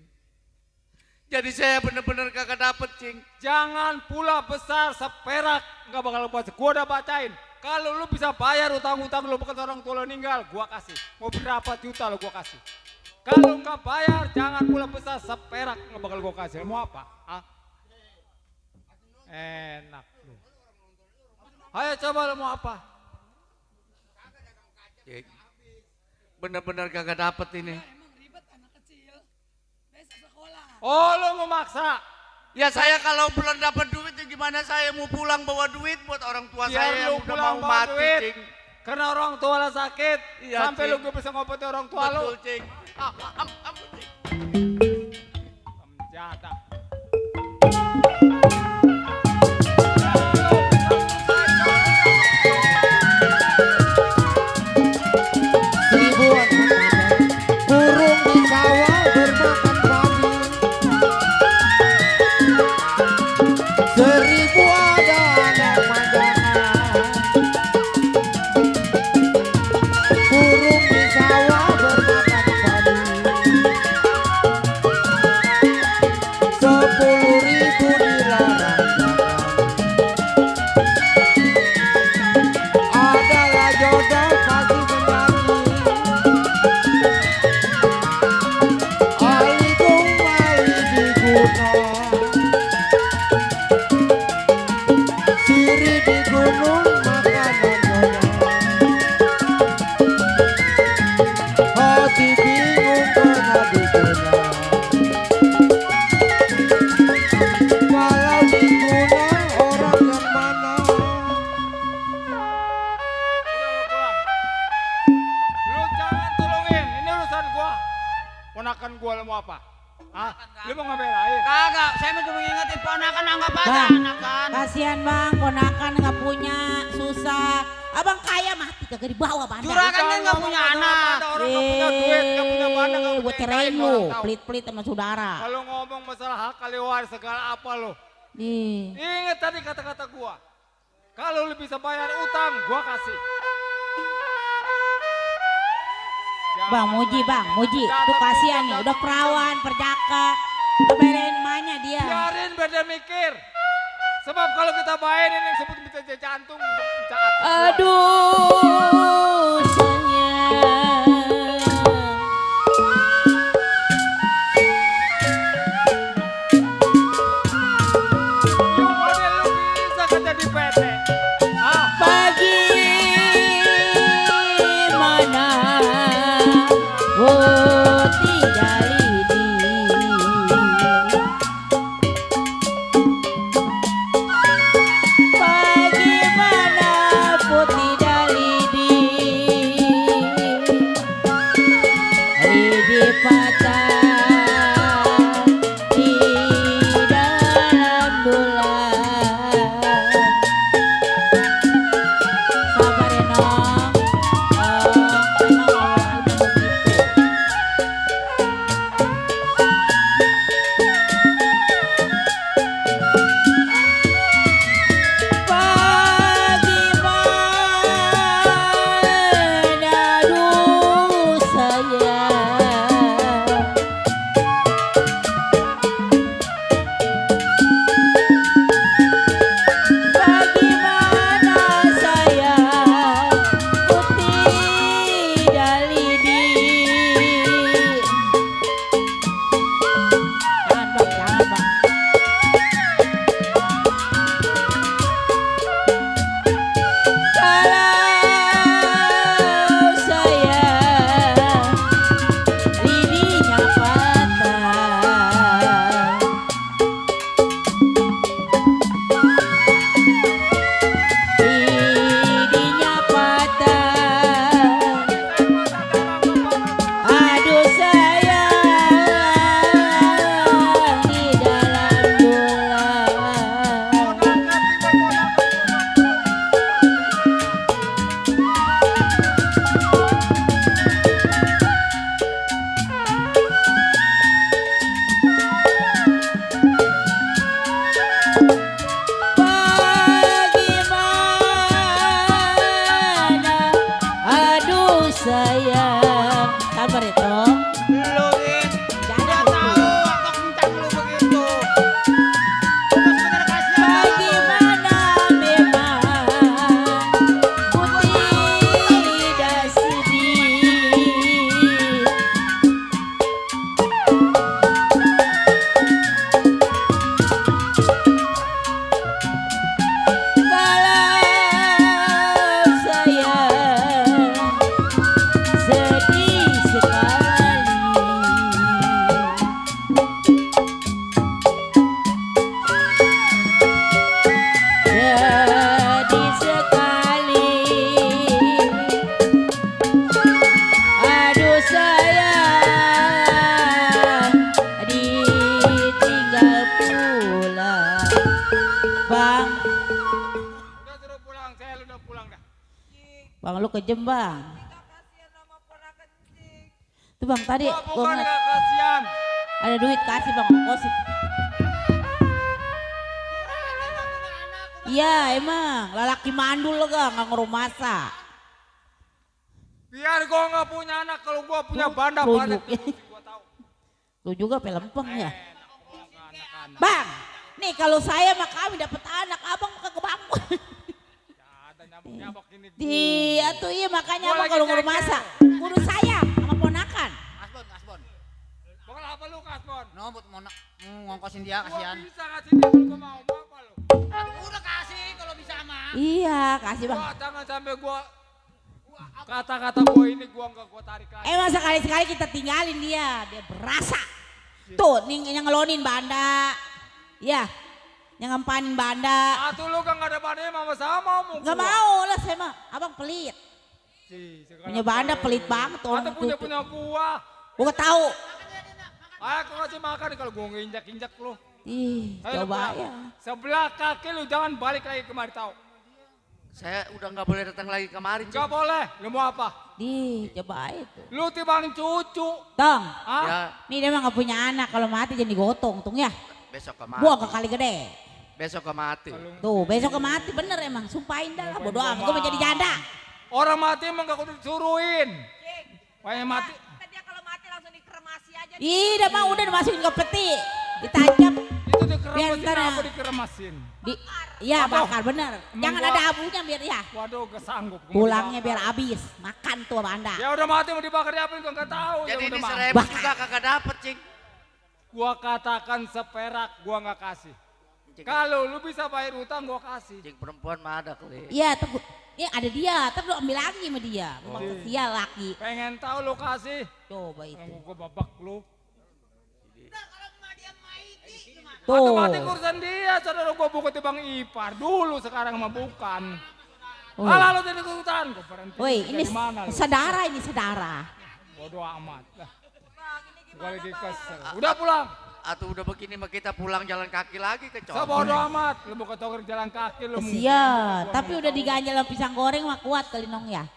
Jadi saya bener-bener kagak dapet, Cing. Jangan pula besar seperak nggak bakal baca. Gua udah bacain. Kalau lu bisa bayar utang-utang lu bekas orang tua lu ninggal, gua kasih. Mau berapa juta lu gua kasih. Kalau nggak bayar, jangan pula besar seperak nggak bakal gua kasih. Mau apa? Hah? Enak lu. Ayo coba lu mau apa? Cing, bener-bener kagak dapet ini. Emang ribet anak kecil. Besok sekolah. Oh lu mau maksa? Ya saya kalau belum dapat duit ya gimana saya mau pulang bawa duit buat orang tua Biar saya yang lu udah pulang mau bawa mati, duit. Cing. Karena orang tua lu sakit, Iya, sampai Cing. lu gak bisa ngobatin orang tua lu. Betul, Cing. Ampun, Cing. Penjata. Ribuan burung di sawah bermakan padi. Seribu ada anak mandangan. Burung di sawah bermakan padi. 10.000 dilarang jalan. Adalah jodoh pagi menyanyi. Aligung mali di gunung. Siri di gunung makanan banyak. Hati bingung karena di gunung. Kalau di gunung orang yang mana? Udah lu pulang. Lu jangan tolongin, ini urusan gua. Ponakan gua lu mau apa? Hah? Lu mau ngebelain? Kagak, saya mau cuma ngingetin ponakan anggap aja Bang, anakan. kasihan bang, ponakan nggak punya, susah. Abang kaya mati kagak dibawa bandar. Juragan kan nggak punya anak. Ada orang nggak punya duit, nggak punya mana, nggak Gue punya cerain yang lu, orang tahu. pelit-pelit sama saudara. Kalau ngomong masalah hak kali waris segala apa lo? Nih, Ingat tadi kata-kata gua. Kalau lu bisa bayar utang, gua kasih. Bang Muji, tuh kasihan nih, udah perawan, perjaka, ngebelain emaknya dia. Biarin beda mikir. Sebab kalau kita bayarin yang sebut bisa jantung, bisa hati gua. Aduh sayang. Lu model lu bisa kerja di PT. Ah, Bagaimana putih dalidi Bagaimana putih dalidi Lidi patah di dalam bulan. Sabar ya Nong. Emang awalnya begitu. Bagaimana aduh sayang. Bagaimana sayang putih dalidi. Jangan bang. Kalau sayang lidinya patah. Lidinya patah. Aduh sayang di dalam bulan. Bagaimana aduh sayang. Sabar ya Tong. Lu Din, Jangan udah tahu waktu kencang lu begitu. Udah sebentar kasihan. Bagaimana memang putih dan sedih. Kalau sayang sedih sekali. Sedih sekali. Aduh sayang ditinggal pulang. Bang, udah suruh pulang, saya udah pulang dah. bang lu kejem bang. Kasihan sama ponakan cing. Tuh bang tadi Gua gua bukan ngeliat gak kasihan. ada duit kasih bang ongkosin. Iya emang lelaki mandul lo gak ngurus masa. Biar gua nggak punya anak, kalau gua punya banda Lu banyak. juga. Gua tahu. Lu juga pelempeng ya. Bang, nih kalau saya mah kami dapat anak, abang kagak bangun. Ada nyamuk-nyamuk ini. Iya tuh iya makanya Gua abang lagi kalau ngurus ceker. masa, ngurus saya sama ponakan. Asbon. Bukan apa lu Kasbon? No, buat mau ngongkosin dia Gua kasihan. bisa kasih dia kalau gua mau apa lu? Udah kasih kalau bisa mah. Iya kasih bang. Wah, jangan sampai gua kata-kata gua ini gua nggak gua tarik lagi. Emang sekali-sekali kita tinggalin dia berasa. Tuh nih yang ngelonin banda, ya, yang ngempanin banda. Atuh lu kan nggak ada bandanya mama sama mau. Nggak mau lah saya mah, abang pelit. Punya banda pelit banget orang Atau punya itu. gua. Gua nggak tahu. Aku kasih makan kalau gua nginjak-injak lu. Ih, Ayo, coba pulang. ya. Sebelah kaki lu jangan balik lagi kemari tahu. Saya udah nggak boleh datang lagi kemari. Nggak boleh. Lu mau apa? Di, coba itu. Lu timbang cucu. Tong, Ah? Ya, nih dia mah nggak punya anak, kalau mati jadi digotong, tung ya. besok ke mati. Buang ke kali gede. Besok ke mati. Tuh, besok ke mati bener emang, sumpahin dah lah, bodo amat, gue mau jadi janda. Orang mati emang gak kudu disuruhin. Wah mati. Kan dia kalau mati langsung dikremasi aja. Ih, udah masukin ke peti. Ditancap. Itu dikeremasin Biar apa dikeremasin? Iya bakar bener. Jangan ada abunya biar ya. Waduh kesanggup. Pulangnya biar habis. Makan tuh sama Anda. Ya udah mati mau dibakar diapain gua nggak tahu. Jadi Ya ini udah, Mang. 1000 juga kagak dapet, Cing. Gua katakan seperak gua nggak kasih. Kalau lu bisa bayar utang gua kasih. Cing perempuan mah ada kali. Iya, ya ada dia. Terus lu ambil lagi sama dia. Memang dia laki. Pengen tahu lu kasih. Coba itu. Kamu gua babak lu. Tuh. Mati urusan dia, saudara gua bukan Bang Ipar dulu sekarang mah bukan. Woi. Alah lu jadi ikutan gua berhenti. Woi, ini Dari mana lu? saudara ini saudara. Bodoh amat. Lah, Bang, ini gua gimana lagi bang? kesel. Udah pulang. Atau udah begini mah kita pulang jalan kaki lagi ke Cok. Bodoh amat. Lu buka togor jalan kaki lu. Kesian, tapi udah diganjal sama pisang goreng mah kuat kali nong ya.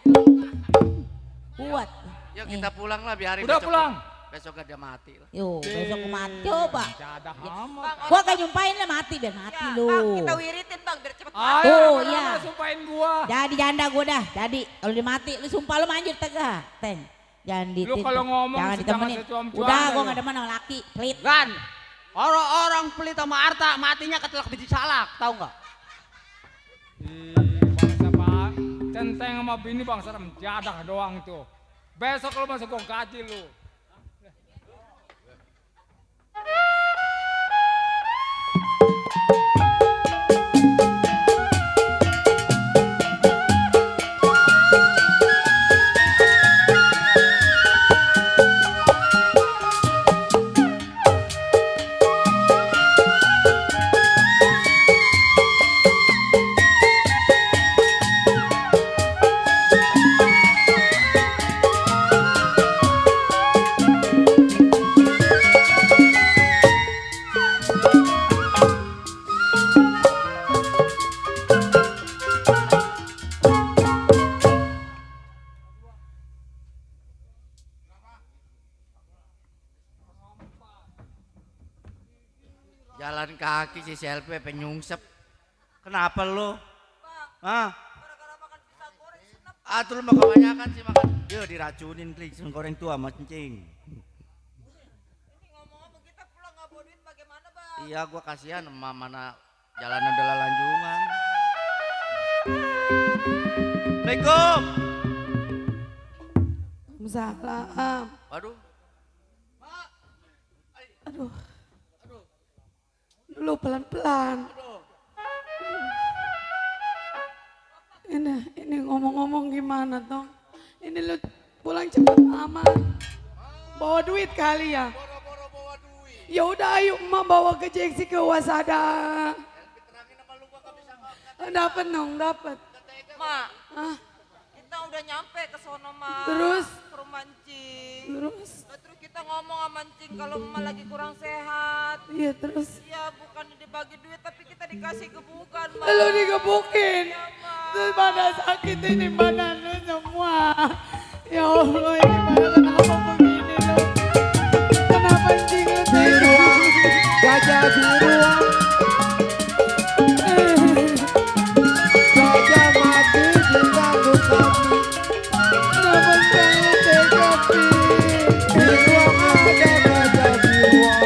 Kuat. Yuk kita pulang lah biarin. Udah besok- pulang. Besok dia mati lah. Yo, besok aku mati. Coba. Jadah amat. Gua kan nyumpain lah mati biar mati Ya, lu. bang, kita wiritin bang biar cepet mati. Ayo, Oh, rame-rame iya. sumpahin gua. Jadi janda gua dah. Jadi kalau dia mati lu sumpah lu manjur tegah. Teng. Jangan Lu kalau ngomong jangan jangan ditemenin. secuam-cuam Udah ya gua lu. enggak demen sama laki. Pelit. Gan, orang-orang pelit sama harta matinya ketelak biji salak, tahu nggak? Ih, bangsa Pak. Centeng sama bini bang serem jadah doang tuh. Besok lu masuk gua gaji lu. Jalan kaki si selfie penyungsep. Kenapa lu? Hah? Gara-gara makan pisang goreng senep. Ah tuh lu mah kebanyakan sih makan. Yo diracunin klik pisang goreng tua sama kencing. Ini ngomong-ngomong kita pulang nggak bawa duit bagaimana bang? Iya gua kasihan sama mana jalanan udah lanjungan. Assalamualaikum. Salam. Waduh. Aduh. Dulu pelan-pelan. Ini ngomong-ngomong gimana Tong? Ini lu pulang cepet amat. Bawa duit kali ya? Ya udah ayo emak bawa ke Jeksi ke Wasada. Dapat dong, dapat. Mak, Ah, kita udah nyampe ke sono mak. Terus? Ke rumah Encing. terus? Nah, terus kita ngomong sama Encing kalau emak lagi kurang sehat. Iya terus. Iya bukan dibagi duit tapi kita dikasih gebukan mak. Lu digebukin. Iya, Mak. Terus pada sakit ini badan lu semua. Ya Allah ini pada kenapa begini lu? Kenapa cing lu Biruan, gajah biruan, gajah mati di tanduk kami. Kenapa cing lu tega Pi? Biruan ada gajah biruan,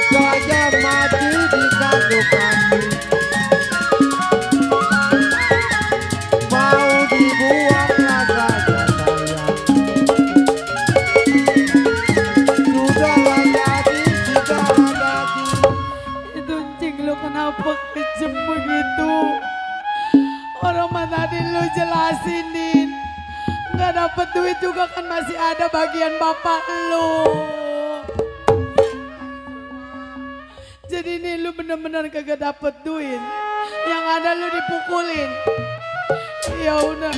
gajah mati di tanduk kami. Mau dibuang gajah sayang. Sudahlah jadi tidak lagi. Itu cing lu kenapa kejam begitu? Orang mah tadi lu jelasin Din. Nggak dapet duit juga kan masih ada bagian bapak lu. Jadi ini lu bener-bener kagak dapet duit. Yang ada lu dipukulin. Ya udah.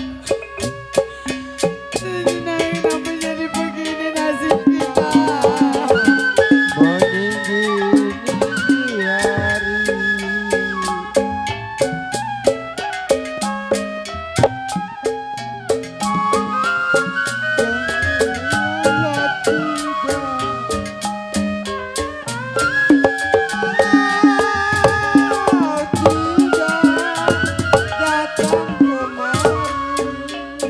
Nah, kenapa jadi begini nasib kita? Meninggi hari. Janganlah tidak datang kemari.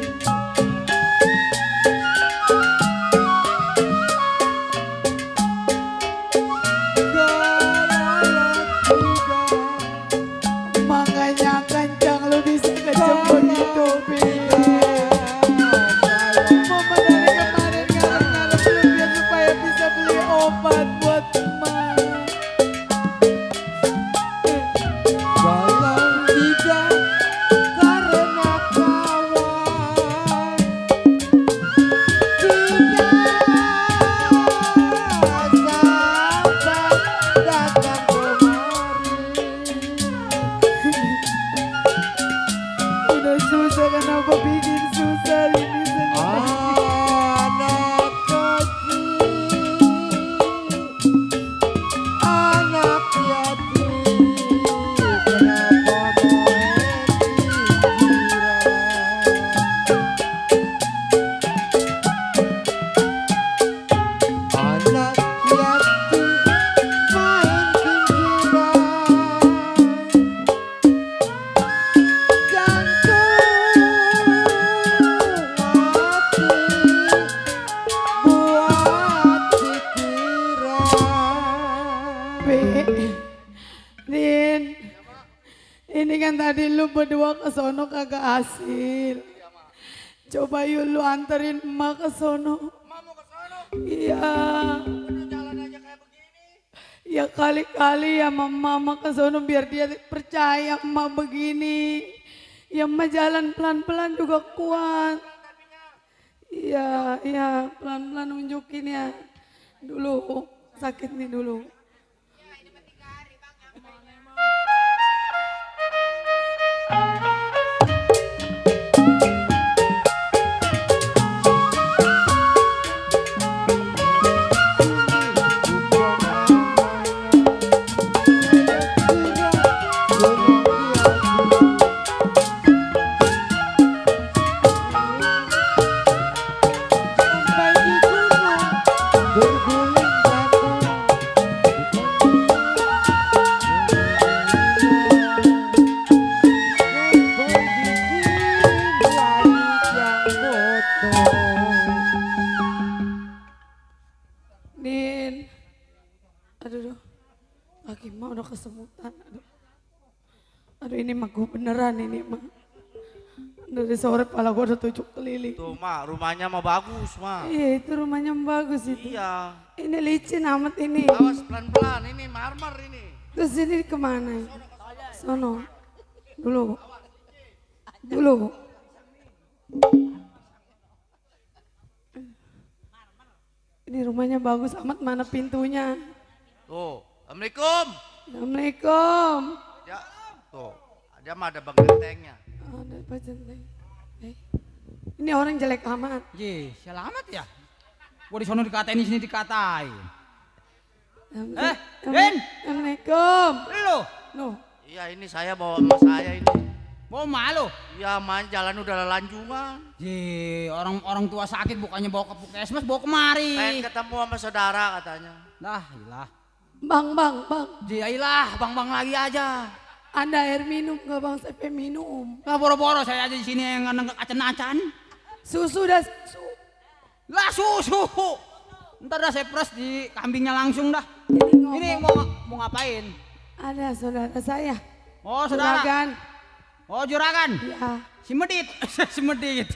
kan tadi lu berdua ke sono kagak hasil. Coba yuk lu anterin emak ke sono. Emak mau ke sono. Iya. Udah jalan aja kayak begini. Ya kali-kali ya mama ke sono biar dia percaya emak begini. Ya emak jalan pelan-pelan juga kuat. Iya, iya pelan-pelan nunjukin ya. Dulu sakit nih dulu. Din, aduh, kaki mah udah kesemutan. Aduh ini mah gue beneran ini mah. Dari sore pala gue udah 7 keliling. Tuh mak, rumahnya mah bagus mak. Iya itu rumahnya bagus itu. Iya. Ini licin amat ini. Awas pelan-pelan, ini marmer ini. Terus ini kemana? Sono. Dulu. Dulu. Ini rumahnya bagus amat, mana pintunya? Tuh, Assalamualaikum. Assalamualaikum. Ya, tuh, ada mah ada bang gentengnya. Ada apa centeng? Ini orang jelek amat. Ye, selamat ya. Gua di sono dikatain, di sini dikatain. Din. Assalamualaikum. Lu, Loh, Iya ini saya bawa emak saya ini. mau malu? Iya main jalan udah lanjungan. Ye, orang tua sakit bukannya bawa ke puskesmas, bawa kemari. Pengen ketemu sama saudara katanya. Dah, ilah. bang. Ye, ilah, bang lagi aja. Ada air minum nggak bang? Saya pengen minum. Lah boro-boro saya aja di sini yang nggak acan-acan. Susu dah susu. Lah susu. Ntar dah saya pres di kambingnya langsung dah. Ini Ini mau ngapain? Ada saudara saya. Oh saudara. Juragan. Oh juragan. Ya. Si Medit. Si Medit.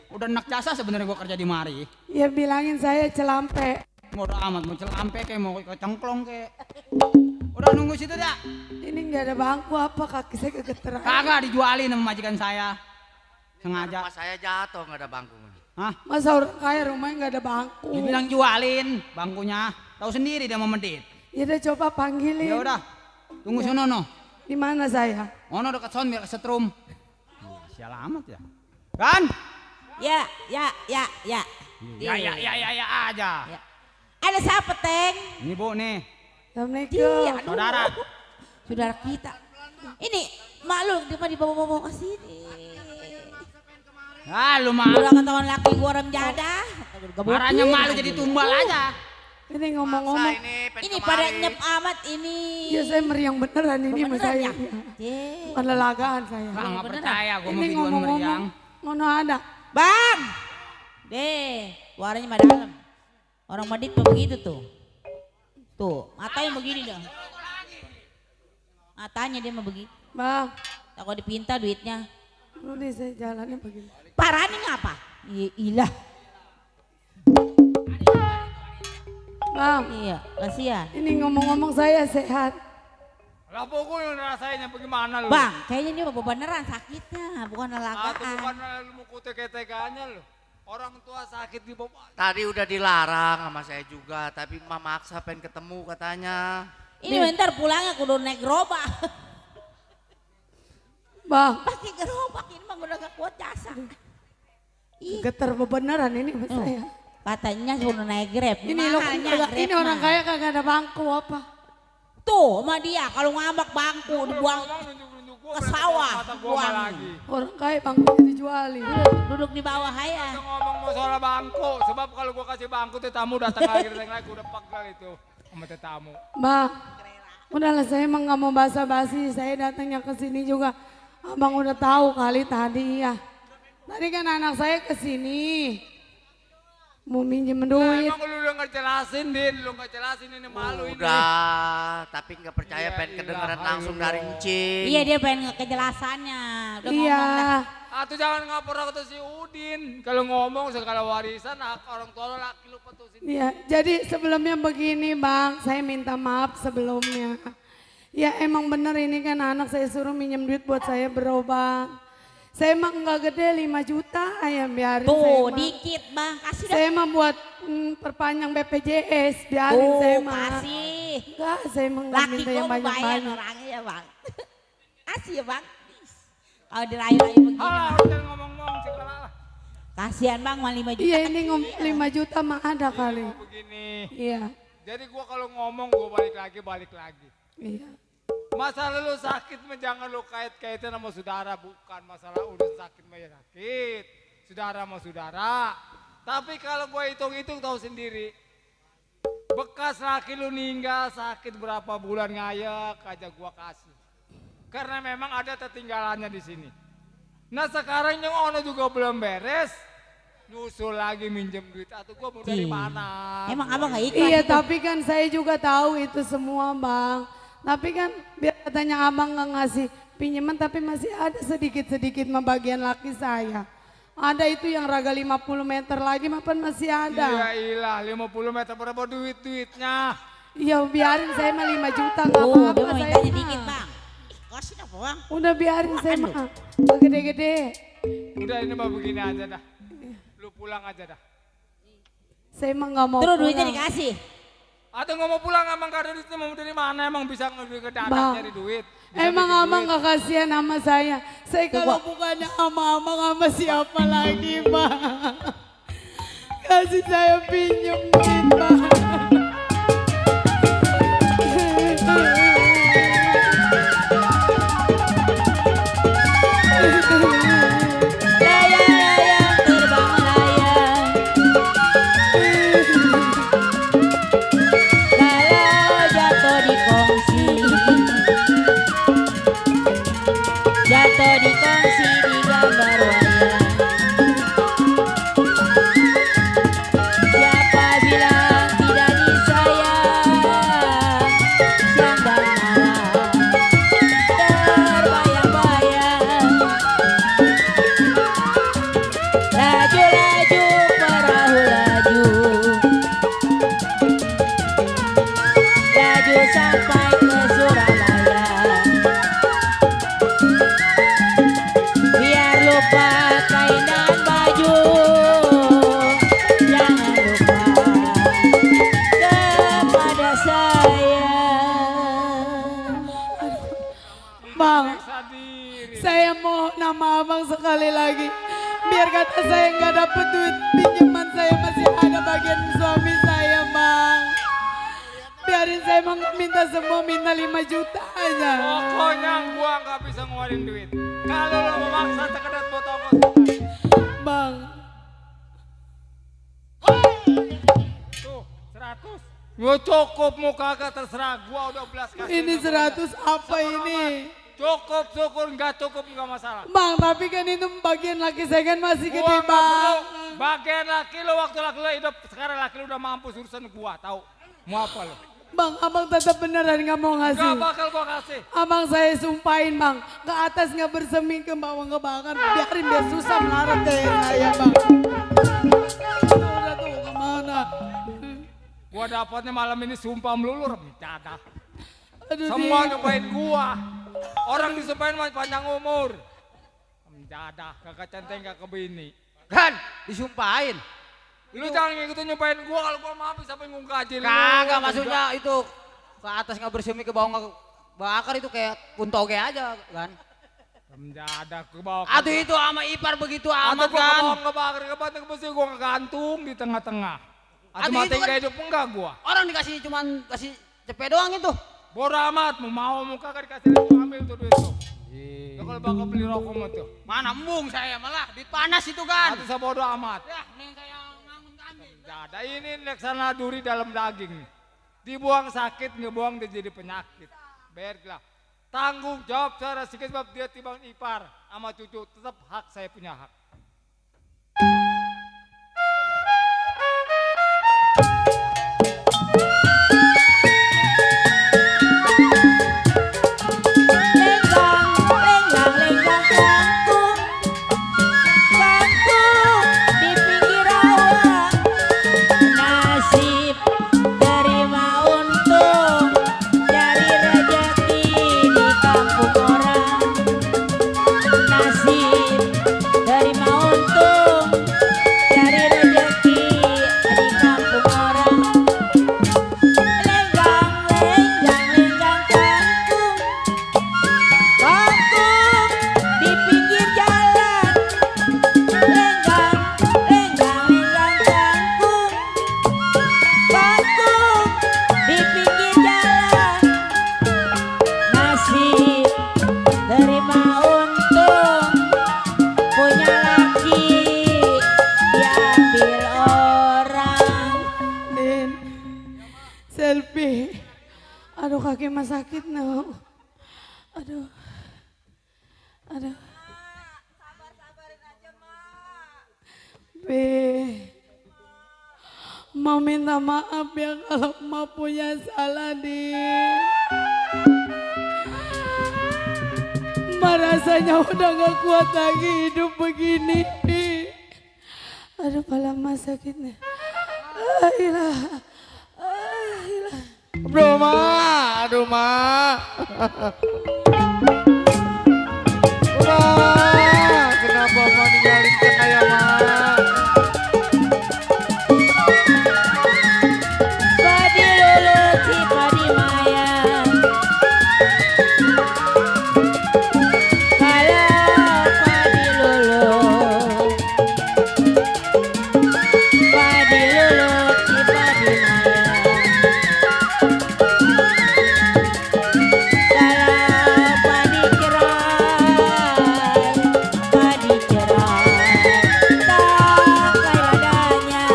Udah enak jasa sebenarnya gua kerja di mari. Ya bilangin saya celampe. Mau amat mau celampe kayak mau ke cengklong kayak. Udah nunggu situ dah. Ini nggak ada bangku apa kaki saya kegeteran. Kagak dijualin sama majikan saya. Sengaja. Rumah saya jatuh nggak ada bangku. Hah? Masa orang kaya rumahnya nggak ada bangku. Dibilang jualin bangkunya. Tahu sendiri dia mau Medit. Ya udah coba panggilin. Ya udah. Tunggu sono no. Di mana saya? Ono dekat son biar kesetrum. Sial amat ya. Kan? Ya. Ya aja. Ya. Ada siapa, Teng? Ini Bu nih. Assalamualaikum. Iya, aduh. Saudara. Saudara kita. Ini malu dia mah dibawa-bawa ke sini. Ah lu mah. Udah ketahuan laki gua orang jadah. Marahnya malu jadi tumbal aja. Ini ngomong-ngomong. Ini pada nyep amat ini. Ya saya meriang beneran ini sama Beneran saya. ya? Iya. Ye. Bukan lelagaan saya. Nggak beneran. percaya gua mau Ini videoan meriang. ngomong-ngomong. Mana ada? Bang. Deh, suaranya mah dalam. Orang Madit tuh begitu tuh. Tuh, matanya begini dah. Matanya dia mah begitu. Bang. Takut dipinta duitnya. Lu nih saya jalannya begini. Parah nih ngapa? Ilah. Bang. Iya, kasihan. Ini ngomong-ngomong saya sehat. Lah pokok yang rasanya bagaimana lu? Bang, kayaknya dia mah beneran sakitnya, bukan Atau lelagaan. bukan lu mau kutek-ketekannya lu. Orang tua sakit di bawah. Tadi udah dilarang sama saya juga, tapi emak maksa pengen ketemu katanya. Ini bentar pulangnya kudu naik gerobak. Bang. Pakai gerobak ini mah udah gak kuat jasa. Ih, Getar beneran ini sama saya. katanya kudu naik Grab. Ini lo Mahalnya kagak- Grab ini orang mah. kaya kagak ada bangku apa? Tuh sama dia kalau ngambak bangku dibuang ke sawah. Buang. lagi. Orang kaya bangkunya dijualin. Duduk di bawah ya. Kita ngomong masalah bangku, sebab kalau gua kasih bangku tamu datang lagi udah pegal itu sama tamu. Bang, udahlah saya emang nggak mau basa-basi. Saya datangnya ke sini juga. Abang udah tahu kali tadi ya. Tadi kan anak saya ke sini. mau minjem Nah, duit. emang lu udah nggak jelasin, Din. Lu nggak jelasin ini malu ini. Udah, tapi nggak percaya Ya pengen kedengeran ilah, langsung Allah. dari Encing. Iya dia pengen kejelasannya. Udah Iya. ngomong dah. Atau jangan ngapur ke si Udin. Kalau ngomong segala warisan hak orang tua lo laki lu putusin. Iya, jadi sebelumnya begini Bang, saya minta maaf sebelumnya. Ya emang bener ini kan anak saya suruh minjem duit buat saya berobat. Saya emang nggak gede 5 juta ya biarin saya Tuh mah. dikit bang, kasih dah. Saya mah buat perpanjang BPJS, biarin Tuh saya mah. kasih. Enggak, saya emang nggak Laki minta gue yang bayar banyak-banyak. orangnya ya bang. Kasih ya bang. Kalau dirayu-rayu begini. Halah, mah. jangan ngomong-ngomong segala lah. Kasihan bang, mal 5 juta. Iya ini 5 juta mah ada kali. Begini. Iya, Jadi gua kalau ngomong gua balik lagi. iya. Masalah lu sakit mah jangan lu kait-kaitan sama saudara, bukan masalah udah sakit mah ya sakit. Saudara sama saudara. Tapi kalau gua hitung-hitung tahu sendiri. Bekas laki lu ninggal sakit berapa bulan ngayak aja gua kasih. Karena memang ada tertinggalannya di sini. Nah sekarang yang ono juga belum beres. Nyusul lagi minjem duit atau gua mau dari mana? Emang abang gak ikhlas Iya itu? tapi kan saya juga tahu itu semua Bang. Tapi kan biar katanya abang nggak ngasih pinjaman tapi masih ada sedikit-sedikit mah bagian laki saya. Ada itu yang raga 50 meter lagi mapan masih ada. Iya ilah 50 meter berapa duitnya? Iya biarin saya mah 5 juta nggak Tuh apa-apa dia mau saya mintanya mah. dikit bang. Kasih dah bang. Udah biarin saya mah nggak gede-gede. Udah ini mah begini aja dah. Lu pulang aja dah. Saya mah nggak mau Terus duitnya pulang. dikasih. Atau nggak mau pulang emang gak ada duitnya mau dari mana emang bisa ngambil ke dadak Bang, nyari duit. Bisa emang bikin abang duit. nggak kasihan sama saya. Saya kalau bukannya sama abang sama siapa lagi bang. Kasih saya pinjem duit bang. Layang-layang terbang layang. Kalau jatuh di kongsi. Jatuh di kongsi di gambar wayang. Siapa bilang tidak disayang? Siang dan malam terbayang-bayang. Laju-laju perahu laju. Laju sampai ke Surabaya. Biar lupa kain dan baju. Jangan lupa kepada saya. Bang, Sadiri. saya mau nama abang sekali lagi. Biar kata saya nggak dapet duit pinjaman saya masih ada bagian suami saya bang. Biarin saya mau minta semua minta 5 juta aja. Pokoknya gua nggak bisa ngeluarin duit. Kalau lo memaksa sekedar buat ongkos. Bang, Tuh 100. Gua cukup mau kagak terserah gua udah belas kasih. ini 100 apa ini? Cukup syukur nggak cukup nggak masalah. Bang, tapi kan itu bagian laki saya kan masih Gua gede nggak perlu. bang. Bagian laki lo waktu laki lo hidup sekarang laki lo udah mampus urusan gua tahu. Mau apa lo? Bang, abang tetap beneran nggak mau Gak ngasih. bakal gua kasih. Abang saya sumpahin bang, ke atas nggak bersemi, ke bawah nggak bakar. Biarin biar susah melarat kayak saya bang. Udah tuh kemana? Gua dapatnya malam ini sumpah melulur. Cadah. Aduh Semua Dik. nyobain gua. Orang disumpahin mah panjang umur. Mendadah, kakak centeng kakak bini. Kan disumpahin. Lu jangan ngikutin nyobain gua kalau gua mampus sampai ngungkajin. Kagak maksudnya itu ke atas nggak bersemi ke bawah nggak bakar itu kayak puntoge aja kan. Mendadah ke bawah. Aduh itu sama ipar begitu Atau amat gua ke kan. bawah ngebakar ke bawah ke gua ngegantung di tengah-tengah. Atau Aduh, mati itu kan- gak hidup enggak gua. Orang dikasih cuman kasih cepet doang itu. Bodo amat, mau muka kagak dikasih itu ambil tuh duit tuh. Lu kalau bakal beli rokok mah tuh. Mana embung saya malah duit panas itu kan. Atau saya bodo amat. Ya, mending saya ngangun kami. Ada ini laksana duri dalam daging. Dibuang sakit, ngebuang dia jadi penyakit. Baiklah. Tanggung jawab secara sikit sebab dia timbang ipar sama cucu tetap hak saya punya hak. nasib terima untung cari rezeki di kampung orang. Lenggang lenggang lenggang kangkung, kangkung di pinggir jalan. Lenggang lenggang lenggang kangkung, kangkung di pinggir jalan. Nasib terima untung punya laki diambil orang. Din, selfie. Aduh kaki mah sakit no. Aduh. Aduh. Sabar-sabarin aja, Mak. Be. Mau minta maaf ya kalau Ma punya salah, Din. Ma rasanya udah gak kuat lagi hidup begini. Aduh pala Ma sakitnya. Ilah. Ilah. Bro, Ma. Aduh, Ma. Ma, kenapa Ma ninggalin saya, Ma? Padi lulu si padi mayang, kalau padi lulu si padi mayang, kalau padi cerai tak kayak ladanya.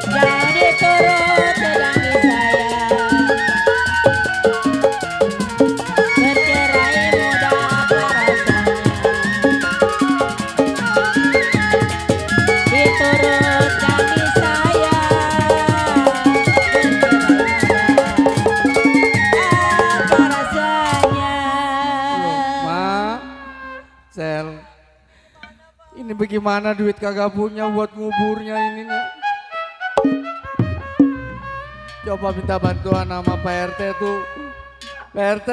Jadi turut tedangi saya, bercerai muda apa rasanya. Diturut dami saya, bercerai muda apa rasanya. Ma, Sel, ini bagaimana duit kagak punya buat nguburnya ini nih? Coba minta bantuan sama Pak RT tuh. Pak RT,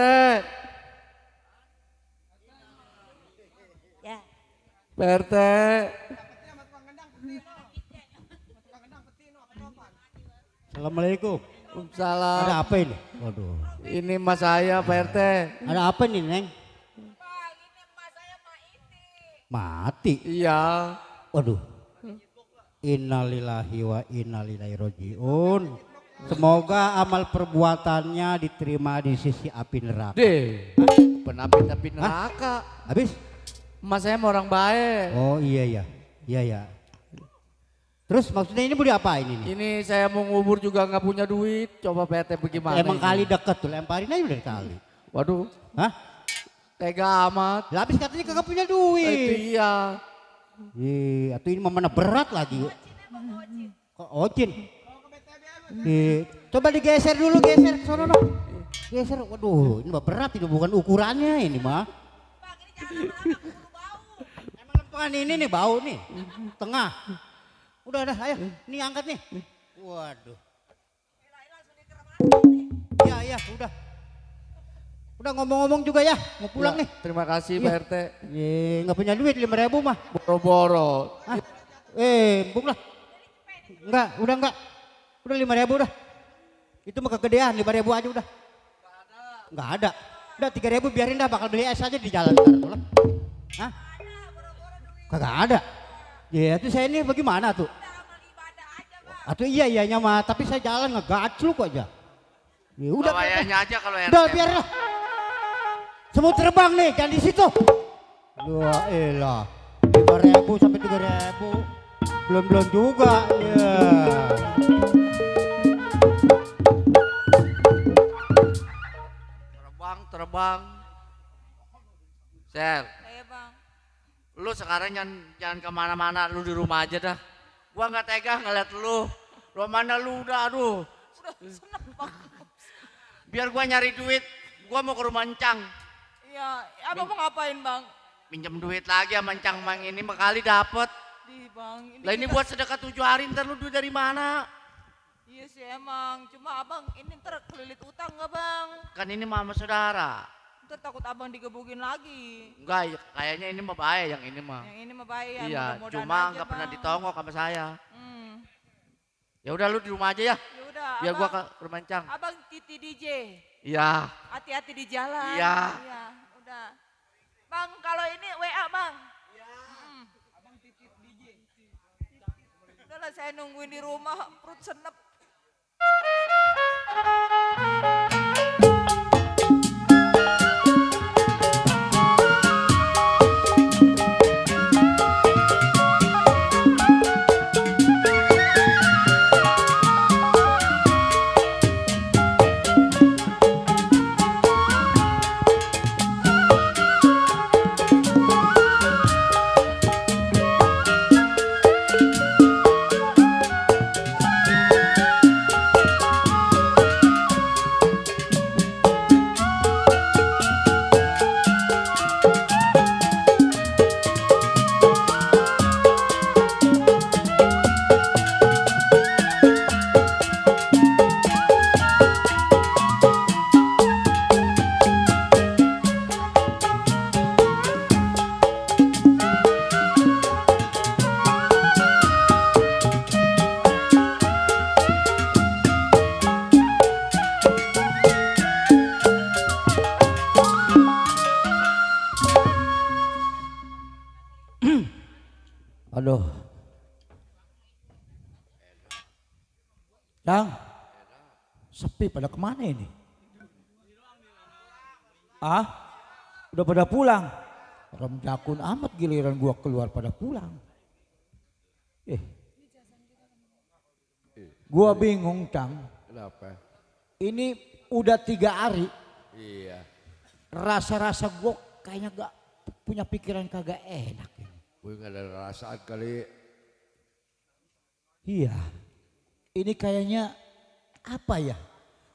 Ya, Pak RT. Assalamualaikum. Waalaikumsalam. Ada apa ini? Waduh. Ini mas saya Pak RT. Ada apa nih, Neng? Mati. Iya. Waduh. Innalillahi wa innalillahi rojiun. Semoga amal perbuatannya diterima di sisi api neraka. Deh, penapit tapi neraka. Habis? Mas saya mau orang baik. Oh iya ya. Iya ya. Terus maksudnya ini mau diapain ini? Ini saya mau ngubur juga nggak punya duit. Coba Pak RT bagaimana? Emang ini? kali deket tuh, lemparin aja udah kali. Waduh, Hah? tega amat. Lah habis katanya kagak punya Itu duit. iya. Atau ini mana berat lagi. Kok Ocin? Coba digeser dulu, geser ke sono dong. Geser, waduh ini mah berat ini bukan ukurannya ini mah. Emang lempengan ini nih bau nih, tengah. Udah, ayo, ini angkat nih. Waduh. Iya, udah. Udah ngomong-ngomong juga ya, mau pulang Ya, nih. terima kasih Iya. Pak RT. Nggak punya duit 5.000 mah. Boro-boro. Hah? Bung lah. Udah enggak. Udah 5.000 udah. Itu mah kegedean 5.000 aja udah. Enggak ada. Udah 3.000 biarin dah, bakal beli es aja di jalan ntar tuh lah. Hah? Kagak ada. Ya itu saya ini bagaimana tuh? Atau iya mah, tapi saya jalan ngegacluk aja. Ya udah. Bawanya aja kalau RT. Udah biar lah. Semut terbang nih, jangan di situ. Wah elah. 5.000 sampai 3.000. Belum juga. Ya. Terbang. Sel, Iya bang. lu sekarang jangan kemana-mana, lu di rumah aja dah. Gua nggak tega ngeliat lu. Lu mana lu udah, aduh. Biar gua nyari duit, gua mau ke rumah Encang. Iya, abang mau ngapain bang? Minjem duit lagi sama Encang Mang ini kali dapet. Di bang. Lah ini buat sedekah 7 hari, ntar lu duit dari mana? Iya sih emang, cuma abang ini ntar kelilit utang nggak bang? Kan ini mama saudara. Ntar takut abang digebukin lagi. Enggak, kayaknya ini mah bahaya yang ini mah. Yang ini mah baik ya. Iya, mudah-mudahan cuma aja, nggak pernah Bang. ditongok sama saya. Hmm. Ya udah lu di rumah aja ya. Yaudah, Biar gua abang, ke rumah Encang. abang Titi DJ. Iya. Hati-hati di jalan. Iya. Iya, udah. Bang, kalau ini WA, Bang. Iya. Abang Titi DJ. Udahlah, saya nungguin di rumah, perut senep. Aduh. Yang sepi pada kemana ini? Ah? Udah pada pulang? Rem jakun amat giliran gua keluar pada pulang. Gua bingung, Cang. Kenapa? Ini udah 3 hari. Iya. Rasa-rasa gua kayaknya gak punya pikiran kagak enak. Gue gak ada rasaan kali. Iya. Ini kayaknya apa ya?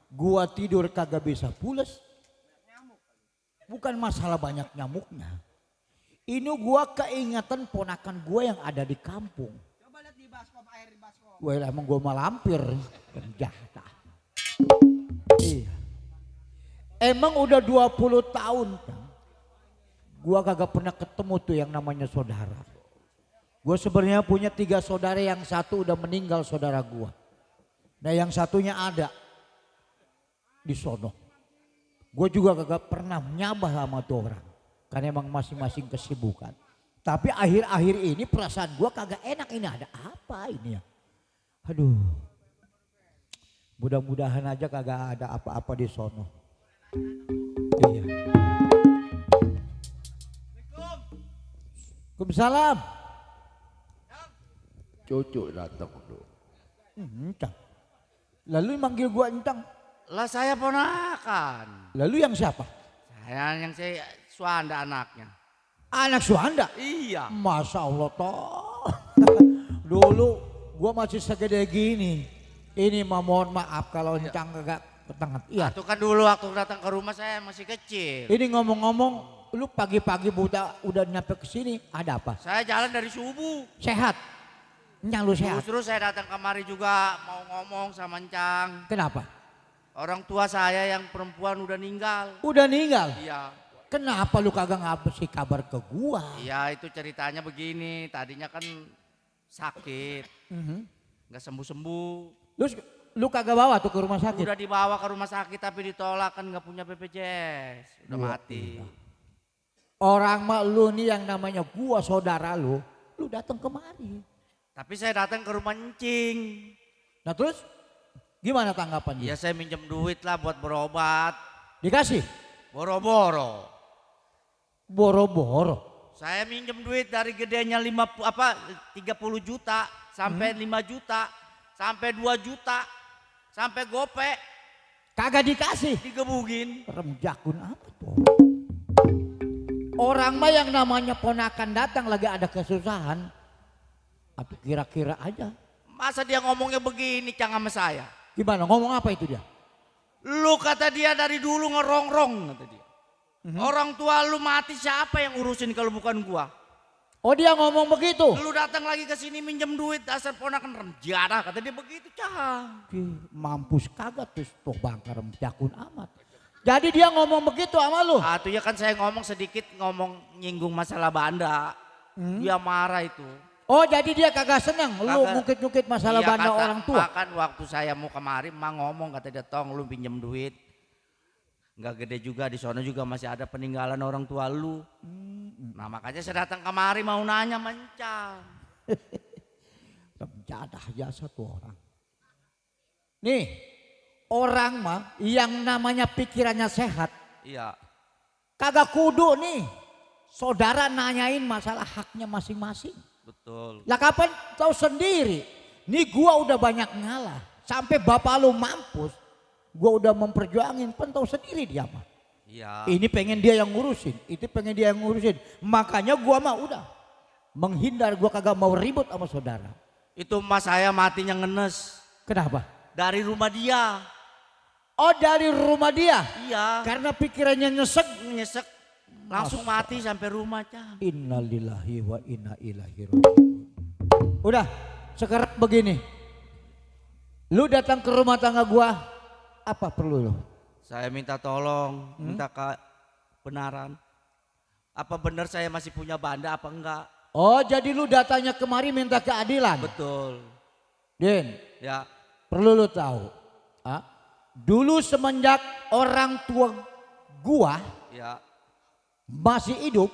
Gua tidur kagak bisa pules. Bukan masalah banyak nyamuknya. Ini gua keingatan ponakan gua yang ada di kampung. Coba lihat di baskom, air di baskom. Wah emang gua malampir. Penjahat. Iya. Emang udah 20 tahun kan? Gua kagak pernah ketemu tuh yang namanya saudara. Gua sebenarnya punya 3 saudara, yang satu udah meninggal saudara gua. Nah yang satunya ada di sono. Gue juga kagak pernah nyabah sama tuh orang. Karena emang masing-masing kesibukan. Tapi akhir-akhir ini perasaan gue kagak enak, ini ada apa ini ya. Aduh. Mudah-mudahan aja kagak ada apa-apa di sono. Iya. Waalaikumsalam. Cucu datang dulu. Entang. Lalu manggil gue entang. Lah saya ponakan. Lalu yang siapa? Yang saya Suanda anaknya. Anak Suanda? Iya. Masya Allah toh. Dulu gua masih segede gini. Ini mah mohon maaf kalau encang kagak ketengah. Iya. Itu kan dulu waktu datang ke rumah saya masih kecil. Ini ngomong-ngomong, lu pagi-pagi udah nyampe ke sini, ada apa? Saya jalan dari subuh. Sehat? Encang lu sehat? Justru saya datang kemari juga mau ngomong sama Encang. Kenapa? Orang tua saya yang perempuan udah meninggal. Udah meninggal? Iya. Kenapa lu kagak ngasih kabar ke gua? Iya itu ceritanya begini, tadinya kan sakit, nggak sembuh-sembuh. Lu kagak bawa tuh ke rumah sakit? Udah dibawa ke rumah sakit tapi ditolak, kan nggak punya BPJS, udah mati. Orang mah lu nih yang namanya gua saudara lu datang kemari. Tapi saya datang ke rumah Encing. Nah terus gimana tanggapannya? Ya saya minjem duit lah buat berobat. Dikasih? Boro-boro. Boro-boro? Saya minjem duit dari gedenya 30 juta sampai 5 juta sampai 2 juta sampai gope. Kagak dikasih? Digebugin. Rem jakun apa tuh? Orang mah yang namanya ponakan datang lagi ada kesusahan. Atau kira-kira aja. Masa dia ngomongnya begini Cang sama saya? Gimana? Ngomong apa itu dia? Lu kata dia dari dulu ngerongrong kata dia. Orang tua lu mati siapa yang urusin kalau bukan gua? Oh dia ngomong begitu? Lu datang lagi ke sini minjem duit dasar ponakan renjana kata dia begitu Cang. Mampus kagak tuh bangkar rem jakun amat. Jadi dia ngomong begitu sama lu? Ah, itu ya kan saya ngomong sedikit nyinggung masalah Banda. Dia marah itu. Oh jadi dia kagak seneng lu Kagak. ngukit-ngukit masalah Iya, Banda orang tua? Bahkan waktu saya mau kemari emang ngomong kata dia, Tong lu pinjem duit. Nggak gede juga, di sana juga masih ada peninggalan orang tua lu. Nah makanya saya datang kemari mau nanya mencang. Jadah aja satu orang. Nih, orang mah yang namanya pikirannya sehat, Iya. kagak kudu nih saudara nanyain masalah haknya masing-masing. Betul. Lah kapan tahu sendiri, nih gua udah banyak ngalah, sampai bapak lu mampus, gua udah memperjuangin, pen tahu sendiri dia mah. Iya. Ini pengen dia yang ngurusin, itu pengen dia yang ngurusin. Makanya gua mah udah menghindar, gua kagak mau ribut sama saudara. Itu emas saya matinya ngenes. Kenapa? Dari rumah dia. Oh dari rumah dia? Iya. Karena pikirannya Nyesek. Langsung mati sampai rumah, Cang. Innalillahi wa inna ilaihi raji'un. Udah, sekarang begini. Lu datang ke rumah tangga gua, apa perlu lu? Saya minta tolong, minta kebenaran. Apa benar saya masih punya Banda apa enggak? Oh jadi lu datanya kemari minta keadilan? Betul. Din, Ya. perlu lu tahu. Dulu semenjak orang tua gua Ya. masih hidup,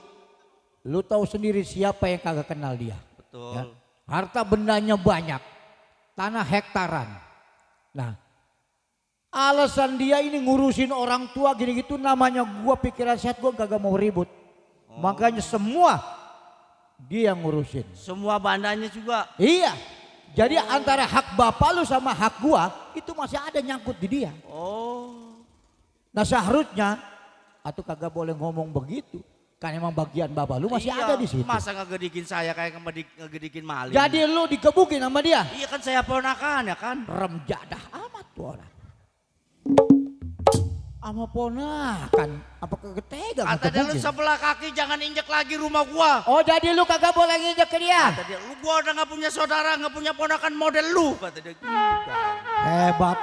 lu tahu sendiri siapa yang kagak kenal dia. Betul. Ya. Harta bendanya banyak, tanah hektaran. Nah, alasan dia ini ngurusin orang tua gini gitu, namanya gua pikiran sehat, gua kagak mau ribut. Makanya semua dia yang ngurusin. Semua bandanya juga. Iya. Jadi antara hak bapak lu sama hak gua itu masih ada nyangkut di dia. Oh. Nah seharusnya atau kagak boleh ngomong begitu. Kan emang bagian bapak lu masih Iya, ada di situ. Masa ngegedikin saya kayak ngegedikin maling? Jadi lu dikebukin sama dia. Iya kan saya ponakan ya kan? Remjadah amat tuh orang. Sama ponakan, apa kagak tega Kata dia lu ngegebukin? sebelah kaki jangan injek lagi rumah gua. Oh jadi lu kagak boleh nginjek ke dia? Kata dia, lu gua udah gak punya saudara, gak punya ponakan model lu. Kata dia gitu. Hebat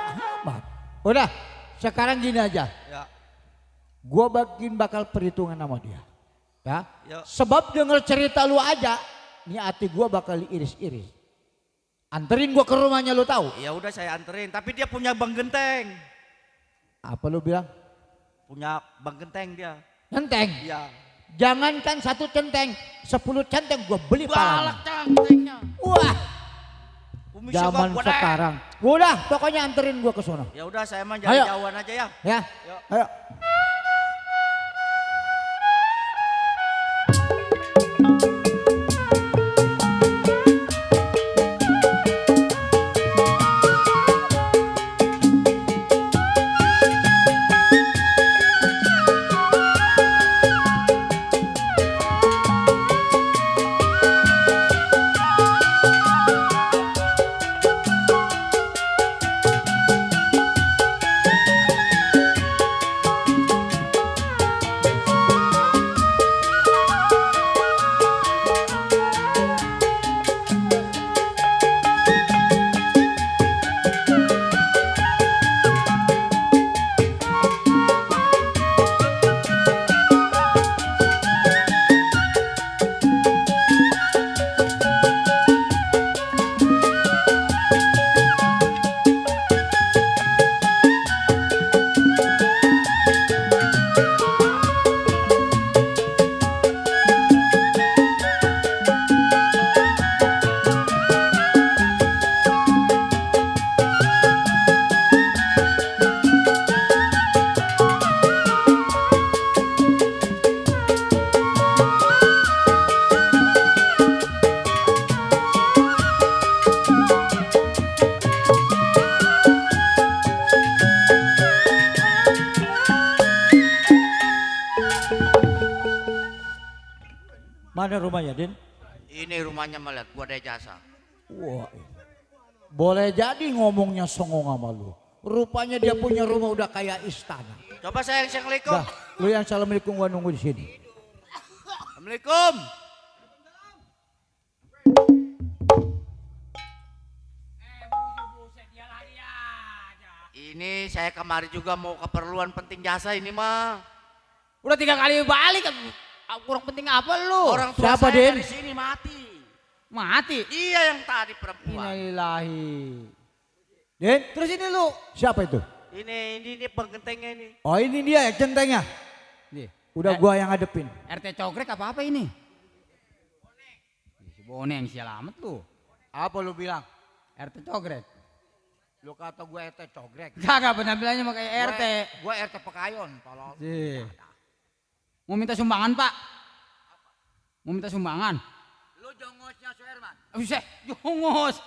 amat. Udah sekarang gini aja. Ya. Gua bakal perhitungan sama dia. Ya. Ya. Sebab denger cerita lu aja, nih hati gua bakal iris-iris. Anterin gua ke rumahnya lu tahu? Ya udah saya anterin, tapi dia punya bang genteng. Apa lu bilang? Punya bang genteng dia. Centeng. Iya. Jangankan 1 centeng, 10 centeng gua beli Galak palanya. Cang gentengnya. Wah, Umi zaman gua deh. sekarang. Udah, pokoknya anterin gua ke sono. Ya udah saya mah Ayo. jauhan aja ya. Ya. Yuk. Ayo. Mana rumahnya, Din? Ini rumahnya melihat gua ada jasa. Wah, boleh jadi ngomongnya songong sama lu. Rupanya dia punya rumah udah kayak istana. Coba saya yang assalamualaikum. Dah, lu yang assalamualaikum gua nunggu di sini. Assalamualaikum. Ini saya kemari juga mau keperluan penting jasa ini mah. Udah 3 kali balik. Kurang penting apa lu? Orang tua Siapa, saya Den? dari sini mati. Mati. Iya yang tadi perempuan. Innalillahi. Den, Terus ini lu. siapa itu? Ini penggentengnya ini. Oh ini dia ya centengnya. Nih, Udah gua yang ngadepin. RT Cogrek apa ini? Si Boneng sial amat lu. Apa lu bilang? RT Cogrek. Lu kata gue RT Cogrek. Kagak penampilannya mah kayak RT. Gue RT Pekayon. Tolong. Sih. Mau minta sumbangan, Pak? Mau minta sumbangan? Lu jongosnya Suherman. Bisa, jongos.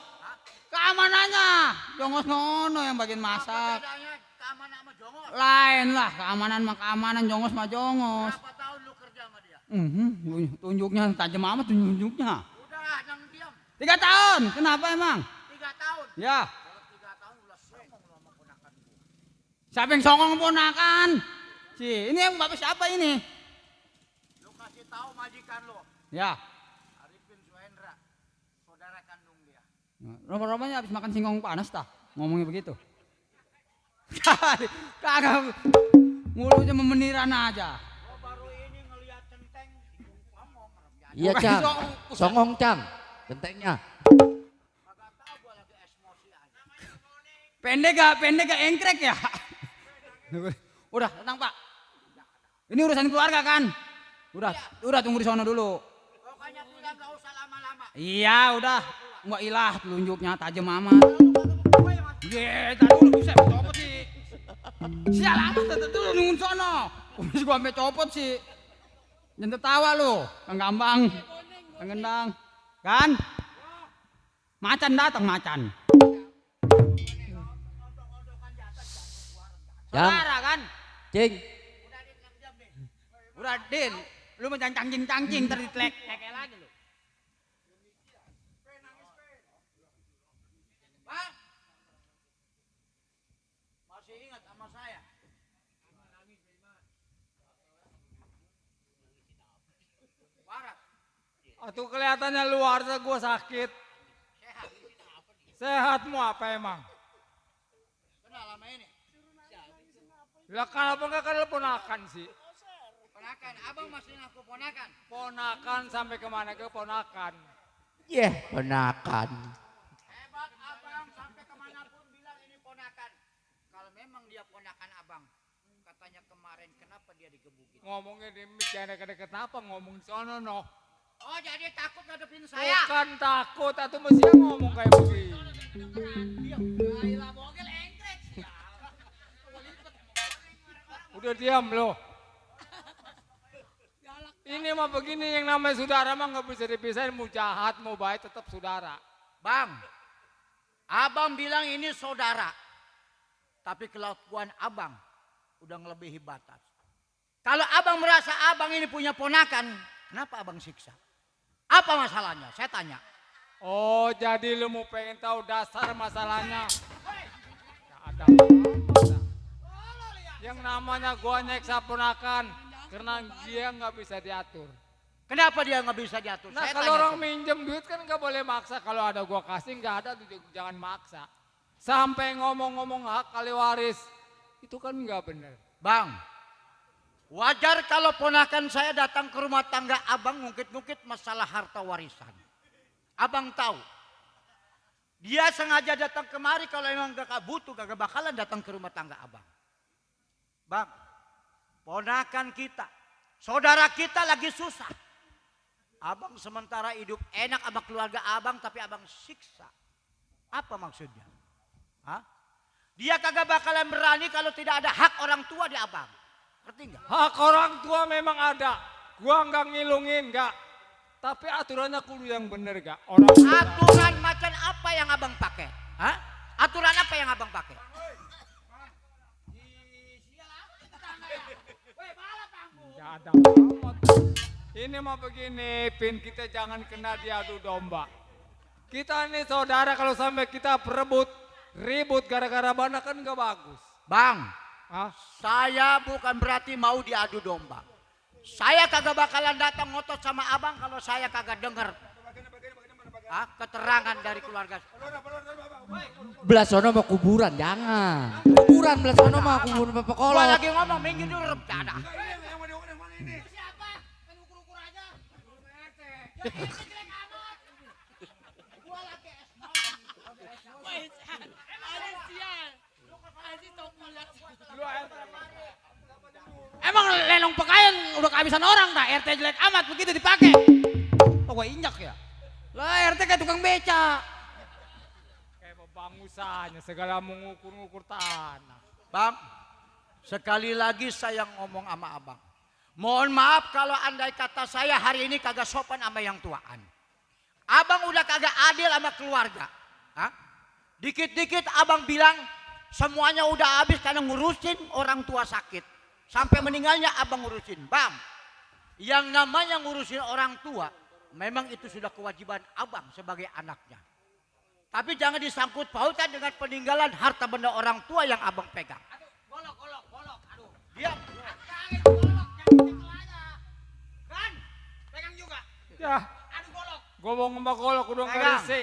Keamanannya. Jongos ngono yang bagian masak. Bedanya keamanan sama jongos. Lain lah, keamanan mah keamanan, jongos mah jongos. Berapa tahun lu kerja sama dia? Tunjuknya tajam amat tunjuknya. Udah, yang diam. 3 tahun, kenapa emang? 3 tahun. Ya, Kalau 3 tahun udah songong lu sama ponakan gua. siapa yang songong ponakan? Ini yang bapak siapa ini? Lu kasih tahu majikan lu. Ya, Arifin Suhendra. Saudara kandung dia. rumah-rumahnya habis makan singkong panas tah, ngomongnya begitu. Kagak, mulutnya memeniran aja. Gua baru ini ngeliat centeng. Ngomong. Iya Bukan Cang, songong. songong Cang, gentengnya. Kagak tahu gua lagi emosi aja. Pendek gak engkrek ya? Udah, tenang Pak. Ini urusan keluarga kan? Udah tunggu di sono dulu. Pokoknya pulang gak usah lama-lama. Iya, udah. Enggak ilah telunjuknya tajam amat. Ye, tadi dulu bisa copot sih. Sial amat tetep dulu nunggu sono. Habis gua sampai copot sih. Jangan tertawa lu, Kang Gambang. Kang Gendang. Kan? Macan datang macan. Jam. Saudara kan? Cing, Udah Din, lu mau cangcing ntar ditlek lagi lu. Bang. Masih ingat sama saya? Waras. Atuh kelihatannya luar gua sakit. Sehatmu apa emang? Kenal lama ini? Lah kenapa enggak kan ponakan sih? Ponakan, abang masih ngaku ponakan. Ponakan sampai kemana ke ponakan? ponakan. Hebat abang sampai kemanapun bilang ini ponakan. Kalau memang dia ponakan abang, katanya kemarin kenapa dia digebukin? Ngomongnya di mic jangan deket-deket apa ngomong di sono no. Oh jadi takut ngadepin saya? Bukan takut, atau mesti ngomong kayak begini. Udah diam loh. Ini mah begini yang namanya saudara mah nggak bisa dipisahin, mau jahat mau baik tetap saudara. Bang, abang bilang ini saudara. Tapi kelakuan abang udah ngelebihi batas. Kalau abang merasa abang ini punya ponakan, kenapa abang siksa? Apa masalahnya? Saya tanya. Oh jadi lu mau pengen tahu dasar masalahnya? Nggak ada. Yang namanya gua nyeksa ponakan karena dia nggak bisa diatur. Kenapa dia nggak bisa diatur? Nah Saya kalau tanya orang coba. minjem duit kan nggak boleh maksa. Kalau ada gua kasih nggak ada jangan maksa. Sampai ngomong-ngomong hak kali waris itu kan nggak benar. Bang, wajar kalau ponakan saya datang ke rumah tangga abang ngungkit-ngungkit masalah harta warisan. Abang tahu, dia sengaja datang kemari kalau emang gak butuh, gak bakalan datang ke rumah tangga abang. Bang, ponakan kita, saudara kita lagi susah. Abang sementara hidup enak sama keluarga abang, tapi abang siksa. Apa maksudnya? Hah? Dia kagak bakalan berani kalau tidak ada hak orang tua di abang. Ngerti nggak? Hak orang tua memang ada. Gua nggak ngilungin nggak. Tapi aturannya kudu yang bener gak? Orang Aturan macam apa yang abang pakai? Hah? Aturan apa yang abang pakai? nggak ada amat. Ini mah begini, Pin, kita jangan kena diadu domba. Kita ini saudara, kalau sampai kita berebut, ribut gara-gara bana kan gak bagus. Bang, Hah? saya bukan berarti mau diadu domba. Saya kagak bakalan datang ngotot sama abang kalau saya kagak denger Keterangan dari keluarga. Belah sono mau kuburan, jangan. Kuburan belah sono mah kuburan Bapak Gua Kolot. lagi ngomong, minggir dulu bercanda. Emang lelong pakaian udah kehabisan orang tak? RT jelek amat begitu dipakai. Oh gua injak ya. Lah RT kayak tukang beca. Kayak bangusanya segala mengukur-ngukur tanah. Bang, sekali lagi saya ngomong sama abang. Mohon maaf kalau andai kata saya hari ini kagak sopan sama yang tuaan. Abang udah kagak adil sama keluarga. Hah? Dikit-dikit abang bilang semuanya udah habis karena ngurusin orang tua sakit. Sampai meninggalnya abang ngurusin. Bang, yang namanya ngurusin orang tua memang itu sudah kewajiban abang sebagai anaknya. Tapi jangan disangkut pautan dengan peninggalan harta benda orang tua yang abang pegang. Golok. Aduh. Diam. Kan? Pegang juga. Ya, Aduh golok. ngomong sama golok udah Pegang. ngerisi.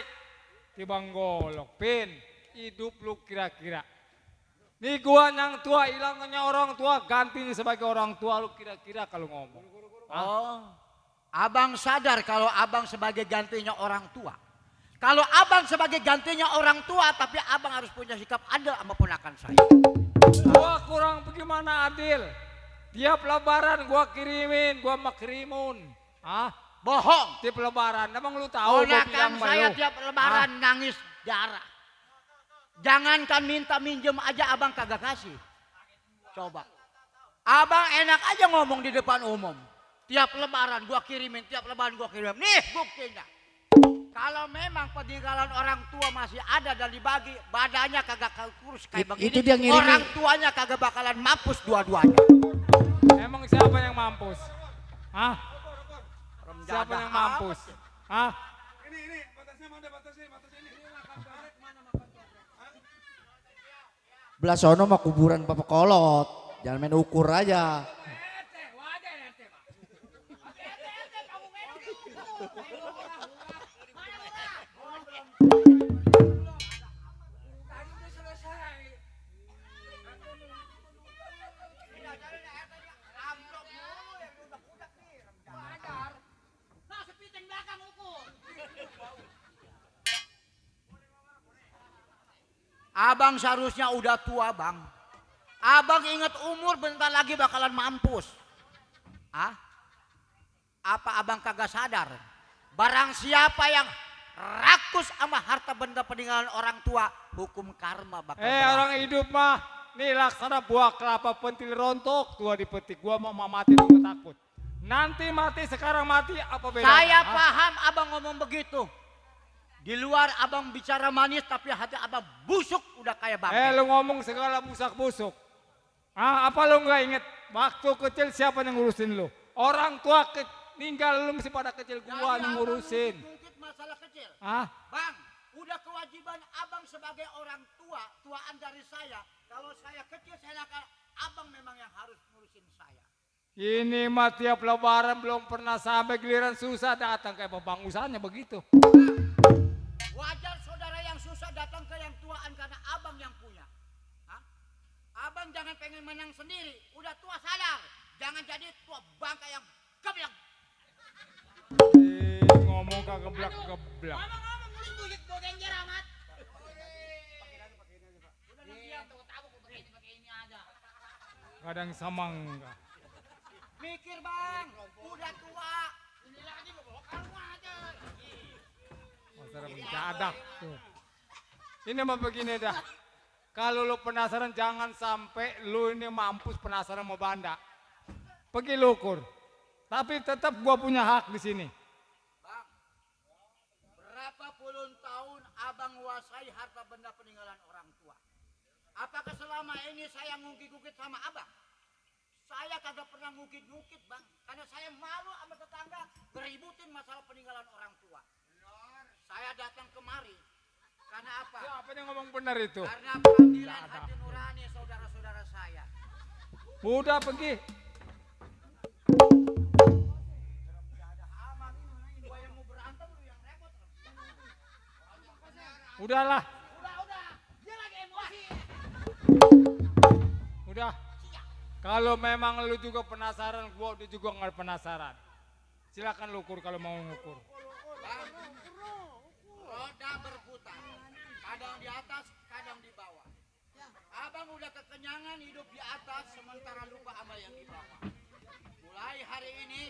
Tibang golok, Pin, hidup lu kira-kira. Nih gua yang tua, hilangannya orang tua, gantinya sebagai orang tua lu kira-kira kalau ngomong. Oh, abang sadar kalau abang sebagai gantinya orang tua. Kalau abang sebagai gantinya orang tua, tapi abang harus punya sikap adil sama ponakan saya. Gua kurang bagaimana adil. Tiap lebaran gua kirimin, gua makrimun. Bohong. Tiap lebaran, emang lu tahu gua Ponakan bilang saya lu. tiap lebaran nangis darah. Jangankan minta minjem aja abang kagak kasih. Coba. Abang enak aja ngomong di depan umum. Tiap lebaran gua kirimin, tiap lebaran gua kirimin. Nih buktinya. Kalau memang peninggalan orang tua masih ada dan dibagi, badannya kagak kurus kayak begini. Itu dia ngirimin. Orang tuanya kagak bakalan mampus dua-duanya. Emang siapa yang mampus? Hah? Siapa Remjadah yang mampus? Hah? Ini batasnya mana batasnya ini. Belah sono mah kuburan Bapak Kolot. Jangan main ukur aja. Abang seharusnya udah tua bang. Abang ingat umur bentar lagi bakalan mampus. Apa abang kagak sadar? Barang siapa yang rakus sama harta benda peninggalan orang tua, hukum karma bakal berlaku. Orang hidup mah, nih laksana buah kelapa pentil rontok, tua dipetik. Gua mau mati juga takut. Nanti mati, sekarang mati, apa bedanya? Saya paham abang ngomong begitu. Di luar abang bicara manis tapi hati abang busuk udah kayak bangke. Lu ngomong segala busak-busuk. Apa lu nggak inget waktu kecil siapa yang ngurusin lu? Orang tua ninggal lu mesti pada kecil, gua yang ngurusin. Mungkin masalah kecil. Bang, udah kewajiban abang sebagai orang tua, tuaan dari saya. Kalau saya kecil saya akan abang memang yang harus ngurusin saya. ini mah tiap lebaran belum pernah sampai giliran susah datang kayak pembangusannya begitu. Wajar saudara yang susah datang ke yang tuaan karena abang yang punya. Abang jangan pengen menang sendiri. Udah tua sadar. Jangan jadi tua bangka yang geblek. Ngomong kegeblak-geblak. Ngomong mulut tuh gitu genjer amat. Udah diam tuh tahu pakai ini aja. Kadang sama enggak. Mikir bang, udah tua. Ini lagi bawa kamu aja. Masalah mendadak tuh. Ini mah begini dah. Kalau lu penasaran jangan sampai lu ini mampus penasaran mau banda. Pergi lu ukur. Tapi tetap gua punya hak di sini. Bang, berapa puluh tahun abang menguasai harta benda peninggalan orang tua? Apakah selama ini saya ngungkit-ngungkit sama abang? Saya kagak pernah ngungkit-ngungkit bang. Karena saya malu sama tetangga ngeributin masalah peninggalan orang tua. Saya datang kemari. Karena apa? Siapa yang ngomong benar itu? Karena panggilan hati nurani saudara-saudara saya. Udah pergi. Gua yang mau berantem lu yang repot. Udahlah. Dia lagi emosi. Udah. Kalau memang lu juga penasaran, gua udah juga nggak penasaran. Silakan lu ukur kalau mau ngukur. Roda berputar. Kadang di atas, kadang di bawah. Abang udah kekenyangan hidup di atas sementara lupa sama yang di bawah. Mulai hari ini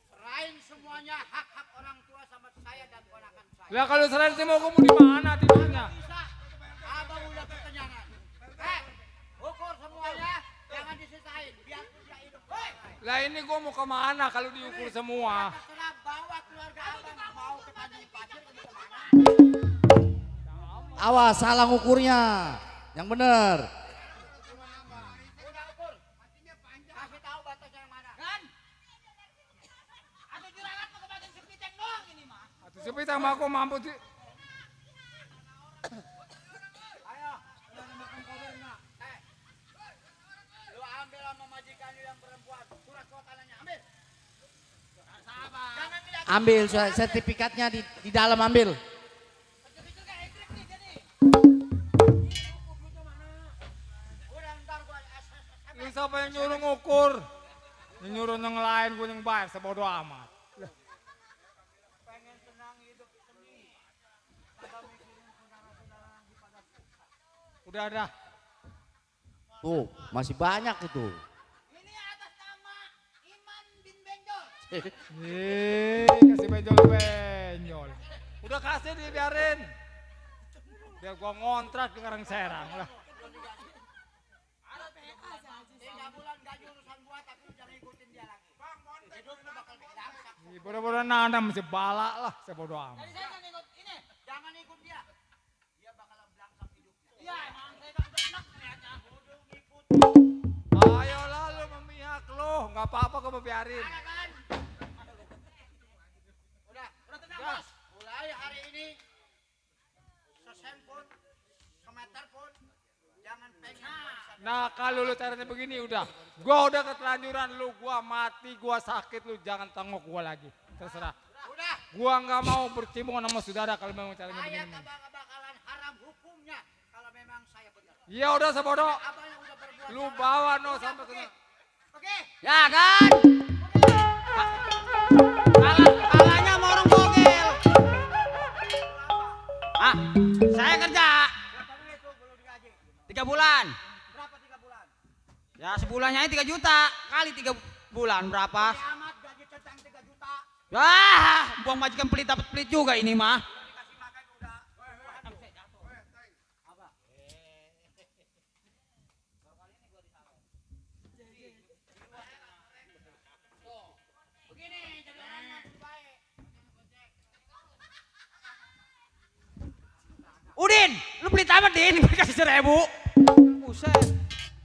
serahin semuanya hak-hak orang tua sama saya dan ponakan saya. Lah kalau selain itu mau kamu di mana tidurnya? Bisa. Abang udah kekenyangan. Ukur semuanya, jangan disisain biar tidak hidup. Lah ini gua mau kemana kalau diukur semua? Terserah bawa keluarga abang mau ke Tanjung Pasir ke mana? Awas salah ngukurnya. Yang bener. Udah ukur. Kasih tahu batasnya yang mana. Kan? Atau juragan mau ke bagian sepiteng doang ini mah. Atau sepiteng mah aku mampu sih. Ayo, jangan makan kober nak. Lu ambil sama majikan lu yang perempuan. Surat tanahnya ambil. Sabar. Jangan tidak. Ambil sertifikatnya di dalam ambil. Lu siapa yang nyuruh ngukur? Yang nyuruh yang lain gue yang bayar, sebodoh amat. Pengen tenang hidup sendiri. Kagak mikirin saudara-saudara lagi pada susah. Udah dah. Tuh, masih banyak itu. Ini atas nama Iman bin Benjol. Kasih benjol-benjol. Udah kasih dibiarin. Biar gua ngontrak di Karangserang lah. 3 bulan gaji urusan gua tapi jangan ikutin dia lagi. Hidup lu bakal beda. Bodoh-bodoh nana masih balak lah, sebodoh amat. Jadi saya jangan ikut ini. Jangan ikut dia. Dia bakal belangsang hidupnya. Iya, emang saya udah enak ternyata. Bodoh ngikut. Ayolah lu memihak lu, nggak apa-apa kamu biarin. Ada kan? Udah tenang bos. Mulai hari ini sesen pun, semeter pun, jangan pengen. Nah kalau lu caranya begini udah, gua udah keterlanjuran lu, gua mati, gua sakit, lu jangan tengok gua lagi, terserah. Udah. Gua nggak mau bercimbung sama saudara kalau memang caranya Saya begini. kagak bakalan haram hukumnya kalau memang saya benar. Ya udah sebodoh, Abang yang udah berbuat lu salah. bawa no Udah, sampai pergi. sana. Pergi. Ya kan? Kalanya mau orang bogel. Ah, saya kerja Berapa duit tuh belum digaji? 3 bulan. Berapa 3 bulan? Ya sebulannya 3 juta kali 3 bulan berapa? Ini amat gaji centang 3 juta. Wah, buang majikan pelit dapat pelit juga ini mah. Dikasih makan udah. Begini, jadi orang yang baik. Udin, lu pelit amat Din, gue kasih 1.000. Buset.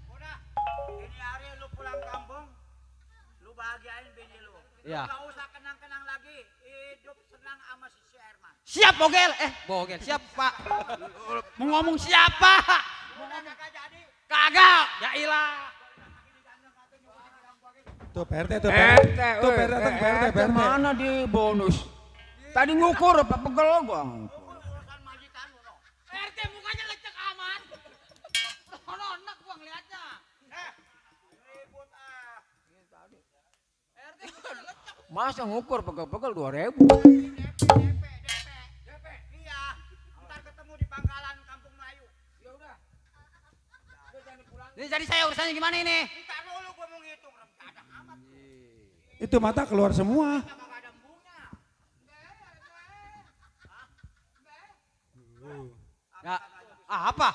Udah, ini hari lu pulang kampung, lu bahagiain bini lu. Iya. Gak usah kenang-kenang lagi, hidup senang sama si Herman. Siap bogel, bogel, siap Pak. Mau ngomong siapa? Udah kagak jadi. Kagak, ya ilah. Tuh PRT tuh PRT. Tuh PRT datang PRT PRT. Mana di bonus? Tadi ngukur apa pegel gua? Urusan majikan lu no. RT mukanya lecek aman. Sono enak gua ngeliatnya. Ribut ah. RT mukanya lecek. Masa ngukur pegel-pegel 2.000? DP. Iya. Ntar ketemu di pangkalan Kampung Melayu. Ya udah. Ini jadi saya urusannya gimana ini? Ntar dulu gua mau ngitung. Kadang amat. Itu mata keluar semua. Kagak ada embungnya. Ya, apa?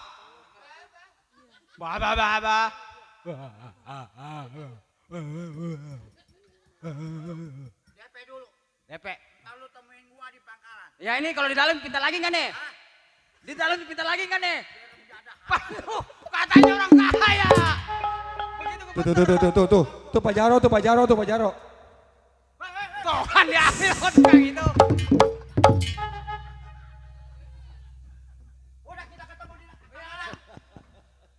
Bah. DP dulu. DP. Ntar lu temuin gua di pangkalan. Ya ini kalau di dalam pinta lagi nggak nih? Di dalam pinta lagi nggak nih? Waduh, katanya orang kaya. Begitu gua Tuh Pak Jaro. Tuh kan diambil kok kayak gitu. Udah kita ketemu di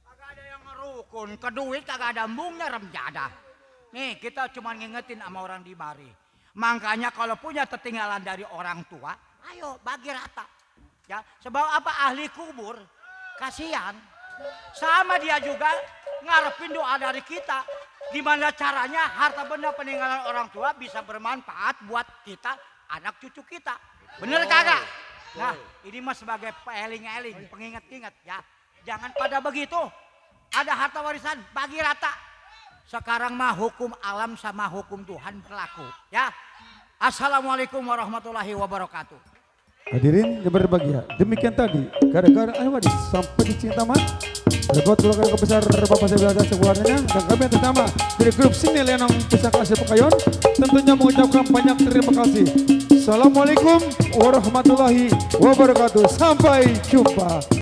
kagak ada yang ngerukun, ke duit kagak ada embungnya remjada. Nih kita cuma ngingetin sama orang di mari. Makanya kalau punya ketinggalan dari orang tua, ayo bagi rata. Ya, sebab apa ahli kubur kasihan. Sama dia juga ngarepin doa dari kita. Gimana caranya harta benda peninggalan orang tua bisa bermanfaat buat kita, anak cucu kita. Bener kagak? Nah, ini mah sebagai eling-eling, pengingat-ingat ya. Jangan pada begitu. Ada harta warisan, bagi rata. Sekarang mah hukum alam sama hukum Tuhan berlaku. Ya. Assalamualaikum warahmatullahi wabarakatuh. Hadirin yang berbahagia, demikian tadi gara-gara Ahmadi sampai di Cintaman. Buat keluarga besar Bapak saya biasa sekeluarganya dan kami atas nama dari grup Sini Lenong Pisah Kasih Pekayon tentunya mengucapkan banyak terima kasih. Assalamualaikum warahmatullahi wabarakatuh. Sampai jumpa.